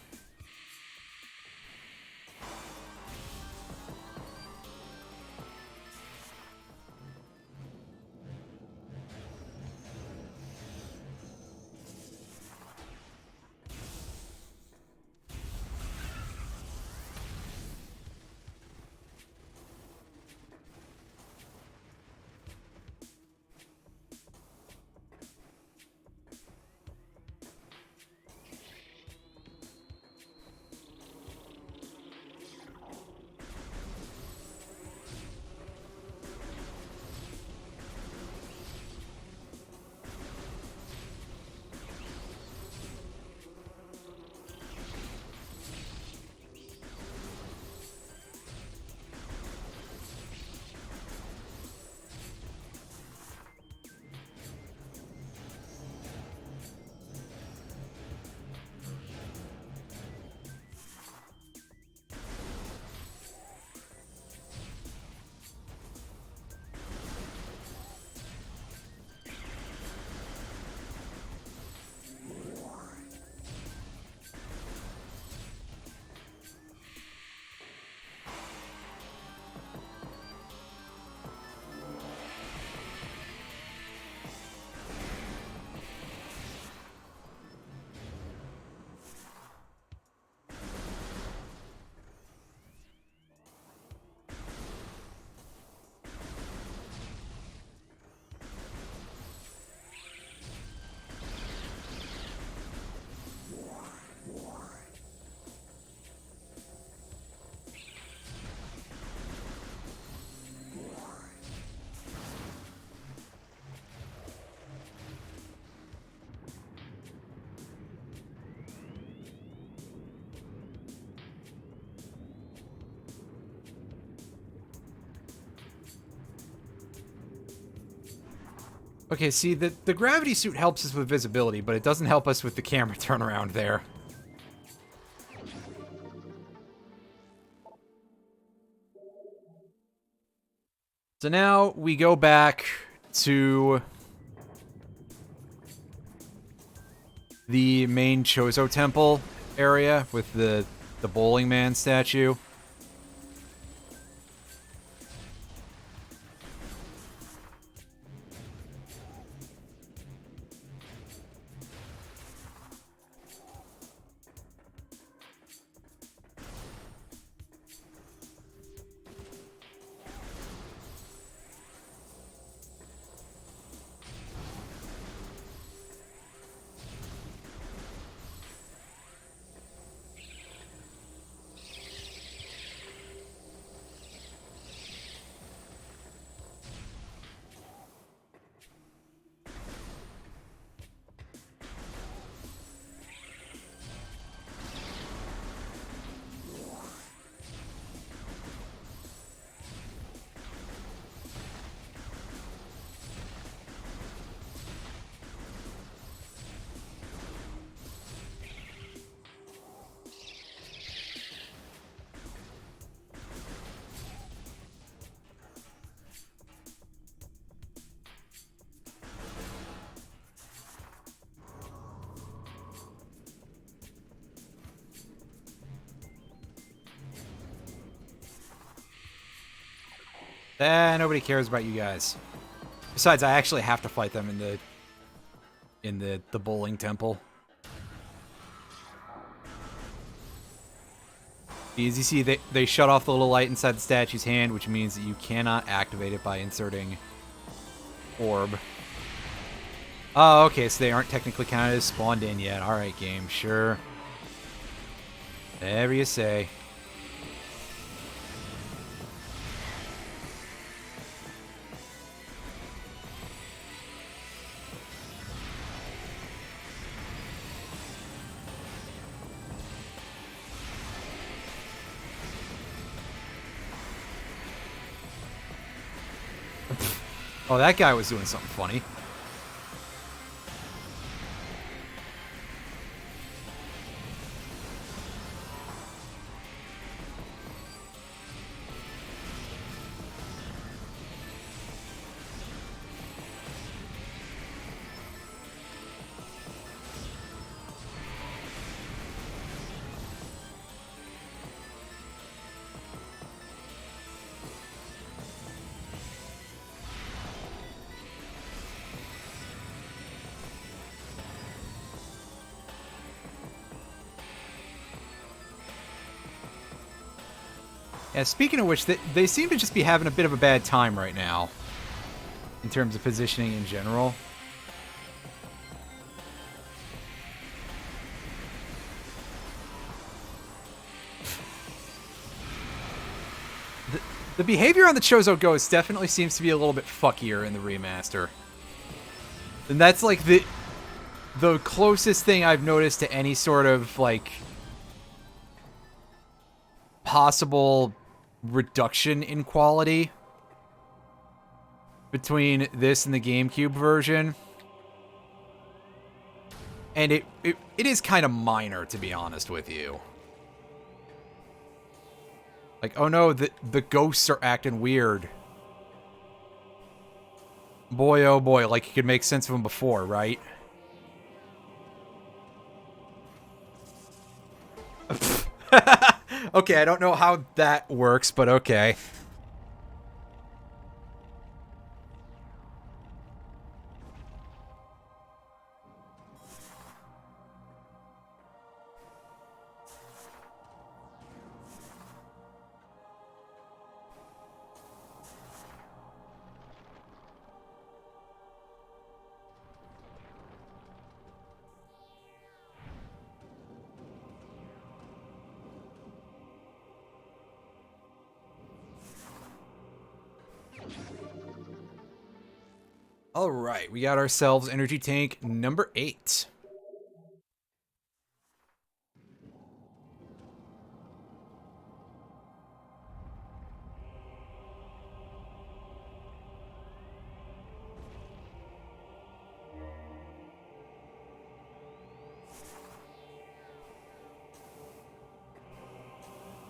Okay, see, the gravity suit helps us with visibility, but it doesn't help us with the camera turnaround there. So now we go back to the main Chozo Temple area with the bowling man statue. Nobody cares about you guys. Besides, I actually have to fight them in the bowling temple. As you see, they shut off the little light inside the statue's hand, which means that you cannot activate it by inserting orb. Oh, okay, so they aren't technically counted as spawned in yet. Alright, game, sure. Whatever you say. Oh, that guy was doing something funny. Yeah, speaking of which, they seem to just be having a bit of a bad time right now. In terms of positioning in general. The behavior on the Chozo Ghost definitely seems to be a little bit fuckier in the remaster. And that's like the closest thing I've noticed to any sort of like possible reduction in quality between this and the GameCube version. And it is kind of minor, to be honest with you. Like, oh no, the ghosts are acting weird. Boy, oh boy, like you could make sense of them before, right? Okay, I don't know how that works, but okay. All right, we got ourselves energy tank number 8.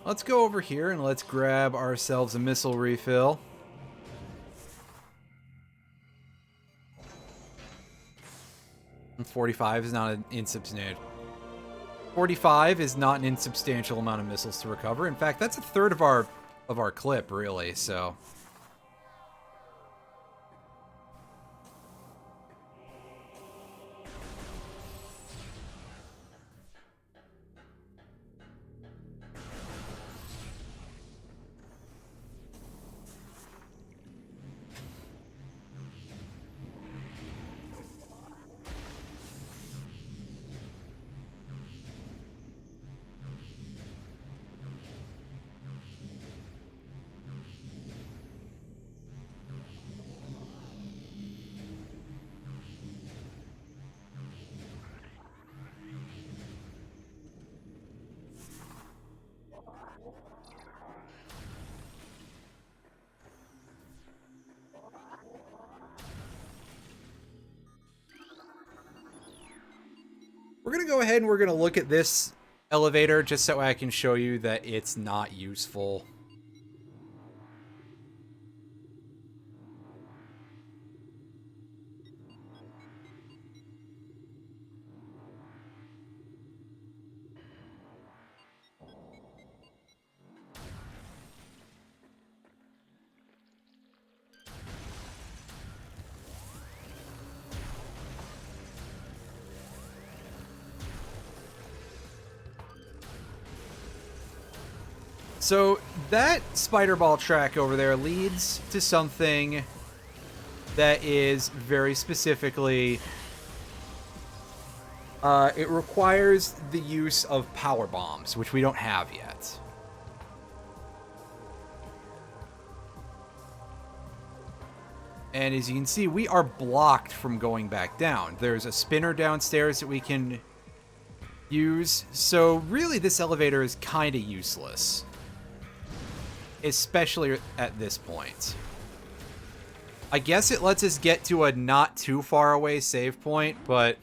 Let's go over here and let's grab ourselves a missile refill. And 45 is not an insubstantial. 45 is not an insubstantial amount of missiles to recover. In fact, that's a third of our clip, really. So. We're going to go ahead and we're going to look at this elevator just so I can show you that it's not useful. So that spider ball track over there leads to something that is very specifically, it requires the use of power bombs, which we don't have yet. And as you can see, we are blocked from going back down. There's a spinner downstairs that we can use. So really, this elevator is kind of useless. Especially at this point. I guess it lets us get to a not too far away save point, but...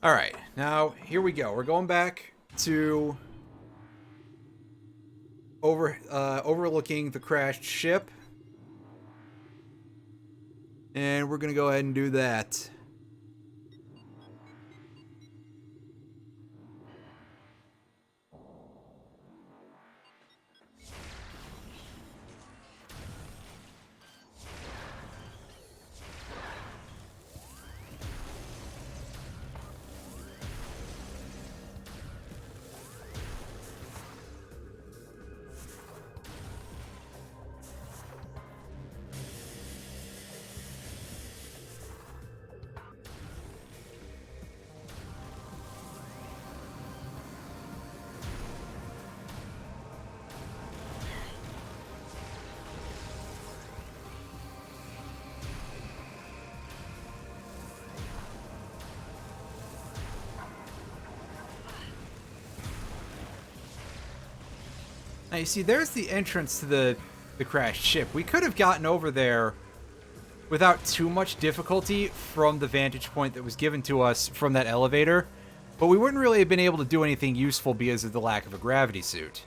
Alright, now here we go. We're going back to overlooking the crashed ship. And we're going to go ahead and do that. Now you see, there's the entrance to the crashed ship. We could have gotten over there without too much difficulty from the vantage point that was given to us from that elevator, but we wouldn't really have been able to do anything useful because of the lack of a gravity suit.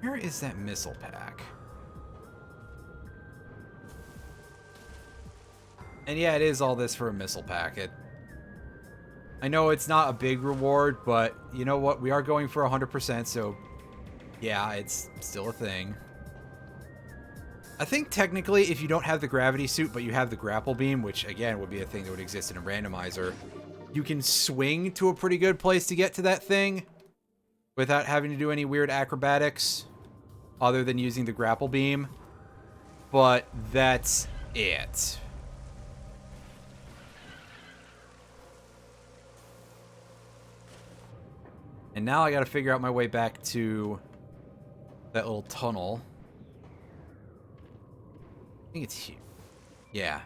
Where is that missile pack? And yeah, it is all this for a missile packet. I know it's not a big reward, but you know what? We are going for 100%, so yeah, it's still a thing. I think technically if you don't have the gravity suit, but you have the grapple beam, which again would be a thing that would exist in a randomizer, you can swing to a pretty good place to get to that thing without having to do any weird acrobatics other than using the grapple beam. But that's it. And now I gotta figure out my way back to that little tunnel. I think it's here. Yeah.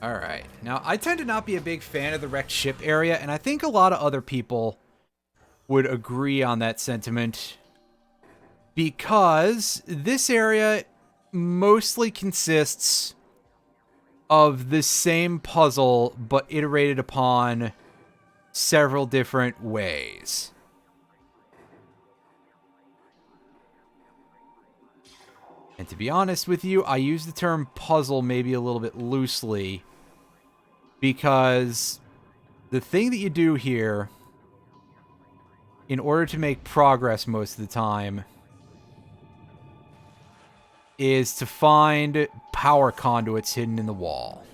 Alright. Now, I tend to not be a big fan of the wrecked ship area, and I think a lot of other people would agree on that sentiment. Because this area mostly consists of the same puzzle, but iterated upon several different ways. And to be honest with you, I use the term puzzle maybe a little bit loosely, because the thing that you do here, in order to make progress most of the time, is to find power conduits hidden in the wall.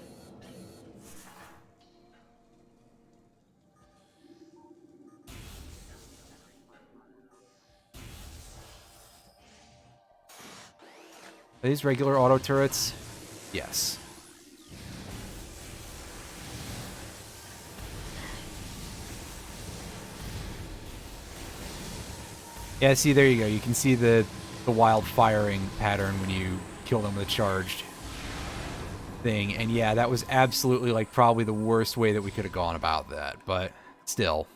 Are these regular auto turrets? Yes. Yeah, see, there you go. You can see the wild firing pattern when you kill them with a charged thing. And yeah, that was absolutely, like, probably the worst way that we could have gone about that. But still.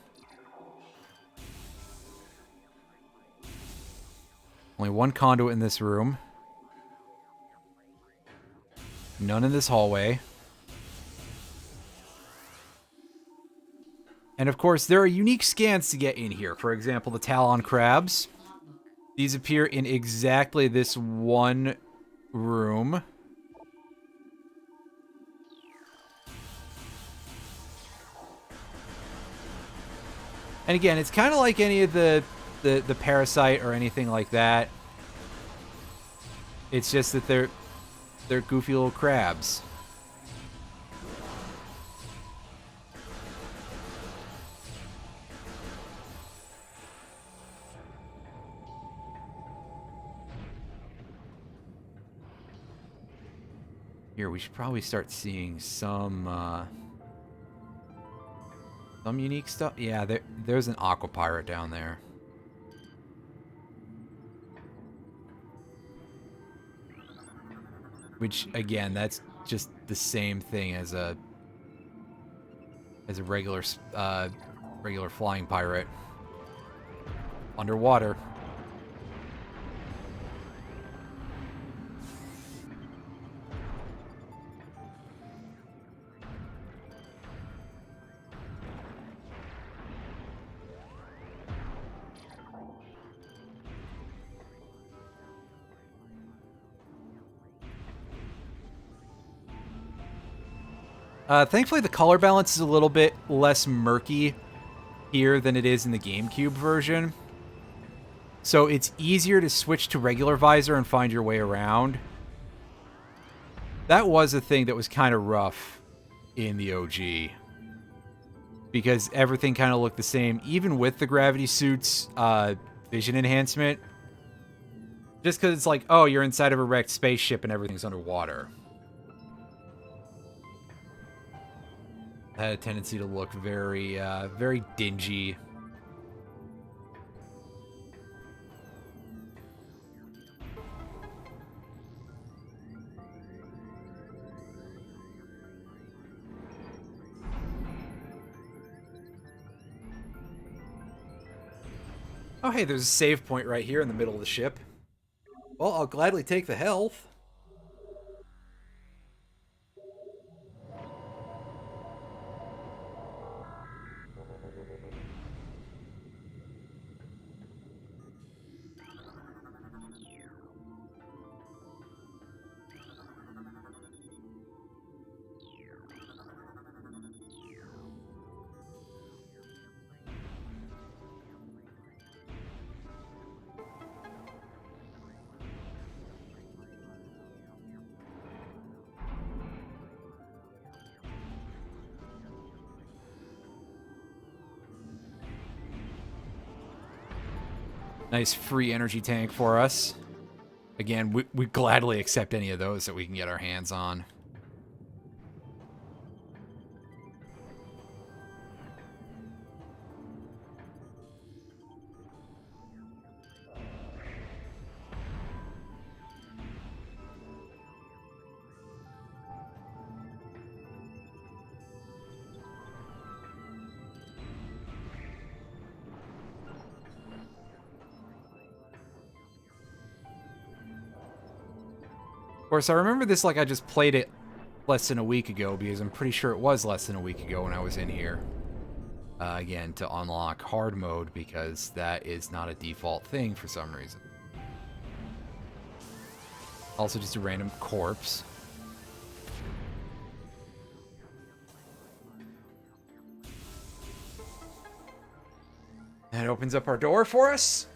Only one conduit in this room. None in this hallway. And of course, there are unique scans to get in here. For example, the Talon crabs. These appear in exactly this one room. And again, it's kind of like any of the parasite or anything like that. It's just that they're goofy little crabs. Here, we should probably start seeing some unique stuff. Yeah, there's an aqua pirate down there. Which, again, that's just the same thing as a regular flying pirate underwater. Thankfully, the color balance is a little bit less murky here than it is in the GameCube version. So it's easier to switch to regular visor and find your way around. That was a thing that was kind of rough in the OG. Because everything kind of looked the same, even with the gravity suit's vision enhancement. Just because it's like, oh, you're inside of a wrecked spaceship and everything's underwater. Had a tendency to look very, very dingy. Oh, hey, there's a save point right here in the middle of the ship. Well, I'll gladly take the health. Nice free energy tank for us. Again, we gladly accept any of those that we can get our hands on. Of course, I remember this like I just played it less than a week ago, because I'm pretty sure it was less than a week ago when I was in here. Again, to unlock hard mode, because that is not a default thing for some reason. Also just a random corpse. And it opens up our door for us.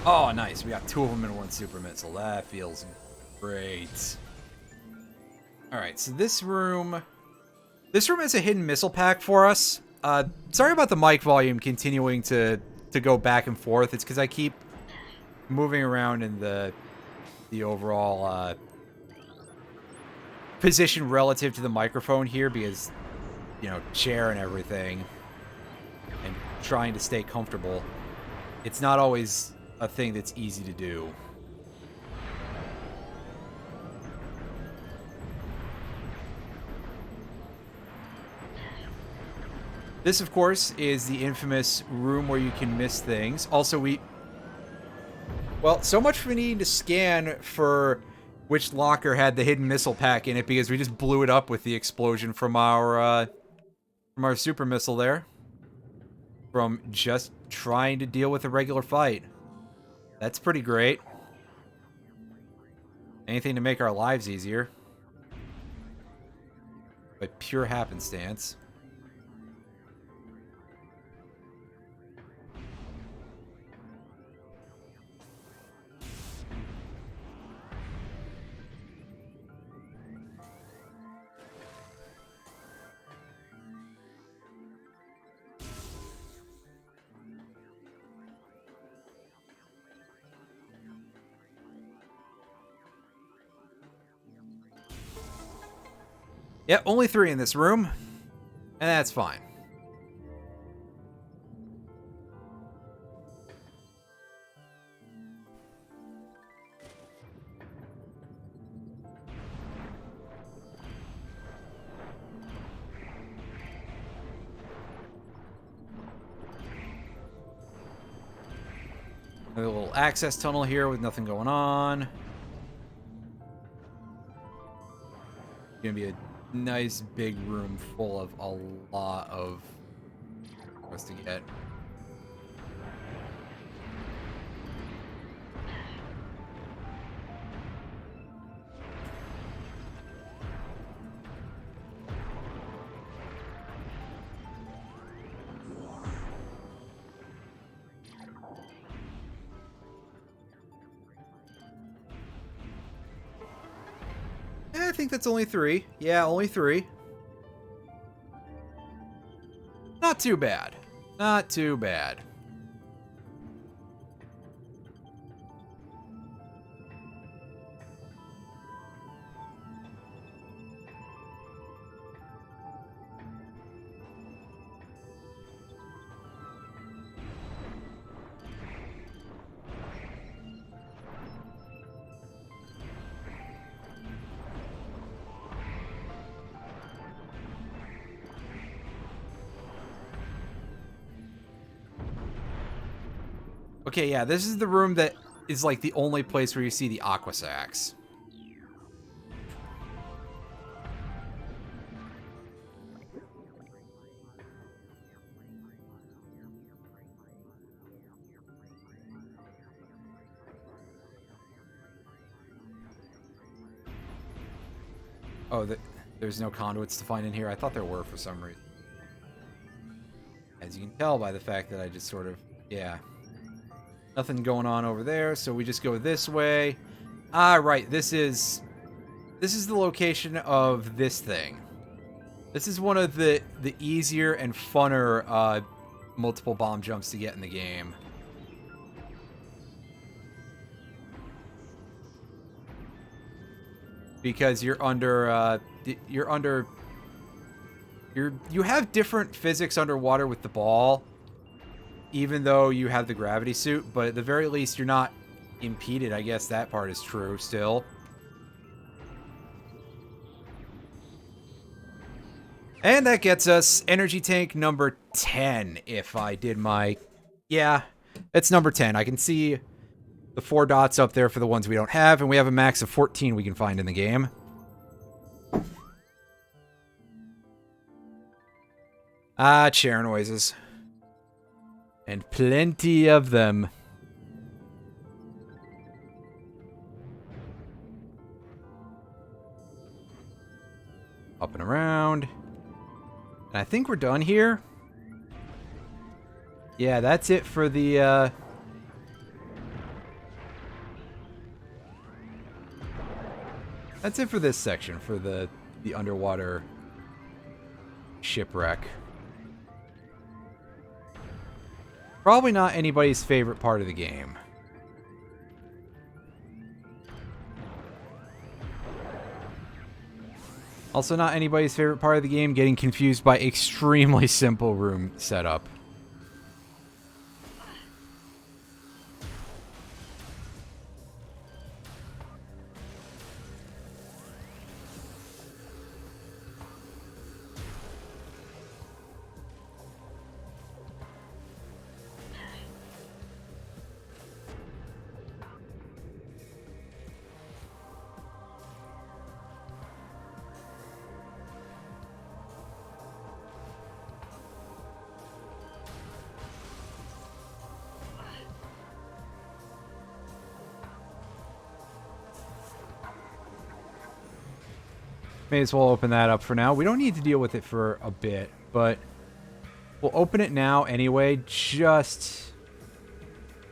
Oh, nice. We got two of them in one super missile. That feels great. Alright, so this room... This room has a hidden missile pack for us. Sorry about the mic volume continuing to go back and forth. It's because I keep moving around in the overall position relative to the microphone here, because, you know, chair and everything, and trying to stay comfortable. It's not always a thing that's easy to do. This, of course, is the infamous room where you can miss things. Also, well, so much for needing to scan for which locker had the hidden missile pack in it, because we just blew it up with the explosion from our super missile there. From just trying to deal with a regular fight. That's pretty great. Anything to make our lives easier. By pure happenstance. Yep, only 3 in this room. And that's fine. A little access tunnel here with nothing going on. Gonna be a nice big room full of a lot of what's to get. I think that's only 3. Yeah, only 3. Not too bad. Not too bad. Okay, yeah, this is the room that is like the only place where you see the aqua sacks. Oh, there's no conduits to find in here. I thought there were for some reason. As you can tell by the fact that I just sort of, yeah. Nothing going on over there, so we just go this way. Ah, right, this is the location of this thing. This is one of the easier and funner multiple bomb jumps to get in the game. Because you have different physics underwater with the ball, even though you have the gravity suit, but at the very least you're not impeded. I guess that part is true still. And that gets us energy tank number 10, if I did my... Yeah, it's number 10. I can see the 4 dots up there for the ones we don't have, and we have a max of 14 we can find in the game. Ah, chair noises. And plenty of them. Up and around. And I think we're done here. Yeah, that's it for the, That's it for this section, for the underwater shipwreck. Probably not anybody's favorite part of the game. Also not anybody's favorite part of the game, getting confused by extremely simple room setup. May as well open that up for now. We don't need to deal with it for a bit, but we'll open it now anyway, just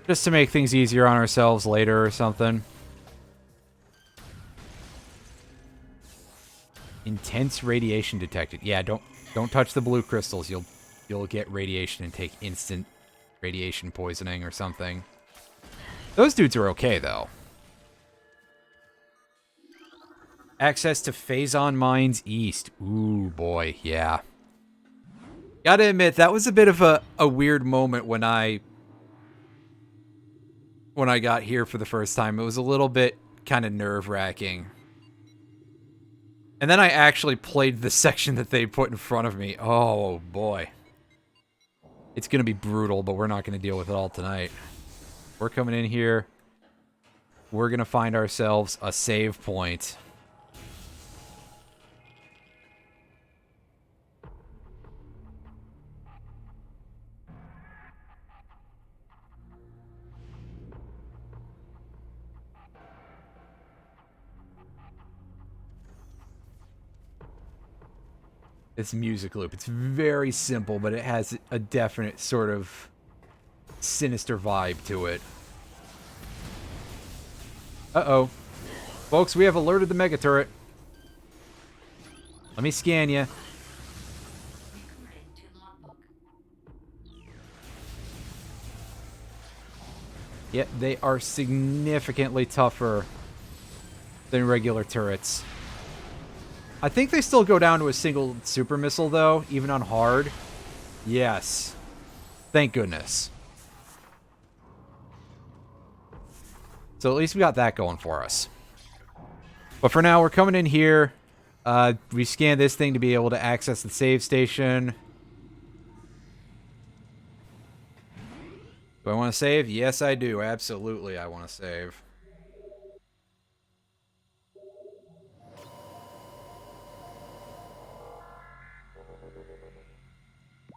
to make things easier on ourselves later or something. Intense radiation detected. Yeah, don't touch the blue crystals. You'll get radiation and take instant radiation poisoning or something. Those dudes are okay though. Access to Phazon Mines East. Ooh, boy, yeah. Gotta admit, that was a bit of a weird moment when I got here for the first time. It was a little bit kind of nerve-wracking. And then I actually played the section that they put in front of me. Oh, boy. It's gonna be brutal, but we're not gonna deal with it all tonight. We're coming in here. We're gonna find ourselves a save point. This music loop. It's very simple, but it has a definite sort of sinister vibe to it. Uh-oh. Folks, we have alerted the mega turret. Let me scan you. Yeah, they are significantly tougher than regular turrets. I think they still go down to a single super missile, though, even on hard. Yes. Thank goodness. So at least we got that going for us. But for now, we're coming in here. We scan this thing to be able to access the save station. Do I want to save? Yes, I do. Absolutely, I want to save.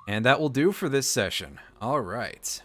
And that will do for this session. All right.